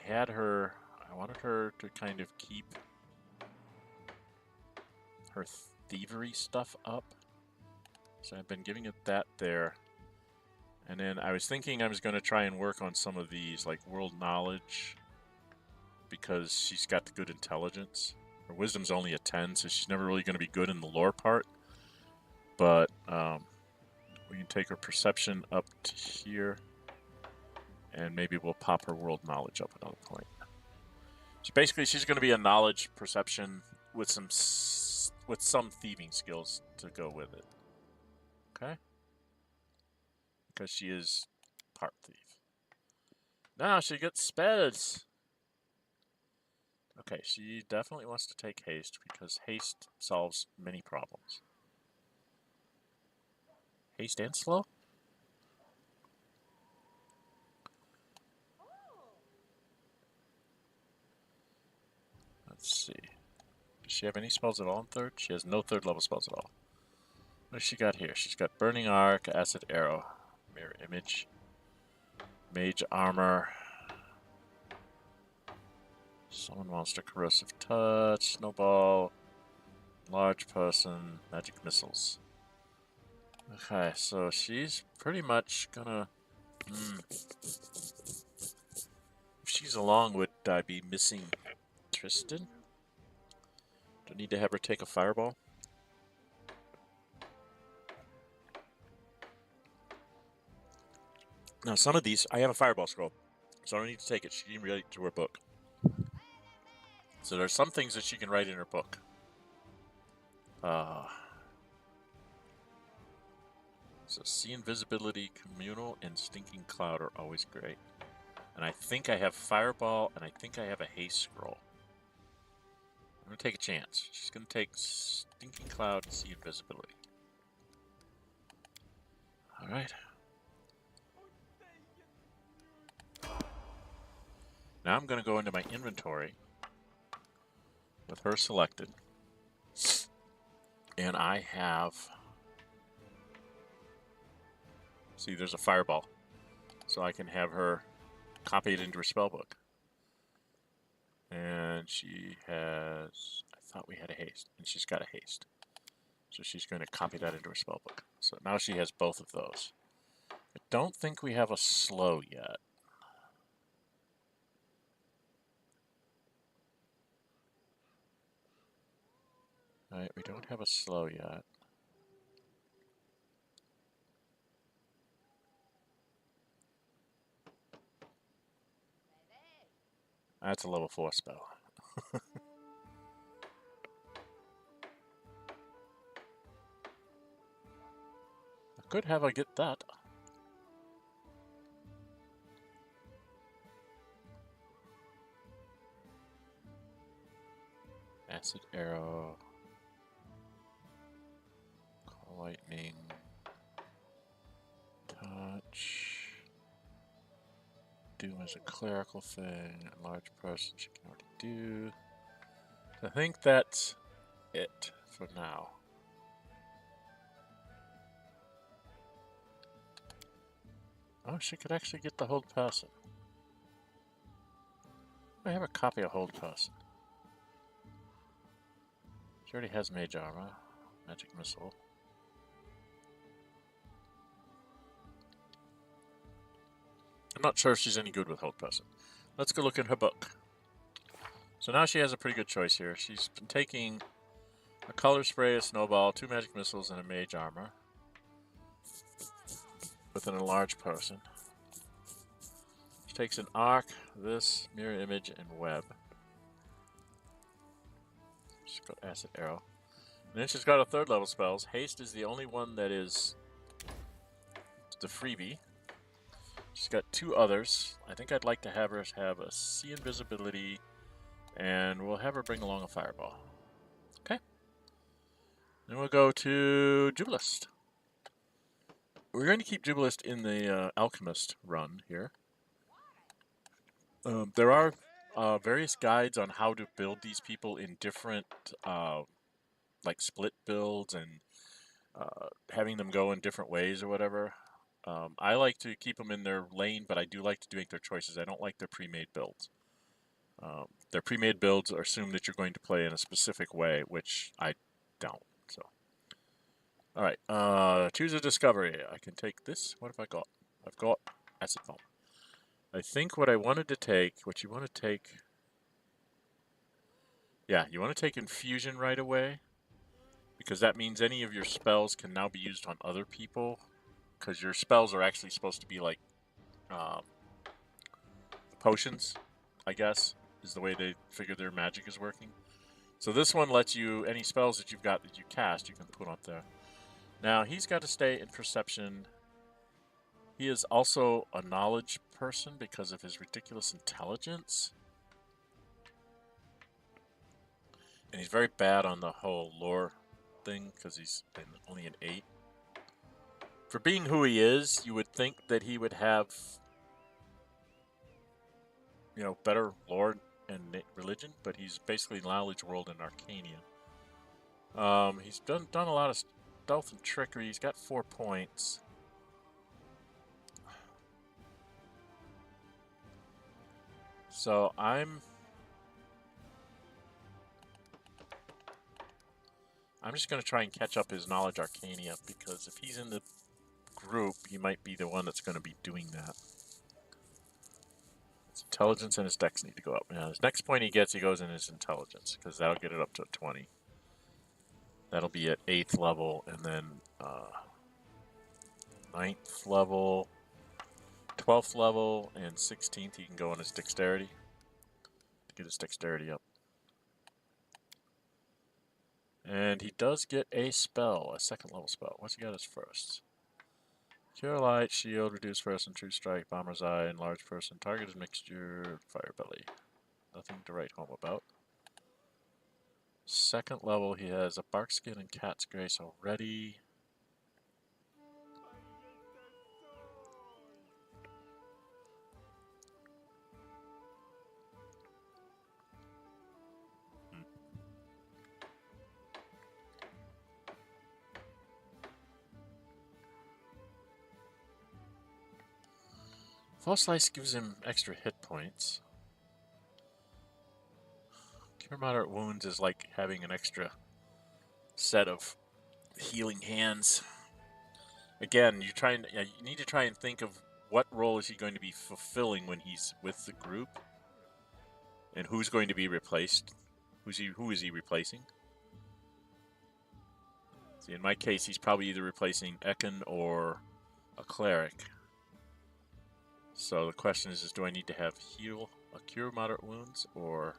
wanted her to kind of keep her thievery stuff up. So I've been giving it that there. And then I was thinking I was going to try and work on some of these, like world knowledge, because she's got the good intelligence. Her wisdom's only a 10, so she's never really going to be good in the lore part. But we can take her perception up to here, and maybe we'll pop her world knowledge up another point. So basically, she's going to be a knowledge perception with some thieving skills to go with it. Okay? Because she is part thief. Now she gets spells. Okay, she definitely wants to take haste because haste solves many problems. Haste and slow? Let's see. Does she have any spells at all in third? She has no third level spells at all. What does she got here? She's got Burning Arc, Acid Arrow, Mirror Image, Mage Armor, Summon Monster, Corrosive Touch, Snowball, Large Person, Magic Missiles. Okay, so she's pretty much gonna... If she's along, would I be missing Tristan? Do I need to have her take a fireball? Now, some of these, I have a fireball scroll, so I don't need to take it. She can write it to her book. So there's some things that she can write in her book. So see invisibility, communal, and stinking cloud are always great. And I think I have fireball, and I think I have a haste scroll. I'm gonna take a chance. She's gonna take stinking cloud and see invisibility. All right. Now I'm gonna go into my inventory with her selected, and I have. See, there's a fireball, so I can have her copy it into her spellbook. And she has, I thought we had a haste, and she's got a haste. So she's going to copy that into her spellbook. So now she has both of those. I don't think we have a slow yet. Alright, we don't have a slow yet. That's a level 4 spell. I could have her get that. Acid Arrow. Call Lightning. Touch. Doom is a clerical thing. A large person she can already do. I think that's it for now. Oh, she could actually get the hold person. I have a copy of hold person. She already has mage armor, magic missile. I'm not sure if she's any good with hold person. Let's go look in her book. So now she has a pretty good choice here. She's been taking a color spray, a snowball, 2 magic missiles, and a mage armor. With an enlarged person. She takes an arc, this, mirror image, and web. She's got acid arrow. And then she's got a 3rd level spells. Haste is the only one that is the freebie. She's got 2 others. I think I'd like to have her have a see invisibility And we'll have her bring along a fireball. Okay. Then we'll go to Jubilist. We're going to keep Jubilist in the Alchemist run here. There are various guides on how to build these people in different, like split builds and having them go in different ways or whatever. I like to keep them in their lane, but I do like to make their choices. I don't like their pre-made builds. Their pre-made builds assume that you're going to play in a specific way, which I don't. So, all right. Choose a discovery. I can take this. What have I got? I've got acid bomb. I think what I wanted to take, what you want to take, yeah, you want to take infusion right away, because that means any of your spells can now be used on other people, because your spells are actually supposed to be like potions, I guess, is the way they figure their magic is working. So this one lets you, any spells that you've got that you cast, you can put up there. Now, he's got to stay in perception. He is also a knowledge person because of his ridiculous intelligence. And he's very bad on the whole lore thing because he's only an 8. For being who he is, you would think that he would have, you know, better lore and religion, but he's basically knowledge, world, and arcania. He's done a lot of stealth and trickery. He's got 4 points. So I'm just going to try and catch up his knowledge arcania, because if he's in the group, he might be the one that's going to be doing that. His intelligence and his dex need to go up. Now, his next point he gets, he goes in his intelligence, because that'll get it up to 20. That'll be at 8th level, and then 9th level, 12th level, and 16th he can go on his dexterity to get his dexterity up. And he does get a spell, a 2nd level spell. What's he got as first? Cure Light, Shield, Reduce Person, True Strike, Bomber's Eye, Enlarge Person, Target is Mixture, Fire Belly. Nothing to write home about. 2nd level, he has a Barkskin and Cat's Grace already. False Slice gives him extra hit points. Cure Moderate Wounds is like having an extra set of healing hands. Again, you need to try and think of what role is he going to be fulfilling when he's with the group, and who's going to be replaced. Who is he replacing? See, in my case, he's probably either replacing Ekin or a cleric. So the question is do I need to have cure moderate wounds, or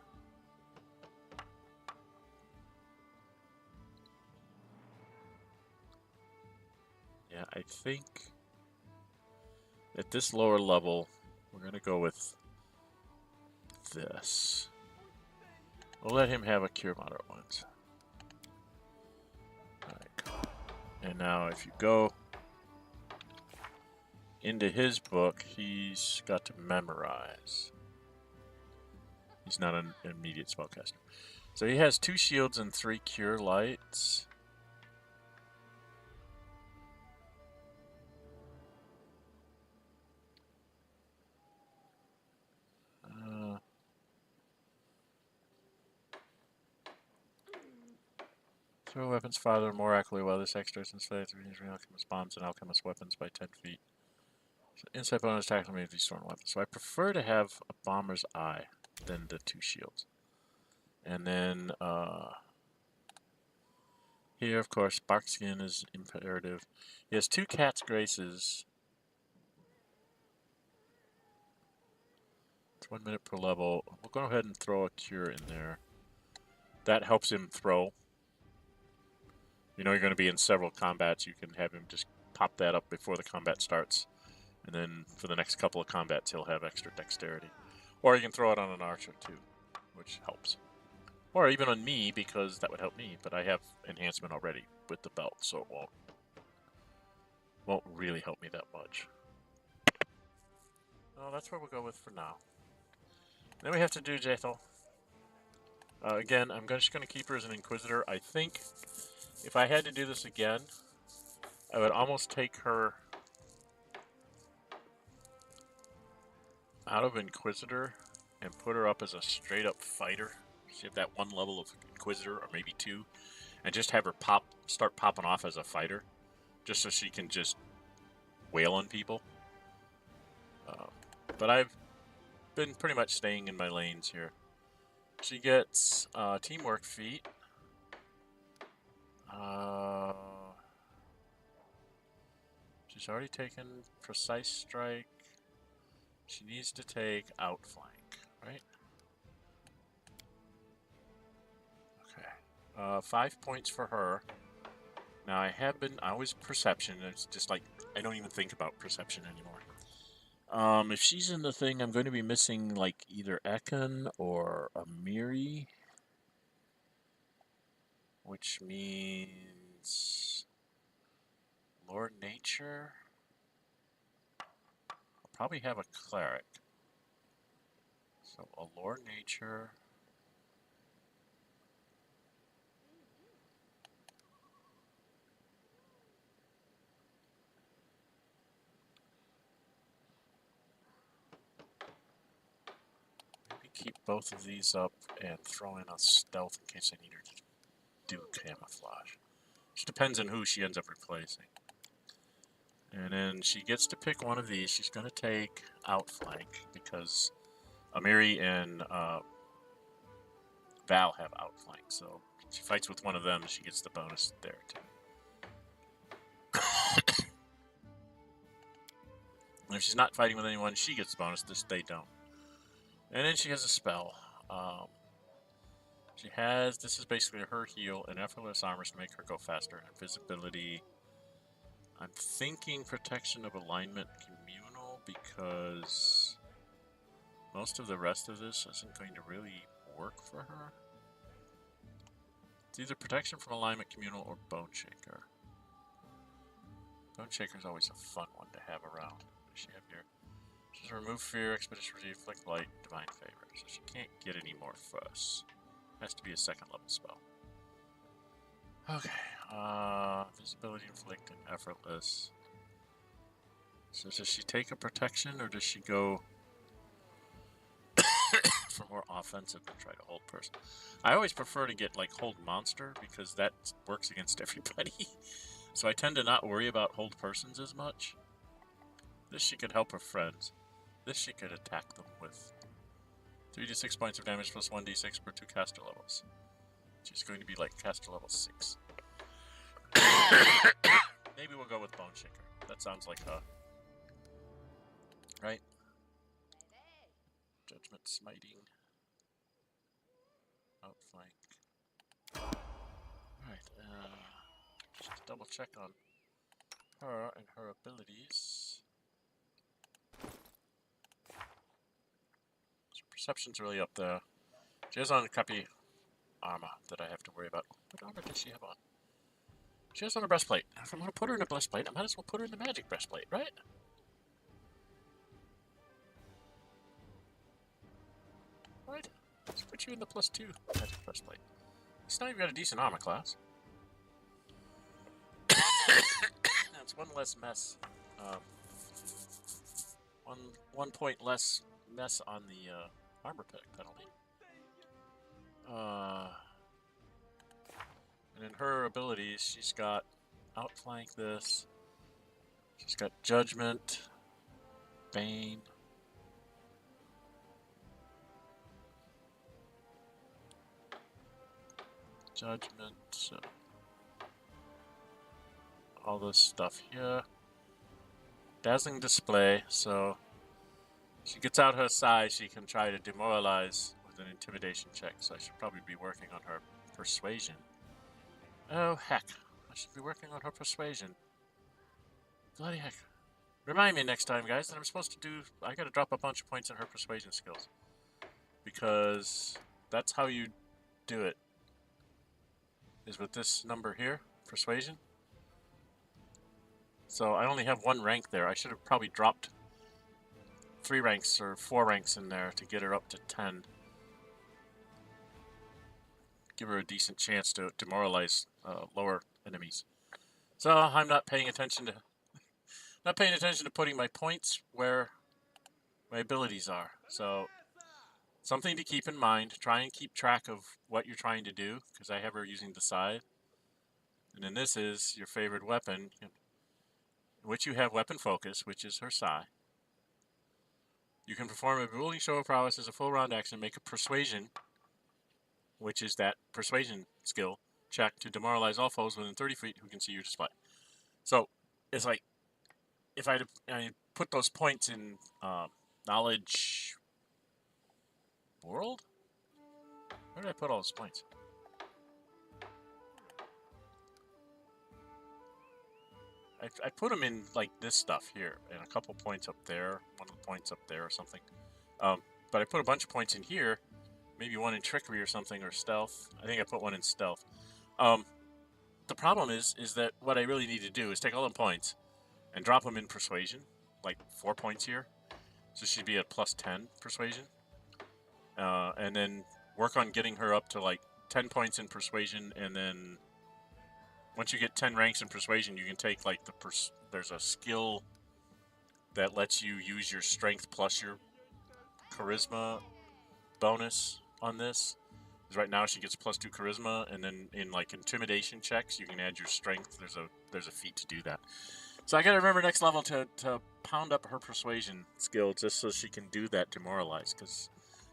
yeah, I think at this lower level we're going to go with this. We'll let him have a cure moderate wounds. Alright, cool. And now if you go into his book, he's got to memorize. He's not an immediate spellcaster. So he has 2 shields and 3 cure lights. Throw weapons farther, more accurately, while this extra is inside through using alchemist bombs and alchemist weapons by 10 feet. So inside bonus attack on these thorn weapons. So I prefer to have a bomber's eye than the 2 shields. And then here, of course, Barkskin is imperative. He has 2 Cat's Graces. It's 1 minute per level. We'll go ahead and throw a cure in there. That helps him throw. You know you're going to be in several combats. You can have him just pop that up before the combat starts. And then for the next couple of combats, he'll have extra dexterity. Or you can throw it on an archer, too. which helps. Or even on me, because that would help me, but I have enhancement already with the belt, so it won't really help me that much. Oh, that's where we'll go with for now. Then we have to do Jaethal. Again, I'm just going to keep her as an Inquisitor. I think if I had to do this again, I would almost take her out of Inquisitor and put her up as a straight-up fighter. She have that one level of Inquisitor, or maybe two, and just have her start popping off as a fighter, just so she can just wail on people. But I've been pretty much staying in my lanes here. She gets teamwork feat. She's already taken precise strike. She needs to take outflank, right? Okay. 5 points for her. Now I always perception. It's just like I don't even think about perception anymore. If she's in the thing, I'm going to be missing like either Ekon or Amiri, which means Lord Nature. I'll probably have a cleric. So a Lord Nature. Keep both of these up and throw in a stealth in case I need her to do camouflage. Just depends on who she ends up replacing. And then she gets to pick one of these. She's going to take outflank because Amiri and Val have outflank. So if she fights with one of them, she gets the bonus there too. And if she's not fighting with anyone, she gets the bonus. They don't. And then she has a spell. This is basically her heal and effortless armors to make her go faster. Invisibility. I'm thinking protection of alignment communal because most of the rest of this isn't going to really work for her. It's either protection from alignment communal or Bone Shaker. Bone Shaker is always a fun one to have around. What does she have here? She has remove fear, expedition receive, flick light, divine favor. So she can't get any more fuss. Has to be a second level spell. Okay. Visibility, inflict, and effortless. So does she take a protection or does she go for more offensive and try to hold person? I always prefer to get like hold monster because that works against everybody. So I tend to not worry about hold persons as much. This she could help her friends. This she could attack them with 3d6 points of damage plus 1d6 per 2 caster levels. She's going to be like caster level 6. Maybe we'll go with Bone Shaker. That sounds like her. Right? Judgment Smiting. Outflank. Alright, just double check on her and her abilities. So perception's really up there. She has on a crappy armor that I have to worry about. What armor does she have on? She has on a breastplate. If I'm going to put her in a breastplate, I might as well put her in the magic breastplate, right? Right? Let's put you in the +2 magic breastplate. It's not even got a decent armor class. That's one less mess. One point less mess on the armor pick penalty. And in her abilities, she's got outflank this. She's got judgment, bane. Judgment, all this stuff here. Dazzling display, so she gets out her size, she can try to demoralize with an intimidation check, so I should probably be working on her persuasion. Oh heck, I should be working on her persuasion. Bloody heck. Remind me next time, guys, that I'm supposed to do, I gotta drop a bunch of points in her persuasion skills. Because that's how you do it. Is with this number here, persuasion. So I only have 1 rank there. I should have probably dropped 3 ranks or 4 ranks in there to get her up to 10. Give her a decent chance to demoralize lower enemies. So I'm not paying attention to putting my points where my abilities are. So something to keep in mind. Try and keep track of what you're trying to do, because I have her using the scythe. And then this is your favorite weapon, in which you have weapon focus, which is her scythe. You can perform a ruling show of prowess as a full round action, make a persuasion, which is that persuasion skill check to demoralize all foes within 30 feet who can see your display. So it's like, if I put those points in knowledge world? Where did I put all those points? I put them in like this stuff here, and a couple points up there, 1 of the points up there or something. But I put a bunch of points in here, maybe 1 in trickery or something, or stealth. I think I put 1 in stealth. The problem is that what I really need to do is take all the points and drop them in persuasion, like 4 points here. So she'd be at plus 10 persuasion. And then work on getting her up to like 10 points in persuasion, and then once you get 10 ranks in persuasion, you can take like there's a skill that lets you use your strength plus your charisma bonus on this. Because right now she gets plus 2 charisma, and then in like intimidation checks, you can add your strength. There's a feat to do that. So I gotta remember next level to pound up her persuasion skill just so she can do that demoralize, because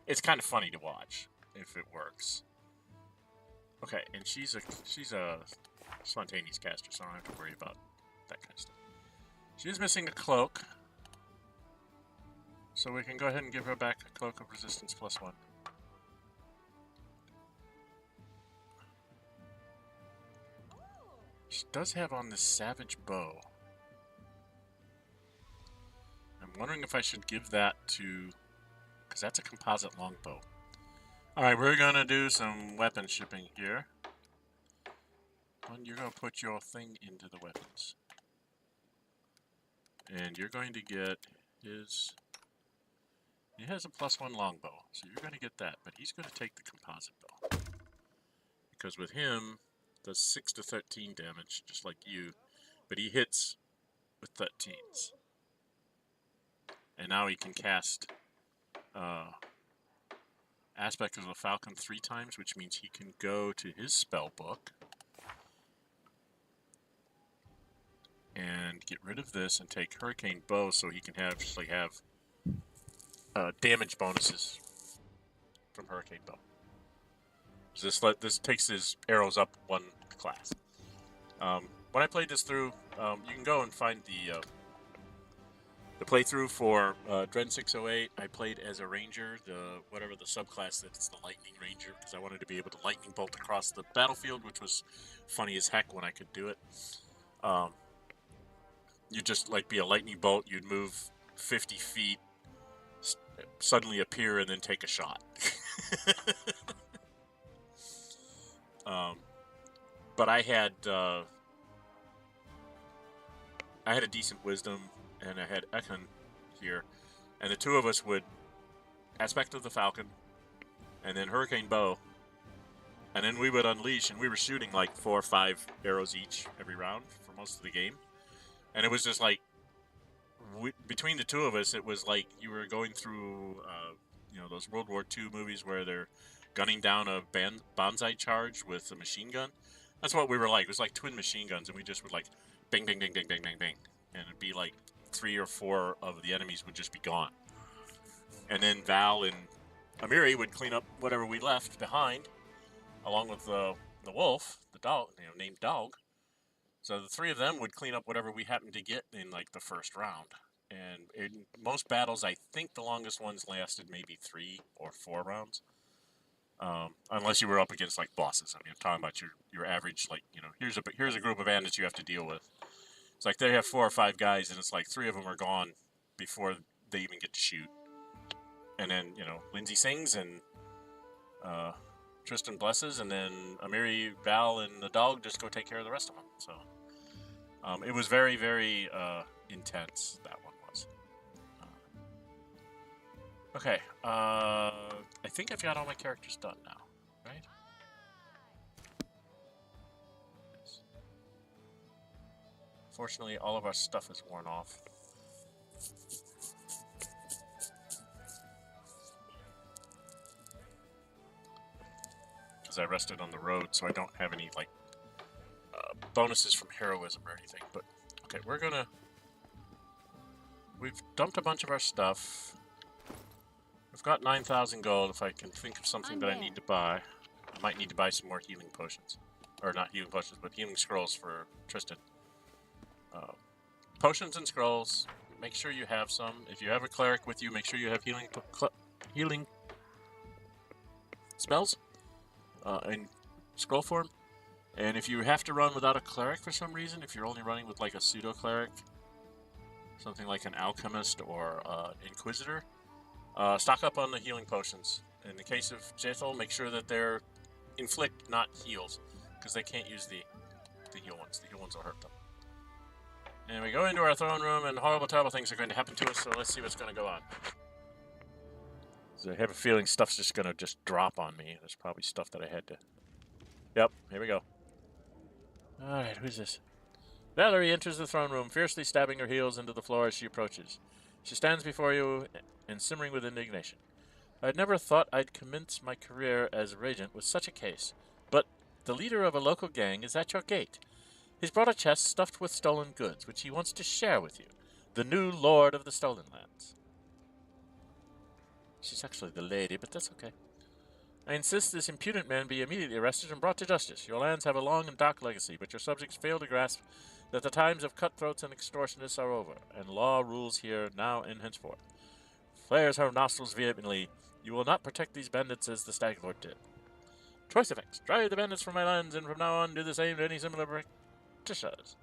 it's kind of funny to watch if it works. Okay, and she's a spontaneous caster, so I don't have to worry about that kind of stuff. She's missing a cloak, so we can go ahead and give her back a cloak of resistance plus 1. She does have on this savage bow. I'm wondering if I should give that to, because that's a composite longbow. Alright, we're gonna do some weapon shipping here. You're gonna put your thing into the weapons. And you're going to get his... He has a plus 1 longbow, so you're gonna get that, but he's gonna take the composite bow. Because with him, does 6 to 13 damage, just like you, but he hits with 13s. And now he can cast Aspect of the Falcon 3 times, which means he can go to his spell book and get rid of this and take Hurricane Bow, so he can have damage bonuses from Hurricane Bow. So this takes his arrows up 1 class. When I played this through, you can go and find the playthrough for Dren 608. I played as a ranger, whatever the subclass that's the lightning ranger, because I wanted to be able to lightning bolt across the battlefield, which was funny as heck when I could do it. You'd just like be a lightning bolt. You'd move 50 feet, suddenly appear, and then take a shot. But I had a decent wisdom, and I had Ekon here, and the 2 of us would Aspect of the Falcon, and then Hurricane Bow, and then we would unleash, and we were shooting like 4 or 5 arrows each every round for most of the game, and it was just like, between the 2 of us, it was like you were going through, those World War II movies where they're gunning down a bonsai charge with a machine gun. That's what we were like. It was like twin machine guns, and we just would like bang, bang, bang, bang, bang, bang, bang, and it'd be like 3 or 4 of the enemies would just be gone. And then Val and Amiri would clean up whatever we left behind, along with the wolf, the dog, named Dog. So the 3 of them would clean up whatever we happened to get in like the first round. And in most battles, I think the longest ones lasted maybe 3 or 4 rounds. Unless you were up against like bosses. I mean, I'm talking about your average, like, here's a group of bandits you have to deal with. It's like they have 4 or 5 guys, and it's like 3 of them are gone before they even get to shoot. And then, Lindsay sings, and Tristan blesses, and then Amiri, Val, and the dog just go take care of the rest of them. So it was very, very intense, that one was. Okay, I think I've got all my characters done now, right? Yes. Fortunately, all of our stuff is worn off. Because I rested on the road, so I don't have any, like, bonuses from heroism or anything. But, okay, we've dumped a bunch of our stuff. We've got 9,000 gold. If I can think of something that I need to buy, I might need to buy some more healing potions. Or not healing potions, but healing scrolls for Tristan. Potions and scrolls, make sure you have some. If you have a cleric with you, make sure you have healing spells in scroll form. And if you have to run without a cleric for some reason, if you're only running with like a pseudo-cleric, something like an alchemist or inquisitor, stock up on the healing potions. In the case of Jethel, make sure that they're inflict, not heals, because they can't use the heal ones. The heal ones will hurt them. And we go into our throne room, and horrible, terrible things are going to happen to us, so let's see what's going to go on. So I have a feeling stuff's just going to just drop on me. There's probably stuff that I had to... Yep, here we go. Alright, who's this? Valerie enters the throne room, fiercely stabbing her heels into the floor as she approaches. She stands before you and simmering with indignation. I'd never thought I'd commence my career as regent with such a case, but the leader of a local gang is at your gate. He's brought a chest stuffed with stolen goods, which he wants to share with you, the new lord of the Stolen Lands. She's actually the lady, but that's okay. I insist this impudent man be immediately arrested and brought to justice. Your lands have a long and dark legacy, but your subjects fail to grasp that the times of cutthroats and extortionists are over, and law rules here now and henceforth. Flares her nostrils vehemently. You will not protect these bandits as the Stag Lord did. Choice effects. Drive the bandits from my lands, and from now on do the same to any similar practitioners.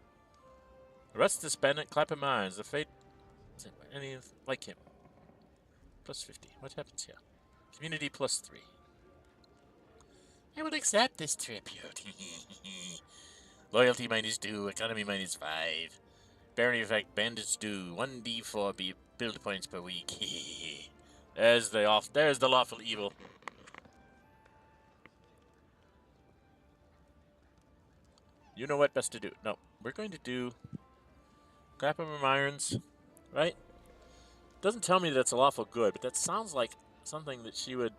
Arrest this bandit, clap him eyes. The fate... any like him. Plus 50. What happens here? Community plus 3. I will accept this tribute. Loyalty minus 2, economy minus 5. Barony effect, bandits do 1d4 build points per week. There's the lawful evil. You know what best to do. No, we're going to do clap of irons, right? Doesn't tell me that's a lawful good, but that sounds like something that she would...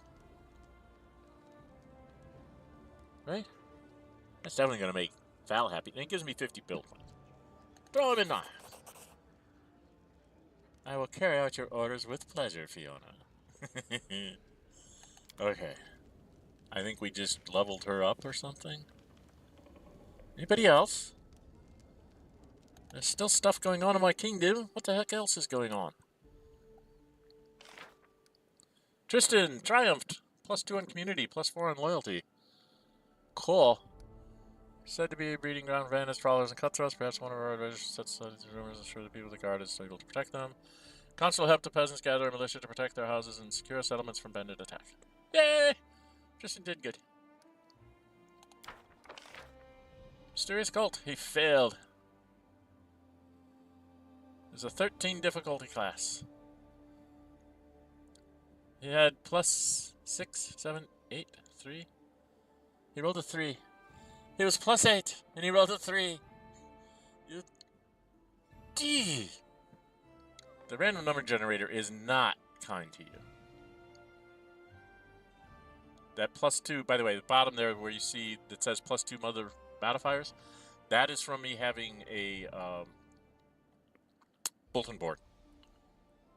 Right? That's definitely going to make Val happy. And it gives me 50 build points. Throw him in there. I will carry out your orders with pleasure, Fiona. Okay. I think we just leveled her up or something. Anybody else? There's still stuff going on in my kingdom. What the heck else is going on? Tristan triumphed. Plus 2 on community, plus 4 on loyalty. Cool. Said to be a breeding ground for bandits, trawlers, and cutthroats. Perhaps one of our advisors sets rumors and ensure the people of the guard is able to protect them. Consul helped the peasants gather a militia to protect their houses and secure settlements from bandit attack. Yay! Tristan did good. Mysterious cult. He failed. There's a 13 difficulty class. He had plus 6, 7, 8, 3. He rolled a 3. He was plus 8, and he rolled a 3. You... D. The random number generator is not kind to you. That plus 2, by the way, the bottom there where you see that says plus 2 mother modifiers, that is from me having a bulletin board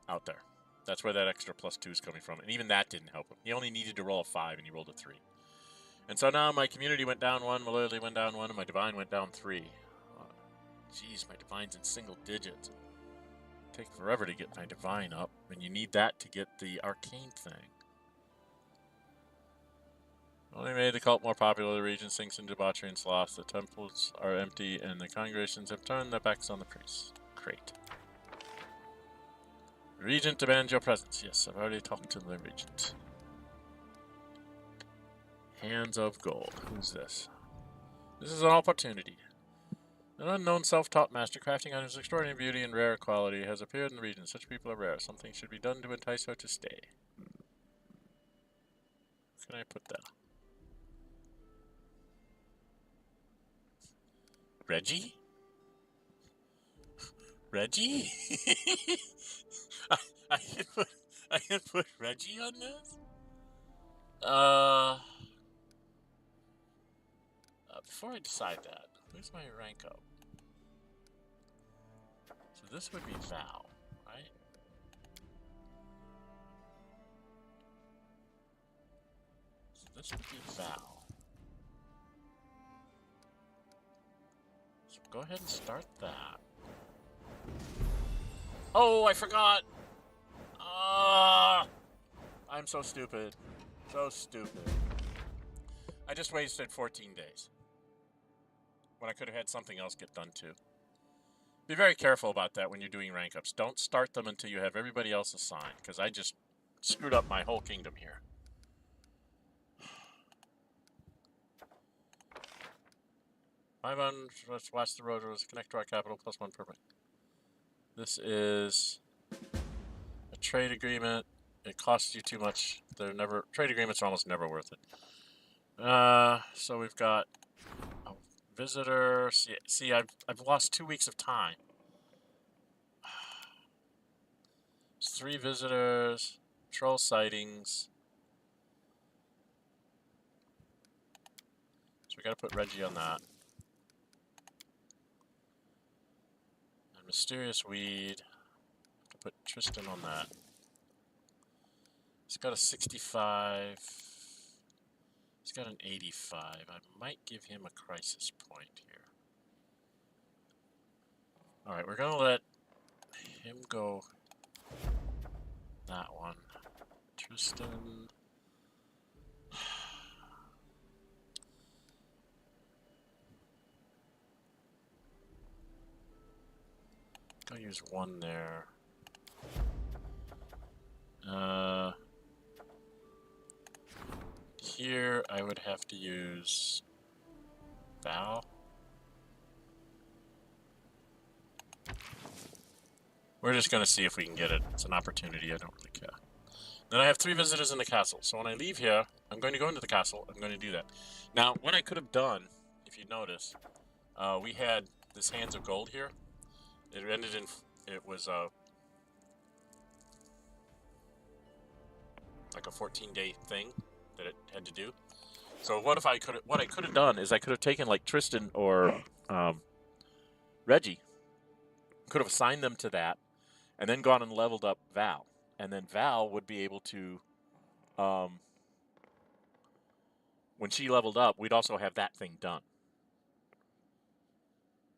out there. That's where that extra plus 2 is coming from. And even that didn't help him. He only needed to roll a 5, and he rolled a 3. And so now my community went down 1, my loyalty went down 1, and my divine went down 3. Jeez, my divine's in single digits. Take forever to get my divine up, and you need that to get the arcane thing. Only made the cult more popular. The region sinks into debauchery and sloth. The temples are empty, and the congregations have turned their backs on the priests. Great. Regent demands your presence. Yes, I've already talked to the regent. Hands of Gold. Who's this? This is an opportunity. An unknown self-taught master crafting items of extraordinary beauty and rare quality has appeared in the region. Such people are rare. Something should be done to entice her to stay. Can I put that? Reggie? Reggie? I can put Reggie on this? Before I decide that, where's my rank up? So this would be Val, right? So this would be Val. So go ahead and start that. Oh, I forgot! I'm so stupid. So stupid. I just wasted 14 days. When I could have had something else get done too. Be very careful about that when you're doing rank ups. Don't start them until you have everybody else assigned, because I just screwed up my whole kingdom here. Let's watch the road. Connect to our capital, +1 per point. This is a trade agreement. It costs you too much. Trade agreements are almost never worth it. So we've got a visitor. See, I've lost 2 weeks of time. There's 3 visitors, troll sightings. So we gotta put Reggie on that. And mysterious weed. Put Tristan on that. He's got a 65. He's got an 85. I might give him a crisis point here. Alright, we're gonna let him go. That one. Tristan. I'll use 1 there. Here I would have to use Val. We're just going to see if we can get it. It's an opportunity. I don't really care. Then I have 3 visitors in the castle. So when I leave here, I'm going to go into the castle. I'm going to do that. Now, what I could have done, if you notice, we had this Hands of Gold here. It ended in... It was like a 14-day thing that it had to do. So what I could have done is I could have taken like Tristan or Reggie, could have assigned them to that, and then gone and leveled up Val, and then Val would be able to, when she leveled up, we'd also have that thing done.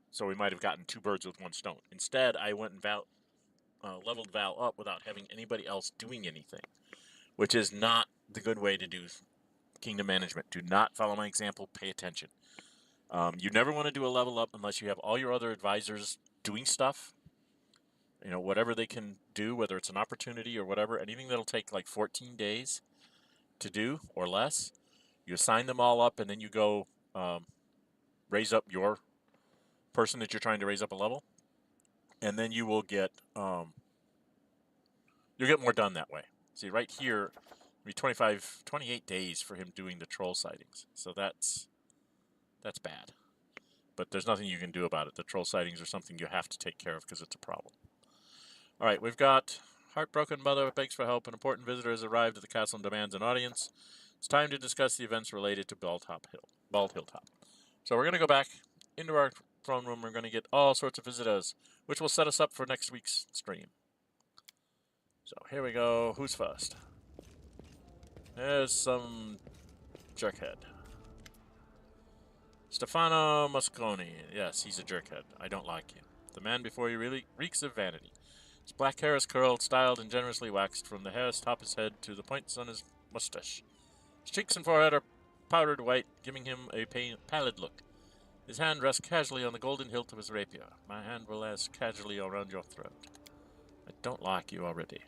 So we might have gotten 2 birds with 1 stone. Instead, I went and leveled Val up without having anybody else doing anything, which is not the good way to do kingdom management. Do not follow my example. Pay attention. You never want to do a level up unless you have all your other advisors doing stuff. You know, whatever they can do, whether it's an opportunity or whatever, anything that'll take like 14 days to do or less, you assign them all up, and then you go raise up your person that you're trying to raise up a level, and then you will get you'll get more done that way. See, right here, it'll be 28 days for him doing the troll sightings. So that's bad. But there's nothing you can do about it. The troll sightings are something you have to take care of because it's a problem. All right, we've got heartbroken mother begs for help. An important visitor has arrived at the castle and demands an audience. It's time to discuss the events related to Bald Hilltop. So we're going to go back into our throne room. We're going to get all sorts of visitors, which will set us up for next week's stream. So here we go. Who's first? There's some jerkhead. Stefano Mosconi. Yes, he's a jerkhead. I don't like him. The man before you really reeks of vanity. His black hair is curled, styled, and generously waxed from the hairs atop his head to the points on his mustache. His cheeks and forehead are powdered white, giving him a pallid look. His hand rests casually on the golden hilt of his rapier. My hand will rest casually around your throat. I don't like you already.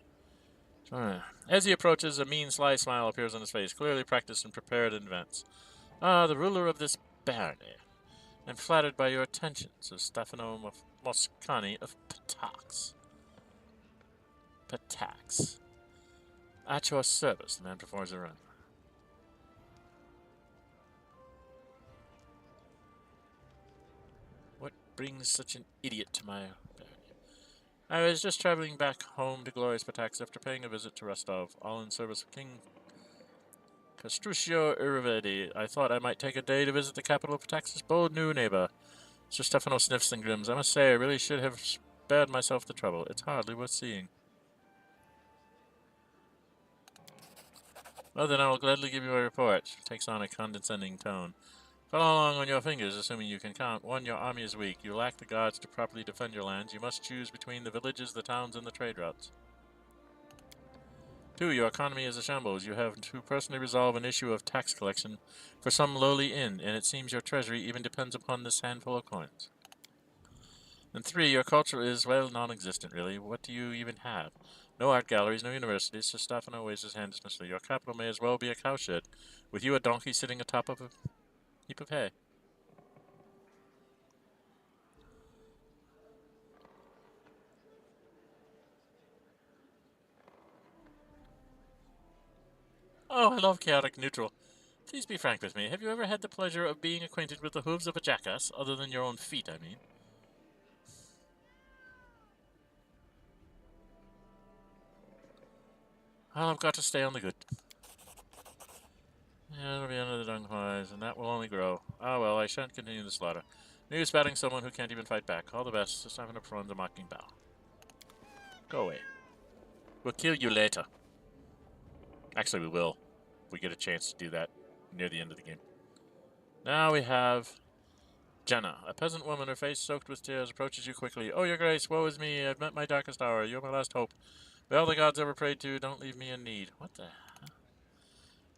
As he approaches, a mean, sly smile appears on his face, clearly practiced and prepared in advance. Ah, the ruler of this barony. I'm flattered by your attention, says Stefano Moscani of Patax. Patax. At your service, the man performs a run. What brings such an idiot to my barony? I was just traveling back home to glorious Patax after paying a visit to Rostov, all in service of King Castruccio Irivedi. I thought I might take a day to visit the capital of Patax's bold new neighbor. Sir Stefano sniffs and grins. I must say, I really should have spared myself the trouble. It's hardly worth seeing. Well, then I will gladly give you a report. Takes on a condescending tone. Follow along on your fingers, assuming you can count. 1. Your army is weak. You lack the guards to properly defend your lands. You must choose between the villages, the towns, and the trade routes. 2. Your economy is a shambles. You have to personally resolve an issue of tax collection for some lowly inn, and it seems your treasury even depends upon this handful of coins. And 3. Your culture is, well, non-existent, really. What do you even have? No art galleries, no universities. Sir Stefano waves his hand dismissively. Your capital may as well be a cowshed, with you a donkey sitting atop of a heap of hay. Oh, I love chaotic neutral. Please be frank with me. Have you ever had the pleasure of being acquainted with the hooves of a jackass, other than your own feet, I mean? Well, I've got to stay on the good. Yeah, it'll be another dung pies, and that will only grow. Ah, well, I shan't continue the slaughter. No use batting someone who can't even fight back. All the best. Just having to perform the mocking bow. Go away. We'll kill you later. Actually, we will. If we get a chance to do that near the end of the game. Now we have Jenna, a peasant woman, her face soaked with tears, approaches you quickly. Oh, your grace, woe is me. I've met my darkest hour. You're my last hope. By all the gods ever prayed to, don't leave me in need. What the hell?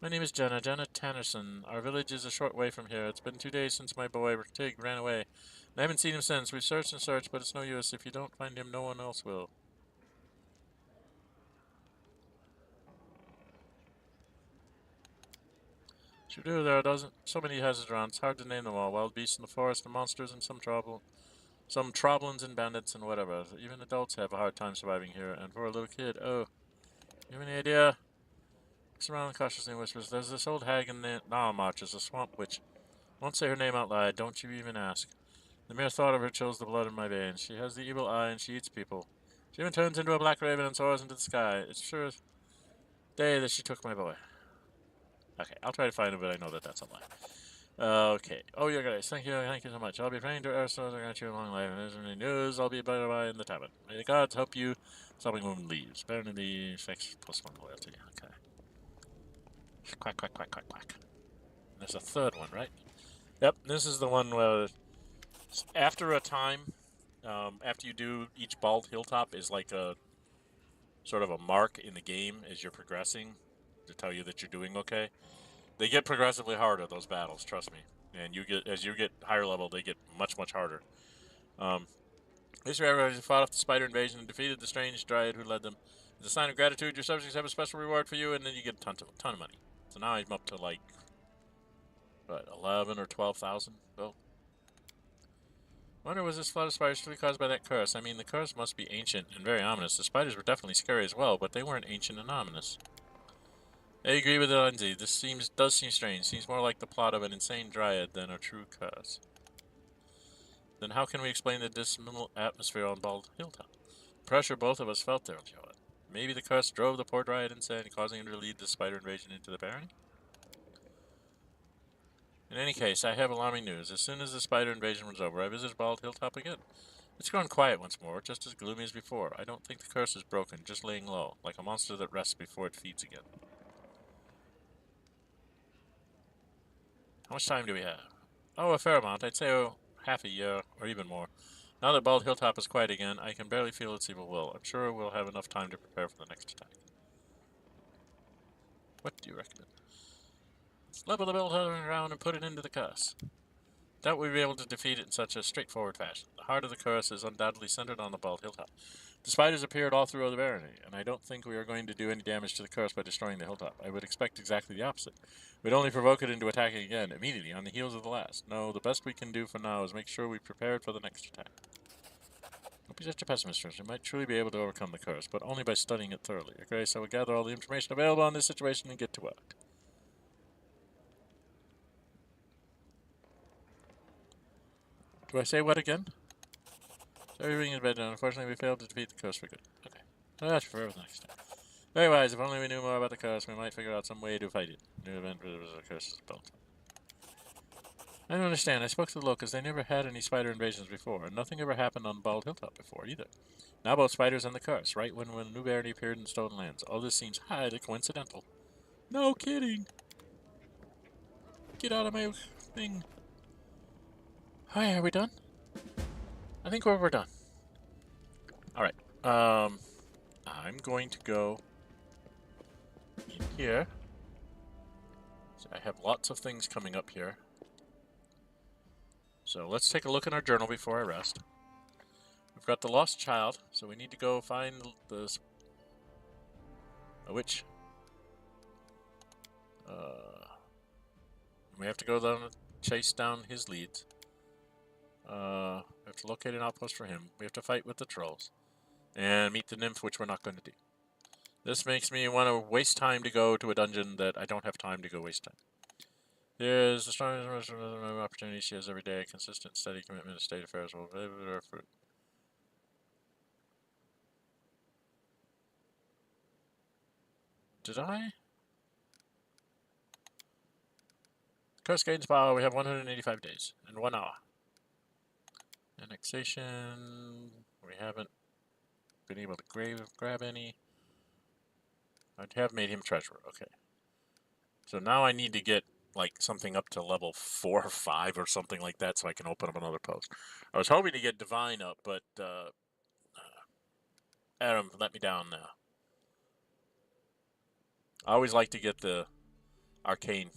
My name is Jenna Tannerson. Our village is a short way from here. It's been 2 days since my boy, Tig, ran away. And I haven't seen him since. We've searched and searched, but it's no use. If you don't find him, no one else will. Sure do. There are so many hazards around. It's hard to name them all. Wild beasts in the forest, and monsters, and some troblins and bandits and whatever. Even adults have a hard time surviving here. And for a little kid, oh, you have any idea? Looks around cautiously and whispers, there's this old hag in the Marches, a swamp witch. Won't say her name out loud, don't you even ask. The mere thought of her chills the blood in my veins. She has the evil eye and she eats people. She even turns into a black raven and soars into the sky. It's sure as day that she took my boy. Okay, I'll try to find him, but I know that that's a lie. Okay. Oh, your grace, thank you so much. I'll be praying to our stars to grant you a long life. And if there's any news, I'll be by in the tavern. May the gods help you. Stopping woman leaves. Better than the sex plus 1 loyalty. Okay. Quack, quack, quack, quack, quack. There's a third one, right? Yep, this is the one where after a time, after you do each bald hilltop is like a sort of a mark in the game as you're progressing to tell you that you're doing okay. They get progressively harder, those battles, trust me. And as you get higher level, they get much, much harder. This railroad fought off the spider invasion and defeated the strange dryad who led them. As a sign of gratitude, your subjects have a special reward for you, and then you get a ton of money. So now I'm up to like, what, 11 or 12,000? Well, wonder was this flood of spiders truly caused by that curse? I mean, the curse must be ancient and very ominous. The spiders were definitely scary as well, but they weren't ancient and ominous. I agree with Lindsay. This does seem strange. Seems more like the plot of an insane dryad than a true curse. Then how can we explain the dismal atmosphere on Bald Hilltop? The pressure both of us felt there, Joe. Maybe the curse drove the poor dryad insane, causing him to lead the spider invasion into the barony? In any case, I have alarming news. As soon as the spider invasion was over, I visited Bald Hilltop again. It's grown quiet once more, just as gloomy as before. I don't think the curse is broken, just laying low, like a monster that rests before it feeds again. How much time do we have? Oh, a fair amount. I'd say half a year, or even more. Now that Bald Hilltop is quiet again, I can barely feel its evil will. I'm sure we'll have enough time to prepare for the next attack. What do you recommend? Let's level the building around and put it into the curse. Doubt we'll be able to defeat it in such a straightforward fashion. The heart of the curse is undoubtedly centered on the Bald Hilltop. The spiders appeared all through the barony, and I don't think we are going to do any damage to the curse by destroying the hilltop. I would expect exactly the opposite. We'd only provoke it into attacking again, immediately, on the heels of the last. No, the best we can do for now is make sure we're prepared for the next attack. Don't be such a pessimist, Tristan. We might truly be able to overcome the curse, but only by studying it thoroughly. Okay, so we'll gather all the information available on this situation and get to work. Do I say what again? So everything is better. Unfortunately, we failed to defeat the curse for good. Okay. Well, that's for the next time. Very wise. If only we knew more about the curse, we might figure out some way to fight it. New event where the curse is built. I don't understand. I spoke to the locals. They never had any spider invasions before, and nothing ever happened on Bald Hilltop before, either. Now both spiders and the curse, right when New Barony appeared in Stone Lands. All this seems highly coincidental. No kidding. Get out of my thing. Hi, are we done? I think we're done. Alright. I'm going to go in here. So I have lots of things coming up here. So let's take a look in our journal before I rest. We've got the lost child, so we need to go find a witch. We have to go down and chase down his leads. We have to locate an outpost for him. We have to fight with the trolls. And meet the nymph, which we're not going to do. This makes me want to waste time to go to a dungeon that I don't have time to go waste time. Here's the strongest opportunity she has every day. Consistent, steady commitment to state affairs will bear fruit. Did I? Curse gains power. We have 185 days and 1 hour. Annexation. We haven't been able to grab any. I have made him treasurer. Okay. So now I need to get like something up to level 4 or 5 or something like that so I can open up another post. I was hoping to get divine up, but Adam let me down now. I always like to get the arcane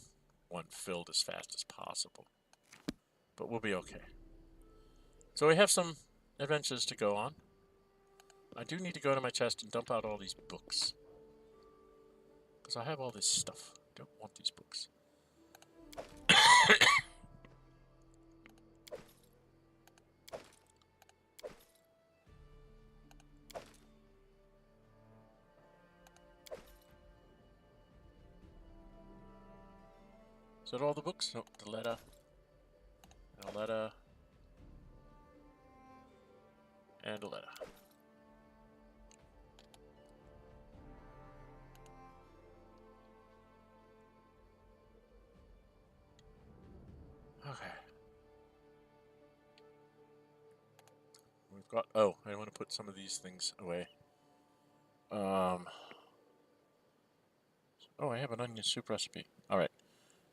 one filled as fast as possible. But we'll be okay. So we have some adventures to go on. I do need to go to my chest and dump out all these books. Because I have all this stuff. I don't want these books. Is that all the books? Nope, the letter. And a letter. And a letter. Okay. We've got... Oh, I want to put some of these things away. Oh, I have an onion soup recipe. Alright.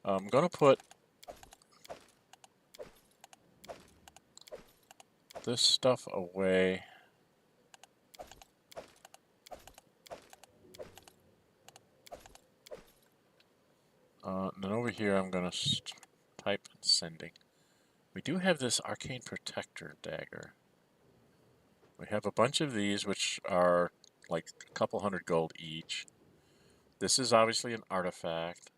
I'm gonna put this stuff away. And then over here I'm gonna type sending. We do have this arcane protector dagger. We have a bunch of these which are like a couple hundred gold each. This is obviously an artifact.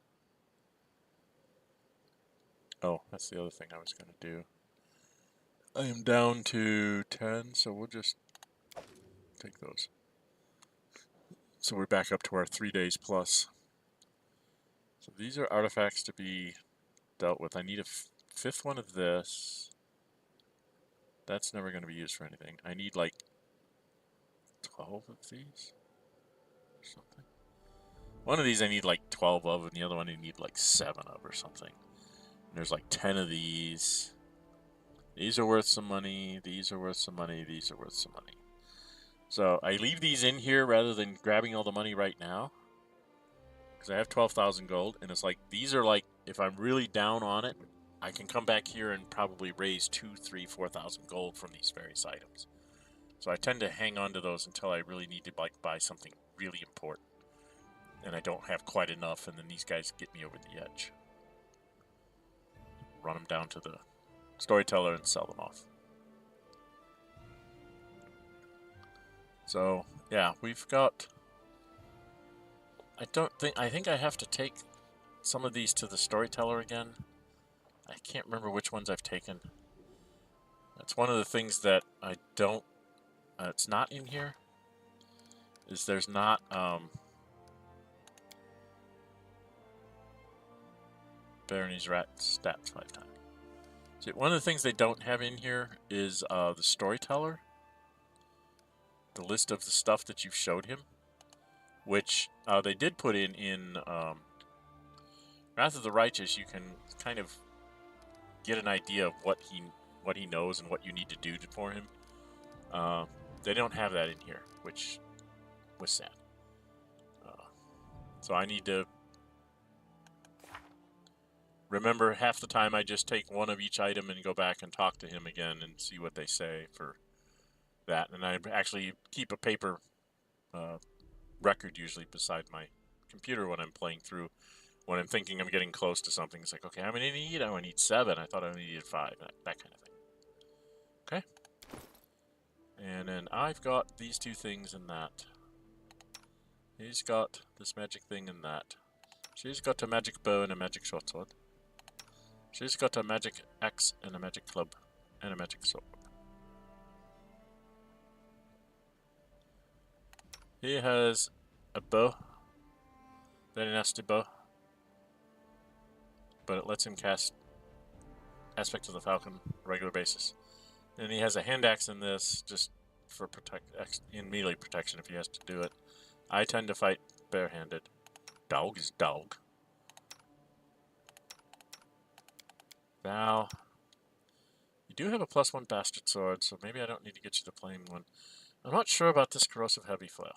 Oh, that's the other thing I was going to do. I am down to 10, so we'll just take those. So we're back up to our 3 days plus. So these are artifacts to be dealt with. I need a fifth one of this. That's never going to be used for anything. I need like 12 of these or something. One of these I need like 12 of, and the other one I need like 7 of or something. There's like 10 of these. These are worth some money. These are worth some money. These are worth some money. So I leave these in here rather than grabbing all the money right now. Because I have 12,000 gold. And it's like, these are like, if I'm really down on it, I can come back here and probably raise 2,000, 3,000, 4,000 gold from these various items. So I tend to hang on to those until I really need to like buy something really important. And I don't have quite enough, and then these guys get me over the edge. Run them down to the storyteller and sell them off. So, yeah, we've got... I think I have to take some of these to the storyteller again. I can't remember which ones I've taken. That's one of the things that I don't... it's not in here. Is there's not... Barony's rat stats 5 times. So one of the things they don't have in here is the storyteller. The list of the stuff that you've showed him. Which they did put in Wrath of the Righteous. You can kind of get an idea of what he knows and what you need to do for him. They don't have that in here, which was sad. So I need to remember. Half the time I just take one of each item and go back and talk to him again and see what they say for that. And I actually keep a paper record usually beside my computer when I'm playing through. When I'm thinking I'm getting close to something, it's like, okay, how many do I need? I need 7. I thought I only needed 5. That kind of thing. Okay. And then I've got these 2 things and that. He's got this magic thing and that. She's got a magic bow and a magic short sword. She's got a magic axe and a magic club and a magic sword. He has a bow. Very nasty bow. But it lets him cast Aspect of the Falcon on a regular basis. And he has a hand axe in this just for in melee protection if he has to do it. I tend to fight barehanded. Dog is dog. Val, you do have a +1 bastard sword, so maybe I don't need to get you to playing one. I'm not sure about this corrosive heavy flail.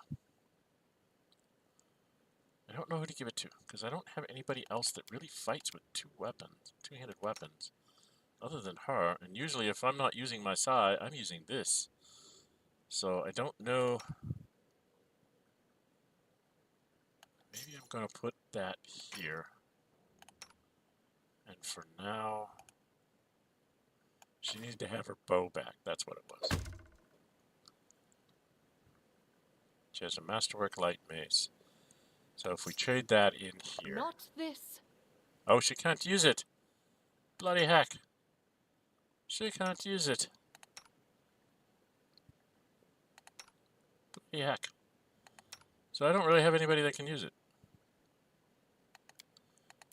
I don't know who to give it to, because I don't have anybody else that really fights with 2-handed weapons, other than her. And usually if I'm not using my sai, I'm using this. So I don't know. Maybe I'm going to put that here. And for now, she needs to have her bow back. That's what it was. She has a Masterwork Light Mace. So if we trade that in here... Not this. Oh, she can't use it! Bloody heck! She can't use it. Bloody heck. So I don't really have anybody that can use it.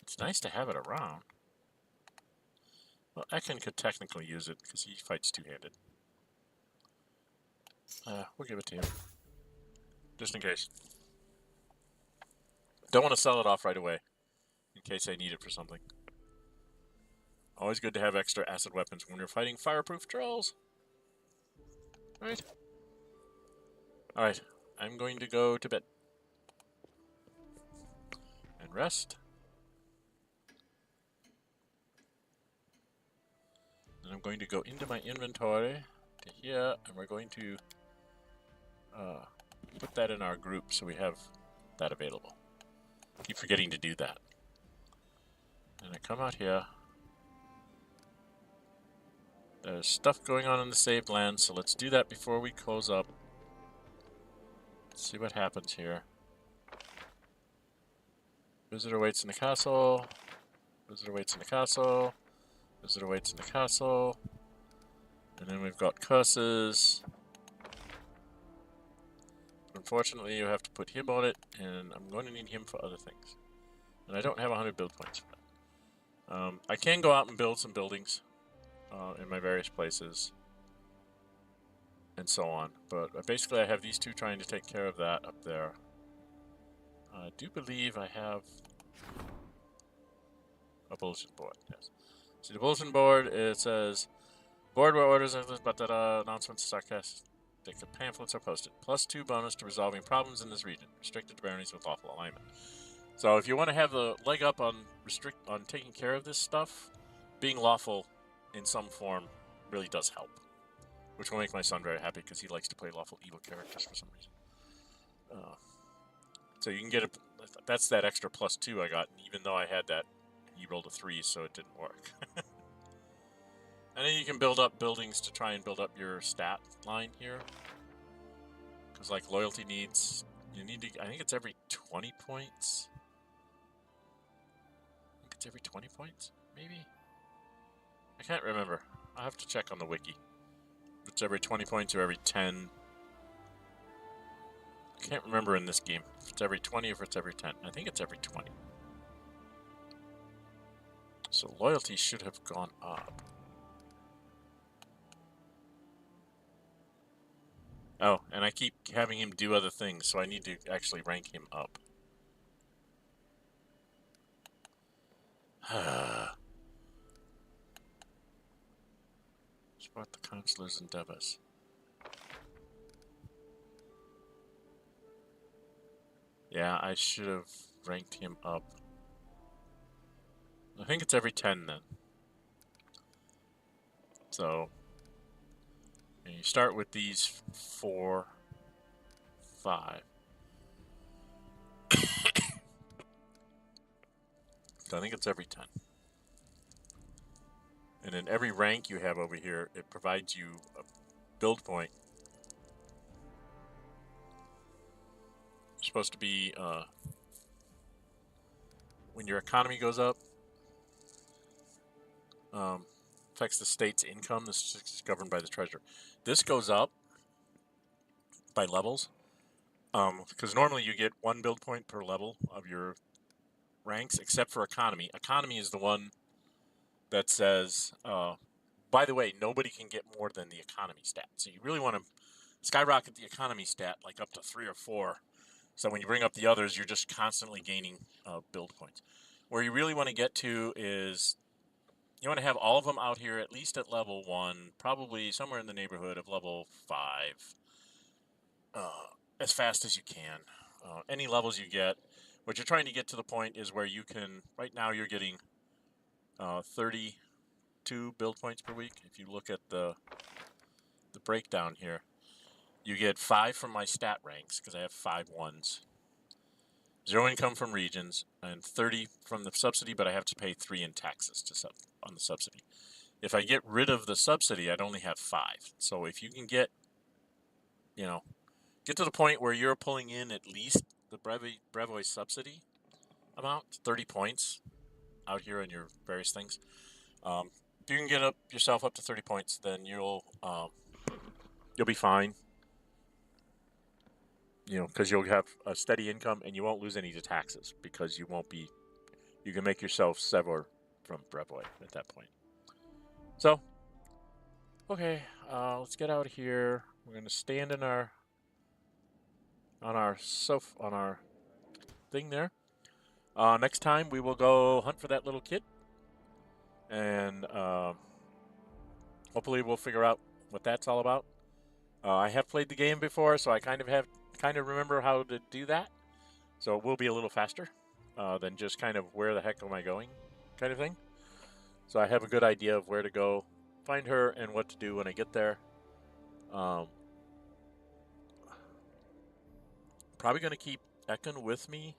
It's nice to have it around. Well, Ekin could technically use it, because he fights 2-handed. We'll give it to him. Just in case. Don't want to sell it off right away, in case I need it for something. Always good to have extra acid weapons when you're fighting fireproof trolls. Right? Alright, I'm going to go to bed. And rest. And I'm going to go into my inventory to here, and we're going to put that in our group so we have that available. Keep forgetting to do that. And I come out here. There's stuff going on in the saved land, so let's do that before we close up. Let's see what happens here. Visitor waits in the castle. Visitor waits in the castle. Visitor waits in the castle. And then we've got curses. Unfortunately, you have to put him on it, and I'm going to need him for other things. And I don't have 100 build points for that. I can go out and build some buildings in my various places, and so on. But basically, I have these 2 trying to take care of that up there. I do believe I have a bulletin board, yes. See the bulletin board, it says, board where orders are but that announcements are sarcastic. The pamphlets are posted. +2 bonus to resolving problems in this region. Restricted to baronies with lawful alignment. So if you want to have the leg up on taking care of this stuff, being lawful in some form really does help. Which will make my son very happy because he likes to play lawful evil characters for some reason. So you can get that's that extra +2 I got, and even though I had that, he rolled a 3, so it didn't work. And then you can build up buildings to try and build up your stat line here. Because, like, loyalty needs... You need to... I think it's every 20 points. I think it's every 20 points, maybe? I can't remember. I'll have to check on the wiki. If it's every 20 points or every 10. I can't remember in this game if it's every 20 or if it's every 10. I think it's every 20. So loyalty should have gone up. Oh, and I keep having him do other things, so I need to actually rank him up. Spot the counselors and devas. Yeah, I should have ranked him up. I think it's every 10 then. So, you start with these 4, 5. So I think it's every 10. And in every rank you have over here, it provides you a build point. You're supposed to be, when your economy goes up, affects the state's income. This is governed by the treasurer. This goes up by levels, because normally you get 1 build point per level of your ranks, except for economy. Economy is the one that says, by the way, nobody can get more than the economy stat. So you really want to skyrocket the economy stat like up to 3 or 4. So when you bring up the others, you're just constantly gaining build points. Where you really want to get to is you want to have all of them out here at least at level 1, probably somewhere in the neighborhood of level 5, as fast as you can. Any levels you get, what you're trying to get to the point is where you can, right now you're getting 32 build points per week. If you look at the breakdown here, you get 5 from my stat ranks, because I have 5 ones. 0 income from regions, and 30 from the subsidy, but I have to pay 3 in taxes on the subsidy. If I get rid of the subsidy, I'd only have 5. So if you can get to the point where you're pulling in at least the Brevoy subsidy amount, 30 points out here in your various things. If you can get yourself up to 30 points, then you'll be fine. Because you'll have a steady income and you won't lose any to taxes, because you can make yourself sever from Brevoy at that point. So, okay, let's get out of here. We're going to stand on our thing there. Next time we will go hunt for that little kid, and hopefully we'll figure out what that's all about. I have played the game before, so I kind of remember how to do that. So it will be a little faster than just kind of where the heck am I going kind of thing. So I have a good idea of where to go, find her, and what to do when I get there. Probably going to keep Ekin with me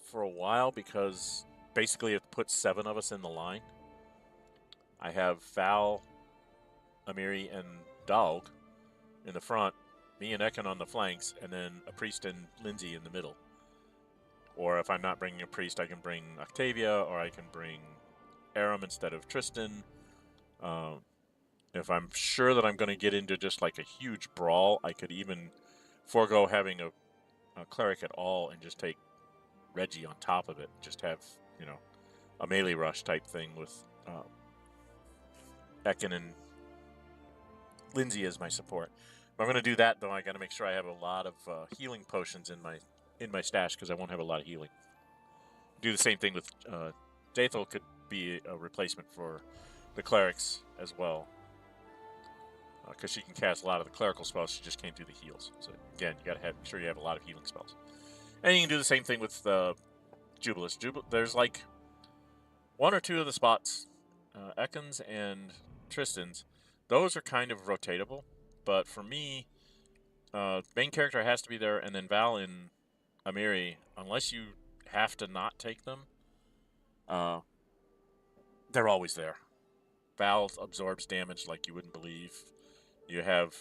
for a while, because basically it puts 7 of us in the line. I have Val, Amiri, and Dog in the front, me and Ekin on the flanks, and then a priest and Lindsay in the middle. Or if I'm not bringing a priest, I can bring Octavia, or I can bring Aram instead of Tristan. If I'm sure that I'm going to get into just like a huge brawl, I could even forego having a cleric at all and just take Reggie on top of it. Just have, a melee rush type thing with Ekin and Lindsay as my support. If I'm going to do that, though, I got to make sure I have a lot of healing potions in my stash, because I won't have a lot of healing. Do the same thing with Dathel. Could be a replacement for the clerics as well, because she can cast a lot of the clerical spells. She just can't do the heals. So again, you got to make sure you have a lot of healing spells. And you can do the same thing with Jubilis. There's like 1 or 2 of the spots, Ekin's and Tristan's. Those are kind of rotatable. But for me, main character has to be there, and then Val and Amiri, unless you have to not take them, they're always there. Val absorbs damage like you wouldn't believe. You have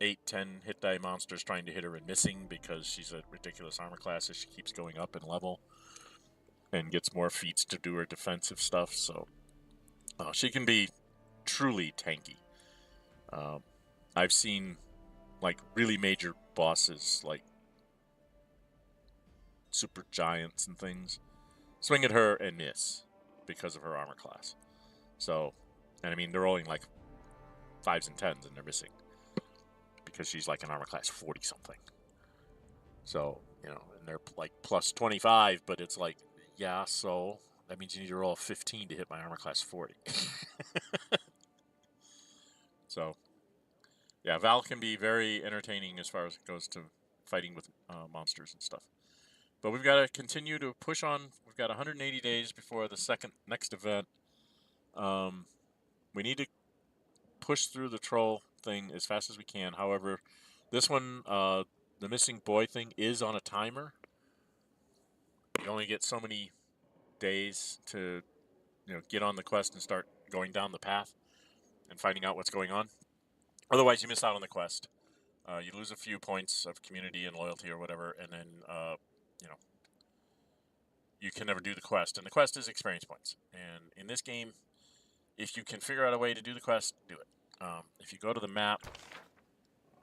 8-10 hit die monsters trying to hit her and missing because she's a ridiculous armor class as she keeps going up in level and gets more feats to do her defensive stuff. So she can be truly tanky. I've seen like really major bosses like super giants and things swing at her and miss because of her armor class. So, and I mean, they're rolling like 5s and 10s and they're missing because she's like an armor class 40 something. So, you know, and they're like plus 25, but it's like, yeah, so that means you need to roll a 15 to hit my armor class 40. So, yeah, Val can be very entertaining as far as it goes to fighting with monsters and stuff. But we've got to continue to push on. We've got 180 days before the next event. We need to push through the troll thing as fast as we can. However, this one, the missing boy thing, is on a timer. You only get so many days to, get on the quest and start going down the path and finding out what's going on. Otherwise, you miss out on the quest. You lose a few points of community and loyalty or whatever, and then, you can never do the quest. And the quest is experience points. And in this game, if you can figure out a way to do the quest, do it. If you go to the map,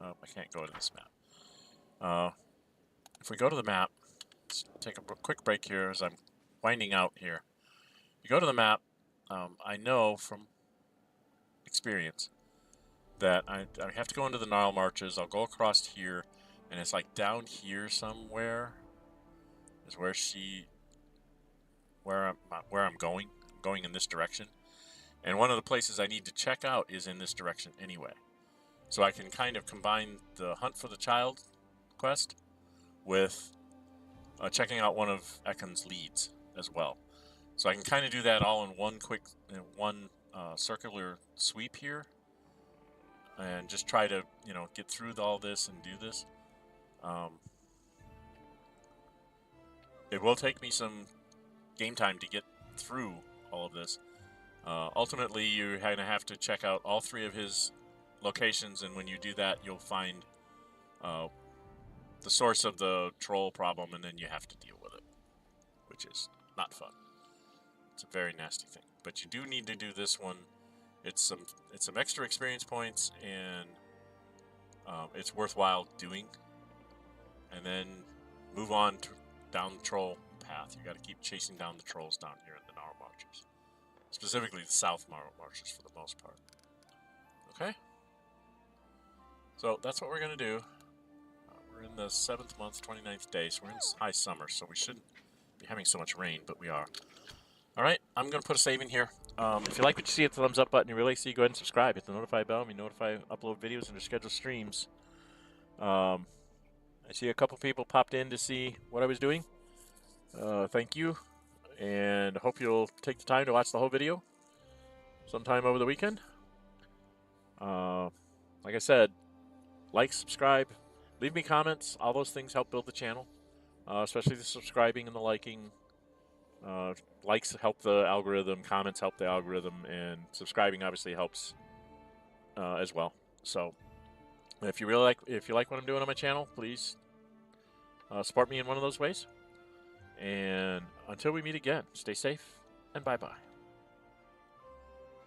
I can't go to this map. If we go to the map, let's take a quick break here as I'm winding out here. You go to the map, I know from experience that I have to go into the Gnarl Marches. I'll go across here, and it's like down here somewhere is where I'm going. I'm going in this direction. And one of the places I need to check out is in this direction anyway. So I can kind of combine the Hunt for the Child quest with checking out one of Ekkon's leads as well. So I can kind of do that all in one quick, circular sweep here. And just try to, get through all this and do this. It will take me some game time to get through all of this. Ultimately, you're going to have to check out all 3 of his locations, and when you do that, you'll find the source of the troll problem, and then you have to deal with it, which is not fun. It's a very nasty thing. But you do need to do this one. It's some extra experience points, and it's worthwhile doing. And then move on down the troll path. You got to keep chasing down the trolls down here in the Gnarl Marches. Specifically the South Gnarl Marches for the most part. Okay? So that's what we're going to do. We're in the 7th month, 29th day, so we're in high summer, so we shouldn't be having so much rain, but we are. Alright, I'm going to put a save in here. If you like what you see, hit the thumbs up button. You really see, go ahead and subscribe. Hit the notify bell. Be notified upload videos and to schedule streams. I see a couple people popped in to see what I was doing. Thank you. And I hope you'll take the time to watch the whole video sometime over the weekend. Like I said, like, subscribe, leave me comments. All those things help build the channel, especially the subscribing and the liking. Likes help the algorithm, comments help the algorithm, and subscribing obviously helps as well. So, if you like what I'm doing on my channel, please support me in one of those ways. And until we meet again, stay safe and bye-bye.